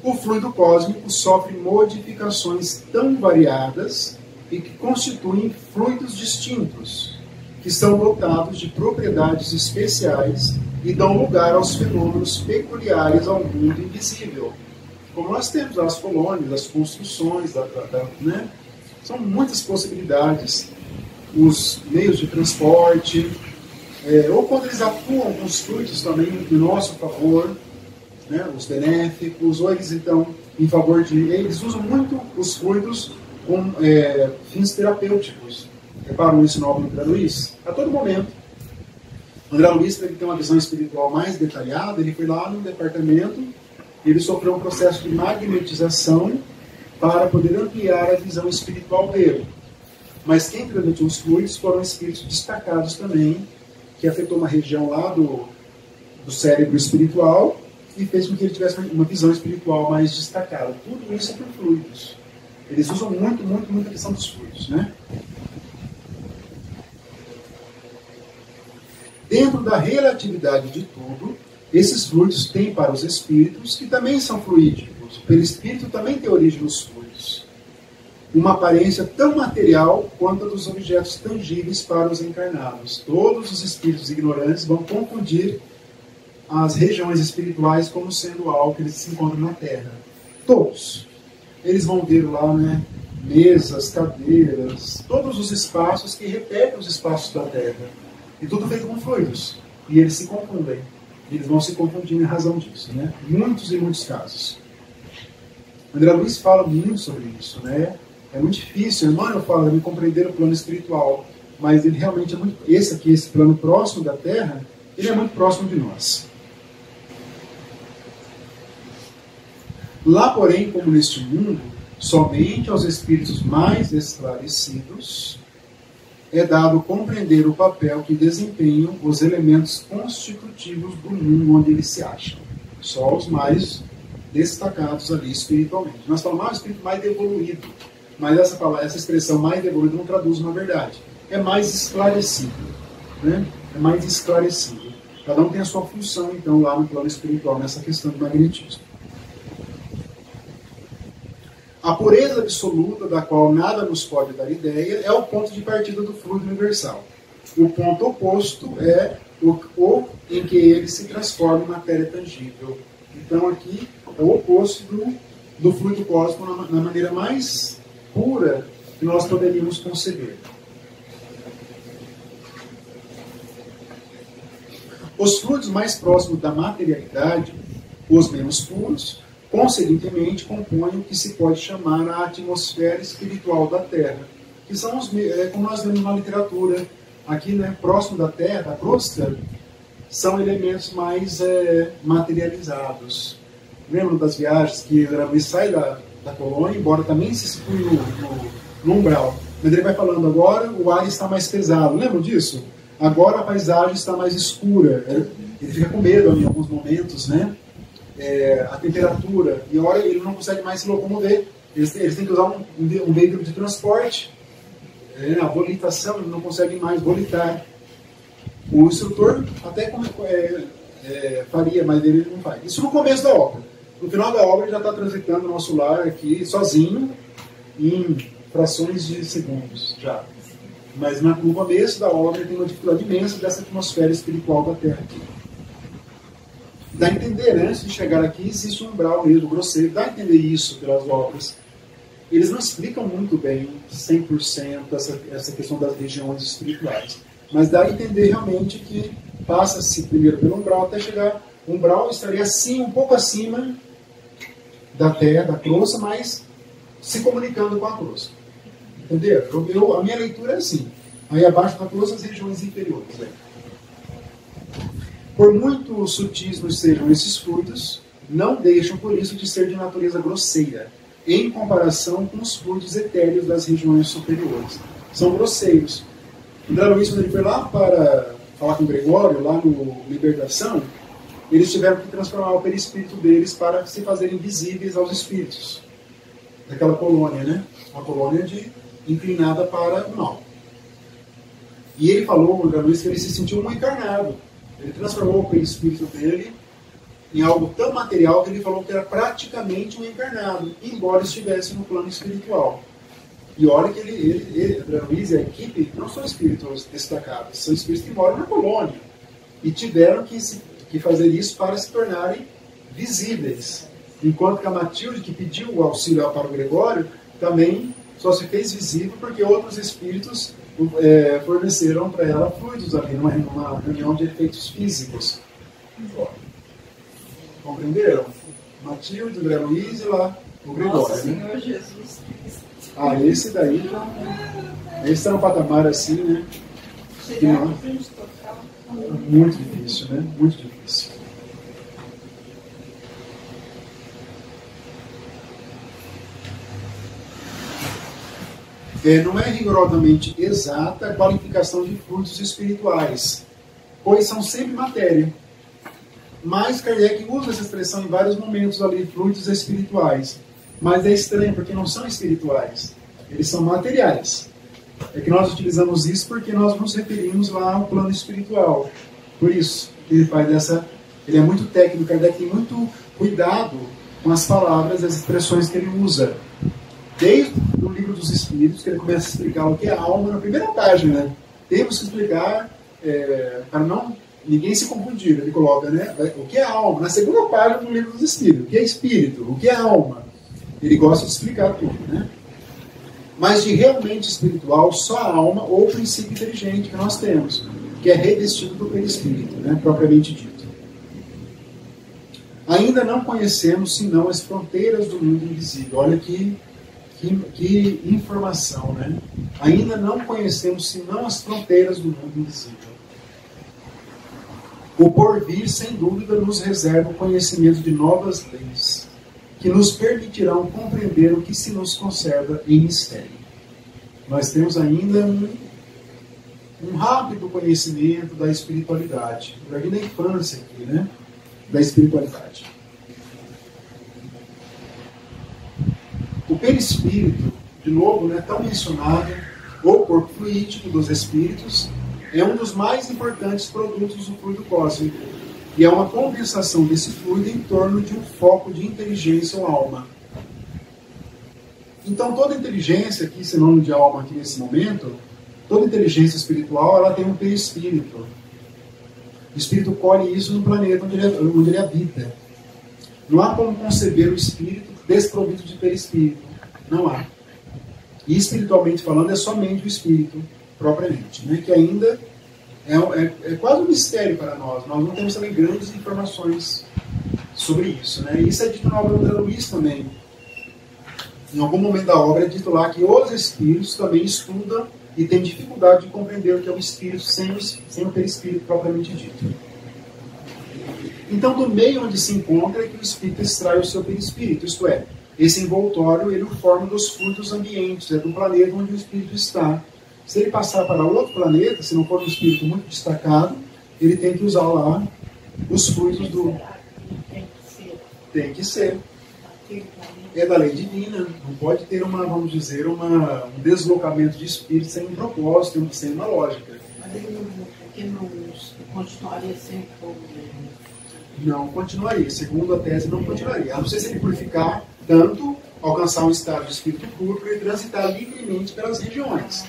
o fluido cósmico sofre modificações tão variadas e que constituem fluidos distintos, que são dotados de propriedades especiais e dão lugar aos fenômenos peculiares ao mundo invisível. Como nós temos as colônias, as construções, né? São muitas possibilidades. Os meios de transporte, ou quando eles atuam alguns fluidos também em nosso favor, né? Os benéficos, ou eles então em favor de... Eles usam muito os fluidos com fins terapêuticos. Reparam isso no álbum do André Luiz? A todo momento. O André Luiz, para ele ter uma visão espiritual mais detalhada, ele foi lá no departamento e ele sofreu um processo de magnetização para poder ampliar a visão espiritual dele. Mas quem transmitiu os fluidos foram espíritos destacados também, que afetou uma região lá do cérebro espiritual e fez com que ele tivesse uma visão espiritual mais destacada. Tudo isso é por fluidos. Eles usam muito a questão dos fluidos, né? Dentro da relatividade de tudo, esses fluidos têm para os espíritos, que também são fluídicos. O perispírito também tem origem nos fluidos. Uma aparência tão material quanto a dos objetos tangíveis para os encarnados. Todos os espíritos ignorantes vão confundir as regiões espirituais como sendo algo que eles se encontram na Terra. Todos. Eles vão ver lá, né, mesas, cadeiras, todos os espaços que repetem os espaços da Terra. E tudo feito com fluidos. E eles se confundem. Eles vão se confundindo em razão disso, né? Muitos e muitos casos. André Luiz fala muito sobre isso, né? É muito difícil. Emmanuel fala de compreender o plano espiritual. Mas ele realmente é muito... Esse plano próximo da Terra, ele é muito próximo de nós. Lá, porém, como neste mundo, somente aos espíritos mais esclarecidos é dado compreender o papel que desempenham os elementos constitutivos do mundo onde eles se acham. Só os mais destacados ali espiritualmente. Nós falamos o espírito mais evoluído, mas essa expressão mais evoluído não traduz uma verdade. É mais esclarecido, né? É mais esclarecido. Cada um tem a sua função, então, lá no plano espiritual, nessa questão do magnetismo. A pureza absoluta, da qual nada nos pode dar ideia, é o ponto de partida do fluido universal. O ponto oposto é o em que ele se transforma em matéria tangível. Então, aqui é o oposto do fluido cósmico na maneira mais pura que nós poderíamos conceber. Os fluidos mais próximos da materialidade, os menos puros, consequentemente compõem o que se pode chamar a atmosfera espiritual da Terra, que são como nós vemos na literatura, aqui, né, próximo da Terra, a crosta, são elementos mais materializados. Lembram das viagens que ele sai da colônia, embora também se situe no umbral. Mas ele vai falando agora, o ar está mais pesado. Lembram disso? Agora a paisagem está mais escura. Ele fica com medo em alguns momentos, né? A temperatura, e a hora ele não consegue mais se locomover. Eles têm que usar um veículo de transporte. A volitação, eles não conseguem mais volitar. O instrutor até faria, mas ele não faz. Isso no começo da obra. No final da obra, ele já está transitando o nosso lar aqui, sozinho, em frações de segundos, já. Mas no começo da obra, ele tem uma dificuldade imensa dessa atmosfera espiritual da Terra aqui. Dá a entender, antes de chegar aqui, existe um umbral mesmo, grosseiro. Dá a entender isso pelas obras. Eles não explicam muito bem, 100%, essa questão das regiões espirituais. Mas dá a entender realmente que passa-se primeiro pelo umbral até chegar. O umbral estaria assim, um pouco acima da terra, da crosta, mas se comunicando com a crosta. Entenderam? A minha leitura é assim. Aí abaixo da crosta, as regiões inferiores. Né? Por muito sutis nos sejam esses fluidos, não deixam por isso de ser de natureza grosseira, em comparação com os fluidos etéreos das regiões superiores. São grosseiros. André Luiz, quando ele foi lá para falar com o Gregório, lá no Libertação, eles tiveram que transformar o perispírito deles para se fazerem visíveis aos espíritos daquela colônia, né? Uma colônia inclinada para o mal. E ele falou, o André Luiz, que ele se sentiu um encarnado. Ele transformou o perispírito dele em algo tão material que ele falou que era praticamente um encarnado, embora estivesse no plano espiritual. E olha que André Luiz e a equipe não são espíritos destacados, são espíritos que moram na colônia. E tiveram que fazer isso para se tornarem visíveis. Enquanto que a Matilde, que pediu o auxílio para o Gregório, também só se fez visível porque outros espíritos forneceram para ela fluidos ali, numa reunião de efeitos físicos. Compreenderam? Matilde, André Luiz e lá o Gregório. Nossa Senhor Jesus. Esse daí, esse é um patamar assim, né? Chegar aqui pra gente tocar. Muito difícil, né? Muito difícil. Não é rigorosamente exata a qualificação de fluidos espirituais, pois são sempre matéria. Mas Kardec usa essa expressão em vários momentos ali, fluidos espirituais. Mas é estranho, porque não são espirituais. Eles são materiais. É que nós utilizamos isso porque nós nos referimos lá ao plano espiritual. Por isso, ele é muito técnico, Kardec tem muito cuidado com as palavras, as expressões que ele usa. Desde o Livro dos Espíritos, que ele começa a explicar o que é a alma, na primeira página. Temos que explicar, para não ninguém se confundir. Ele coloca, né, o que é a alma. Na segunda página do Livro dos Espíritos, o que é espírito, o que é alma. Ele gosta de explicar tudo, né? Mas de realmente espiritual, só a alma ou o princípio inteligente que nós temos, que é revestido do perispírito, né, propriamente dito. Ainda não conhecemos senão as fronteiras do mundo invisível. Olha que informação, né? Ainda não conhecemos senão as fronteiras do mundo invisível. O porvir, sem dúvida, nos reserva o conhecimento de novas leis, que nos permitirão compreender o que se nos conserva em mistério. Nós temos ainda um rápido conhecimento da espiritualidade, da infância aqui, né? Da espiritualidade. O perispírito, de novo, né, tão mencionado, ou corpo fluídico dos espíritos, é um dos mais importantes produtos do fluido cósmico, e é uma condensação desse fluido em torno de um foco de inteligência ou alma. Então, toda inteligência, aqui, sinônimo de alma aqui nesse momento, toda inteligência espiritual, ela tem um perispírito. O espírito colhe isso no planeta onde ele habita. Não há como conceber o espírito desprovido de perispírito. Não há. E espiritualmente falando, é somente o espírito, propriamente, né? Que ainda é quase um mistério para nós. Nós não temos também grandes informações sobre isso, né? E isso é dito na obra do André Luiz também. Em algum momento da obra é dito lá que os espíritos também estudam e têm dificuldade de compreender o que é o espírito sem o perispírito propriamente dito. Então, do meio onde se encontra é que o espírito extrai o seu perispírito, isto é, esse envoltório ele o forma dos fluidos ambientes, é do planeta onde o espírito está. Se ele passar para outro planeta, se não for um espírito muito destacado, ele tem que usar lá os fluidos do... Tem que ser. É da lei divina. Não pode ter vamos dizer, um deslocamento de espírito sem um propósito, sem uma lógica. Mas ele não continuaria sempre como... não continuaria. Segundo a tese, não continuaria. A não ser se ele purificar tanto, alcançar um estado de espírito puro para ele transitar livremente pelas regiões.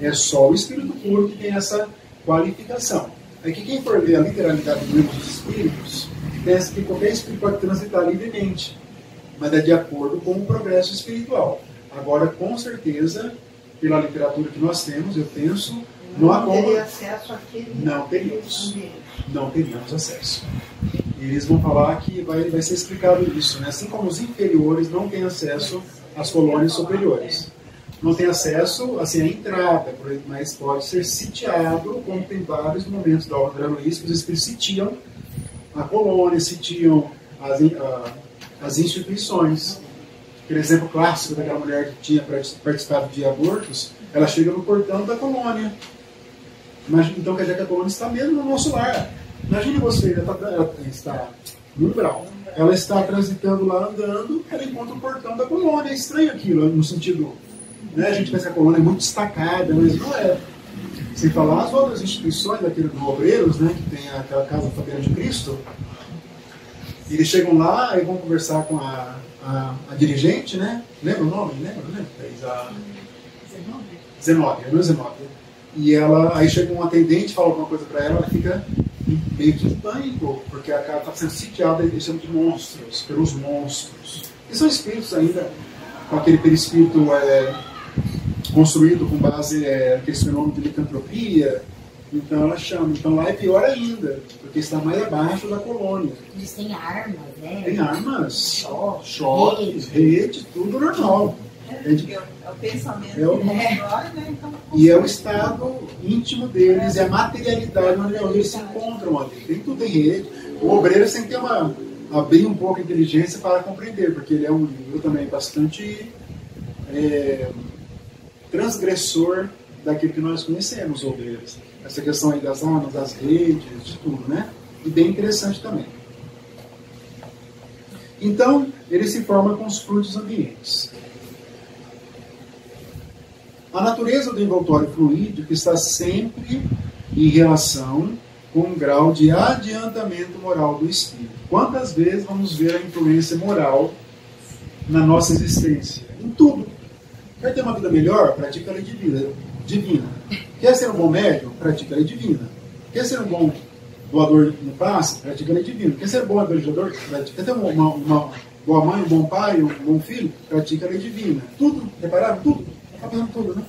É só o espírito puro que tem essa qualificação. Aqui, quem for ler a literalidade do livro dos espíritos, pensa que qualquer espírito pode transitar livremente, mas é de acordo com o progresso espiritual. Agora, com certeza, pela literatura que nós temos, eu penso, não há como... teria acesso àquele... Não teríamos. Não teríamos acesso. E eles vão falar que vai ser explicado isso, né? Assim como os inferiores não têm acesso às colônias superiores. Não tem acesso assim, à entrada, mas pode ser sitiado, como tem vários momentos da obra de Luiz que os espíritos sitiam a colônia, sitiam as instituições. Aquele exemplo clássico daquela mulher que tinha participado de abortos, ela chega no portão da colônia. Então quer dizer que a colônia está mesmo no nosso lar. Imagine você, ela está no umbral. Ela está transitando lá, andando, ela encontra o portão da colônia. É estranho aquilo, no sentido... Né, a gente pensa que a colônia é muito destacada, mas não é. Sem falar as outras instituições daquele do Obreiros, né, que tem aquela Casa Fabiana de Cristo. Eles chegam lá e vão conversar com a dirigente, né? Lembra o nome? Lembra? Zenóbia, não é Zenóbia. E aí chega um atendente, fala alguma coisa para ela fica meio que em pânico, porque a casa está sendo sitiada e chamam de monstros, pelos monstros. E são espíritos ainda, com aquele perispírito construído com base naquele fenômeno de licantropia. Então ela chama. Então lá é pior ainda, porque está mais abaixo da colônia. Eles têm armas, né? Tem armas, choques, rede, tudo normal. É o pensamento individual, né? Então, e é o estado íntimo deles, é a materialidade onde eles se encontram ali. Tem tudo em rede. O obreiro tem que ter abrir um pouco a inteligência para compreender, porque ele é um livro também bastante transgressor daquilo que nós conhecemos, obreiros. Essa questão aí das armas, das redes, de tudo, né? E bem interessante também. Então, ele se forma com os fluidos ambientes. A natureza do envoltório fluídico está sempre em relação com um grau de adiantamento moral do espírito. Quantas vezes vamos ver a influência moral na nossa existência? Em tudo. Quer ter uma vida melhor? Pratica a lei divina. Quer ser um bom médium? Pratica a lei divina. Quer ser um bom doador no passe? Pratica a lei divina. Quer ser um bom evangelizador? Quer ter uma boa mãe, um bom pai, um bom filho? Pratica a lei divina. Tudo, repararam? Tudo. Está fazendo tudo, né?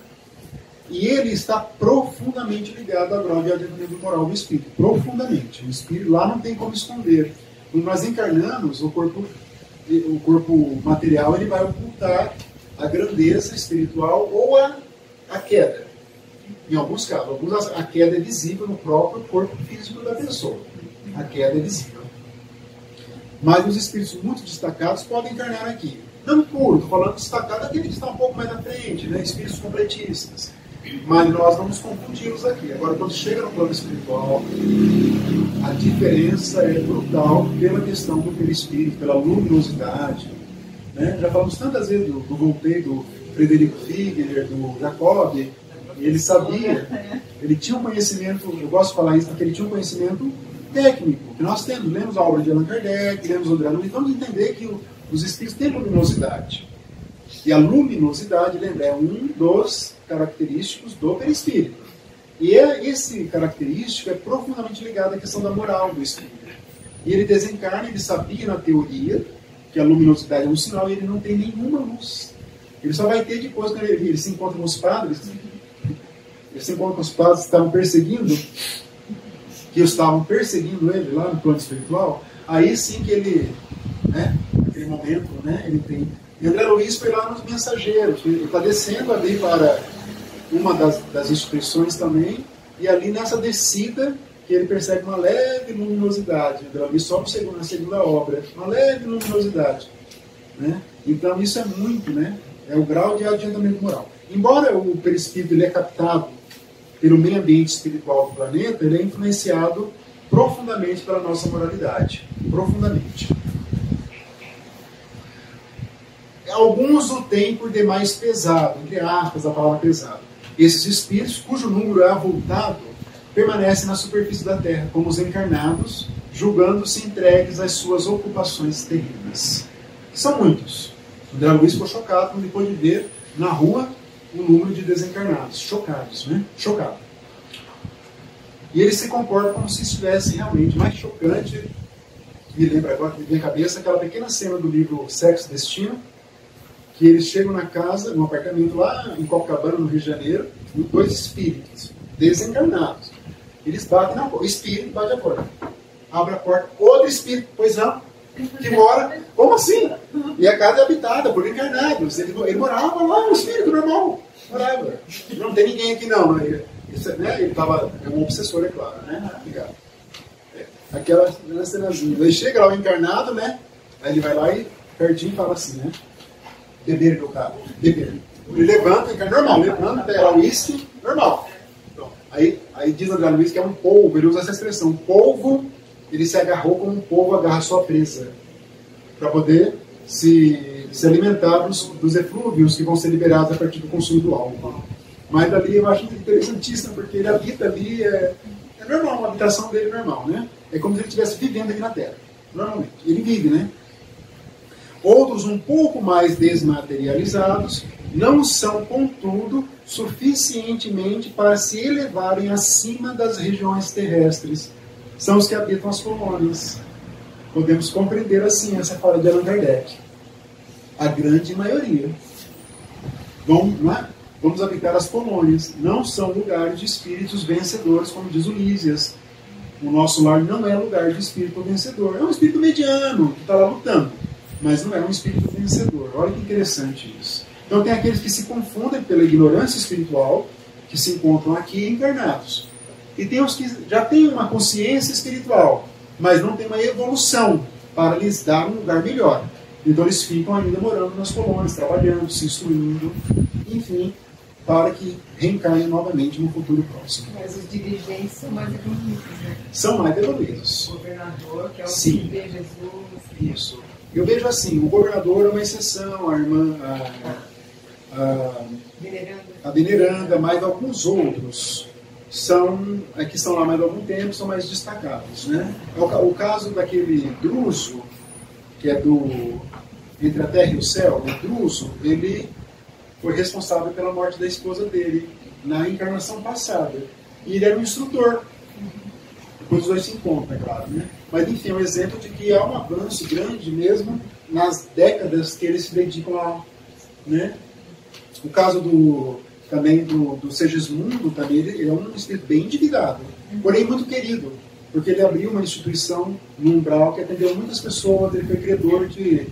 E ele está profundamente ligado ao grau de adiantamento moral do espírito. Profundamente. O espírito lá não tem como esconder. Quando nós encarnamos, o corpo material ele vai ocultar a grandeza espiritual ou a queda. Em alguns casos, a queda é visível no próprio corpo físico da pessoa. A queda é visível. Mas os espíritos muito destacados podem encarnar aqui. Não puro, estou falando destacado aquele que está um pouco mais à frente, né? Espíritos completistas. Mas nós vamos confundi-los aqui. Agora, quando chega no plano espiritual, a diferença é brutal pela questão do perispírito, pela luminosidade. Né? Já falamos tantas vezes do Voltaire, do Frederico Figner, do Jacob. Ele sabia, ele tinha um conhecimento, eu gosto de falar isso, porque ele tinha um conhecimento técnico, que nós temos. Lemos a obra de Allan Kardec, lemos o André Luiz, vamos entender que os espíritos têm luminosidade. E a luminosidade, lembra, é um dos característicos do perispírito. E esse característico é profundamente ligado à questão da moral do espírito. E ele desencarna, ele sabia na teoria que a luminosidade é um sinal e ele não tem nenhuma luz. Ele só vai ter depois, quando ele se encontra com os padres, ele se encontra com os padres que estavam perseguindo, ele lá no plano espiritual, aí sim que ele, né, naquele momento, né, ele tem... E André Luiz foi lá nos Mensageiros, ele está descendo ali para uma das instituições também, e ali nessa descida que ele percebe uma leve luminosidade. André Luiz sobe na segunda obra, uma leve luminosidade. Né? Então isso é muito, né? É o grau de adiantamento moral. Embora o perispírito ele é captado pelo meio ambiente espiritual do planeta, ele é influenciado profundamente pela nossa moralidade. Profundamente. Alguns o têm por demais pesado, entre aspas, a palavra pesado. Esses espíritos, cujo número é avultado, permanecem na superfície da Terra, como os encarnados, julgando-se entregues às suas ocupações terrenas. São muitos. O André Luiz ficou chocado quando depois de ver na rua o número de desencarnados. Chocados, né? Chocado. E eles se comportam como se estivesse realmente mais chocante. Me lembra agora, que me vem à cabeça, aquela pequena cena do livro Sexo e Destino, que eles chegam na casa, num apartamento lá em Copacabana, no Rio de Janeiro, e dois espíritos desencarnados. Eles batem na porta, o espírito bate a porta. Abre a porta, outro espírito, pois não, que mora, como assim? E a casa é habitada por encarnados. Ele morava lá, um espírito normal. Morava. Não tem ninguém aqui não. Né? Ele estava, é um obsessor, é claro, né? Obrigado. Aquela cenazinha. Ele chega lá o encarnado, né? Aí ele vai lá e pertinho fala assim, né? Beber, meu caro, beber. Ele levanta, normal, levanta, pega lá o uísque, normal. Então, aí diz André Luiz que é um polvo, ele usa essa expressão, polvo, ele se agarrou como um polvo agarra sua presa, para poder se alimentar dos eflúvios que vão ser liberados a partir do consumo do álcool. Mas dali eu acho interessantíssimo, porque ele habita ali, é normal, uma habitação dele normal, né? É como se ele estivesse vivendo aqui na Terra, normalmente. Ele vive, né? Outros um pouco mais desmaterializados não são, contudo, suficientemente para se elevarem acima das regiões terrestres. São os que habitam as colônias. Podemos compreender assim essa fala de Allan Kardec. A grande maioria vamos habitar as colônias. Não são lugares de espíritos vencedores, como diz o Lísias. O nosso lar não é lugar de espírito vencedor. É um espírito mediano, que está lá lutando. Mas não é um espírito vencedor. Olha que interessante isso. Então tem aqueles que se confundem pela ignorância espiritual, que se encontram aqui encarnados. E tem os que já têm uma consciência espiritual, mas não tem uma evolução para lhes dar um lugar melhor. Então eles ficam ainda morando nas colônias, trabalhando, se instruindo, enfim, para que reencarnem novamente no futuro próximo. Mas os dirigentes são mais evoluídos, né? São mais evoluídos. O governador, que é o Sim. que vê Jesus. Isso. Eu vejo assim, o governador é uma exceção, a irmã, a veneranda, mas alguns outros que estão lá mais há algum tempo, são mais destacados, né? O caso daquele Druso, que é entre a terra e o céu, o Druso, ele foi responsável pela morte da esposa dele na encarnação passada. E ele era um instrutor. Depois os dois se encontram, é claro, né? Mas enfim, é um exemplo de que há um avanço grande mesmo nas décadas que eles se dedicam a, né? O caso também do Segismundo, também, ele é um espírito bem endividado, porém muito querido, porque ele abriu uma instituição no umbral que atendeu muitas pessoas, ele foi credor de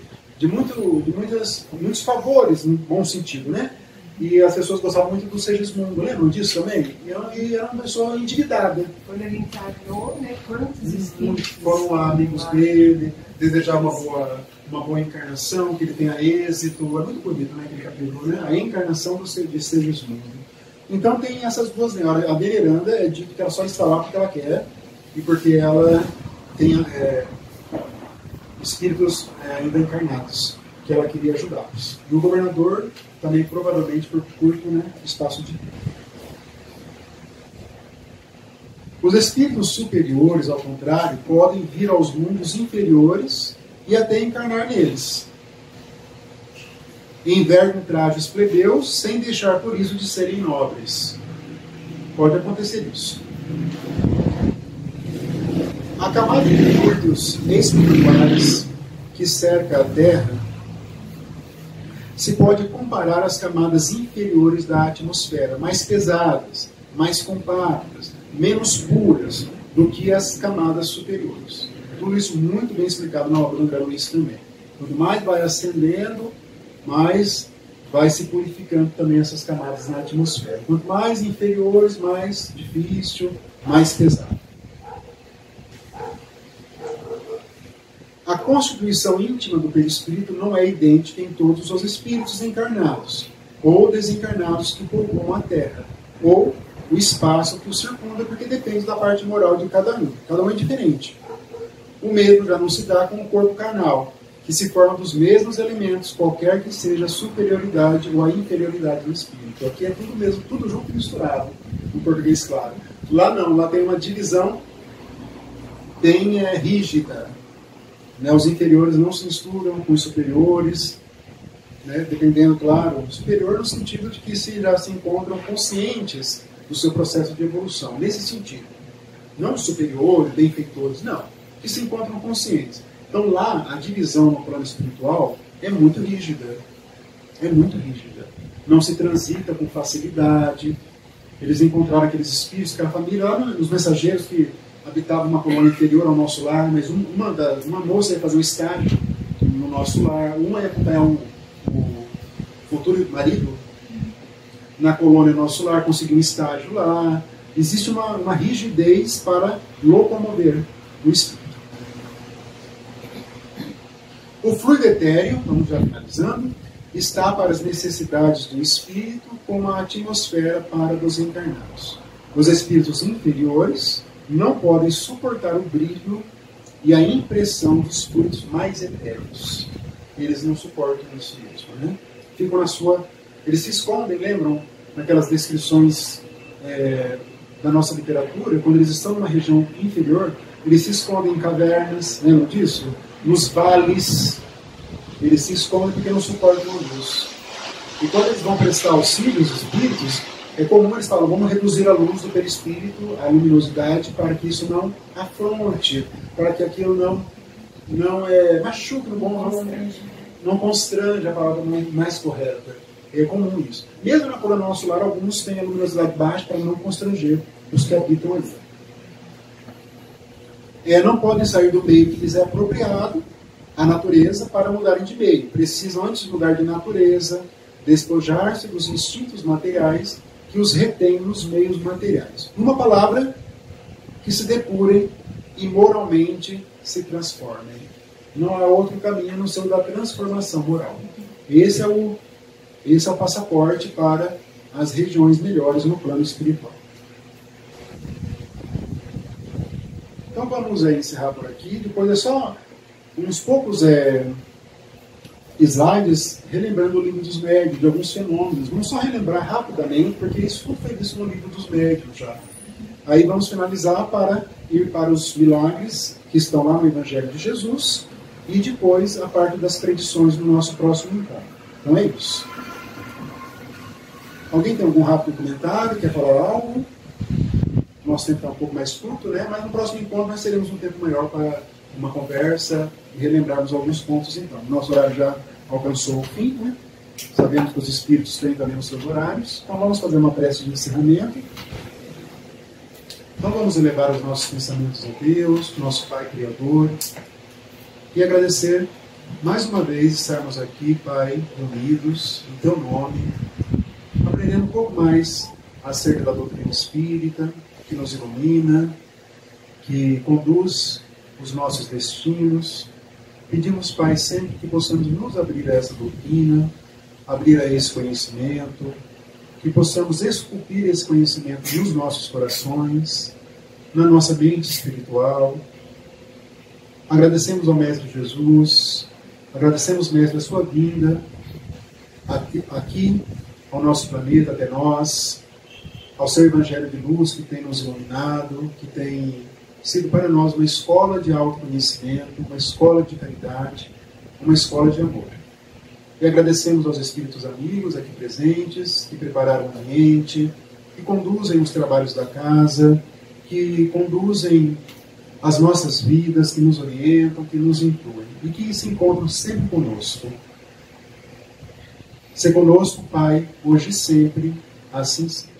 muitos favores, no bom sentido, né? E as pessoas gostavam muito do Segismundo, lembram disso também? E era uma pessoa endividada. Quando ele encarnou, né, quantos espíritos Foram amigos dele, desejavam uma boa encarnação, que ele tenha êxito. É muito bonito, né, aquele capítulo, né? A encarnação de Segismundo. Então tem essas duas, né? A veneranda é dito que ela só está lá porque ela quer e porque ela tem espíritos ainda encarnados, que ela queria ajudá-los. E o governador também, provavelmente, por curto, né, espaço de tempo. Os espíritos superiores, ao contrário, podem vir aos mundos inferiores e até encarnar neles. Envergam trajes plebeus, sem deixar por isso de serem nobres. Pode acontecer isso. A camada de fluidos espirituais que cerca a Terra se pode comparar às camadas inferiores da atmosfera, mais pesadas, mais compactas, menos puras do que as camadas superiores. Tudo isso muito bem explicado na obra do André Luiz também. Quanto mais vai ascendendo, mais vai se purificando também essas camadas na atmosfera. Quanto mais inferiores, mais difícil, mais pesado. A constituição íntima do perispírito não é idêntica em todos os espíritos encarnados ou desencarnados que povoam a Terra, ou o espaço que o circunda, porque depende da parte moral de cada um. Cada um é diferente. O mesmo já não se dá com o corpo carnal, que se forma dos mesmos elementos, qualquer que seja a superioridade ou a inferioridade do espírito. Aqui é tudo mesmo, tudo junto e misturado, em português claro. Lá não, lá tem uma divisão bem rígida. Né? Os inferiores não se misturam com os superiores, né? Dependendo, claro, superior no sentido de que já se encontram conscientes do seu processo de evolução, nesse sentido. Não superiores, benfeitores, não, que se encontram conscientes. Então lá, a divisão no plano espiritual é muito rígida. É muito rígida. Não se transita com facilidade. Eles encontraram aqueles espíritos, aquela família, lá os mensageiros que habitavam uma colônia inferior ao nosso lar, mas uma moça ia fazer um estágio no nosso lar, uma ia acompanhar o futuro marido na colônia nosso lar, conseguiu um estágio lá. Existe uma rigidez para locomover o espírito. O fluido etéreo, vamos já finalizando, está para as necessidades do espírito como a atmosfera para os encarnados. Os espíritos inferiores não podem suportar o brilho e a impressão dos fluidos mais etéreos. Eles não suportam isso mesmo, né? Ficam na sua... Eles se escondem, lembram? Naquelas descrições da nossa literatura, quando eles estão numa região inferior, eles se escondem em cavernas, lembram disso? Nos vales, eles se escondem porque não suportam a luz. E quando eles vão prestar auxílio aos espíritos, é comum eles falam, vamos reduzir a luz do perispírito, a luminosidade, para que isso não afronte, para que aquilo não machuque no bom, não constrange, a palavra mais correta. É comum isso. Mesmo na colônia nosso lar, alguns têm a luminosidade baixa para não constranger os que habitam ali. Não podem sair do meio que lhes é apropriado, a natureza, para mudarem de meio. Precisam, antes de mudar de natureza, despojar-se dos instintos materiais que os retêm nos meios materiais. Uma palavra, que se depurem e moralmente se transformem. Não há outro caminho a não ser o da transformação moral. Esse é o passaporte para as regiões melhores no plano espiritual. Então vamos encerrar por aqui. Depois é só uns poucos slides relembrando o livro dos médiuns, de alguns fenômenos. Vamos só relembrar rapidamente, porque isso tudo foi visto no livro dos médiuns já. Aí vamos finalizar para ir para os milagres que estão lá no Evangelho de Jesus e depois a parte das predições do nosso próximo encontro. Então é isso. Alguém tem algum rápido comentário? Quer falar algo? Nosso tempo está um pouco mais curto, né? Mas no próximo encontro nós teremos um tempo maior para uma conversa e relembrarmos alguns pontos então. Nosso horário já alcançou o fim, né? Sabemos que os espíritos têm também os seus horários. Então vamos fazer uma prece de encerramento. Então vamos elevar os nossos pensamentos a Deus, nosso Pai Criador, e agradecer mais uma vez estarmos aqui, Pai, unidos em Teu nome, aprendendo um pouco mais acerca da doutrina espírita, que nos ilumina, que conduz os nossos destinos. Pedimos, Pai, sempre que possamos nos abrir a essa doutrina, abrir a esse conhecimento, que possamos esculpir esse conhecimento nos nossos corações, na nossa mente espiritual. Agradecemos ao Mestre Jesus, agradecemos, Mestre, a sua vinda aqui ao nosso planeta, até nós, ao seu Evangelho de luz que tem nos iluminado, que tem sido para nós uma escola de autoconhecimento, uma escola de caridade, uma escola de amor. E agradecemos aos espíritos amigos aqui presentes, que prepararam o ambiente, que conduzem os trabalhos da casa, que conduzem as nossas vidas, que nos orientam, que nos intuem e que se encontram sempre conosco. Se conosco, Pai, hoje e sempre, assim seja.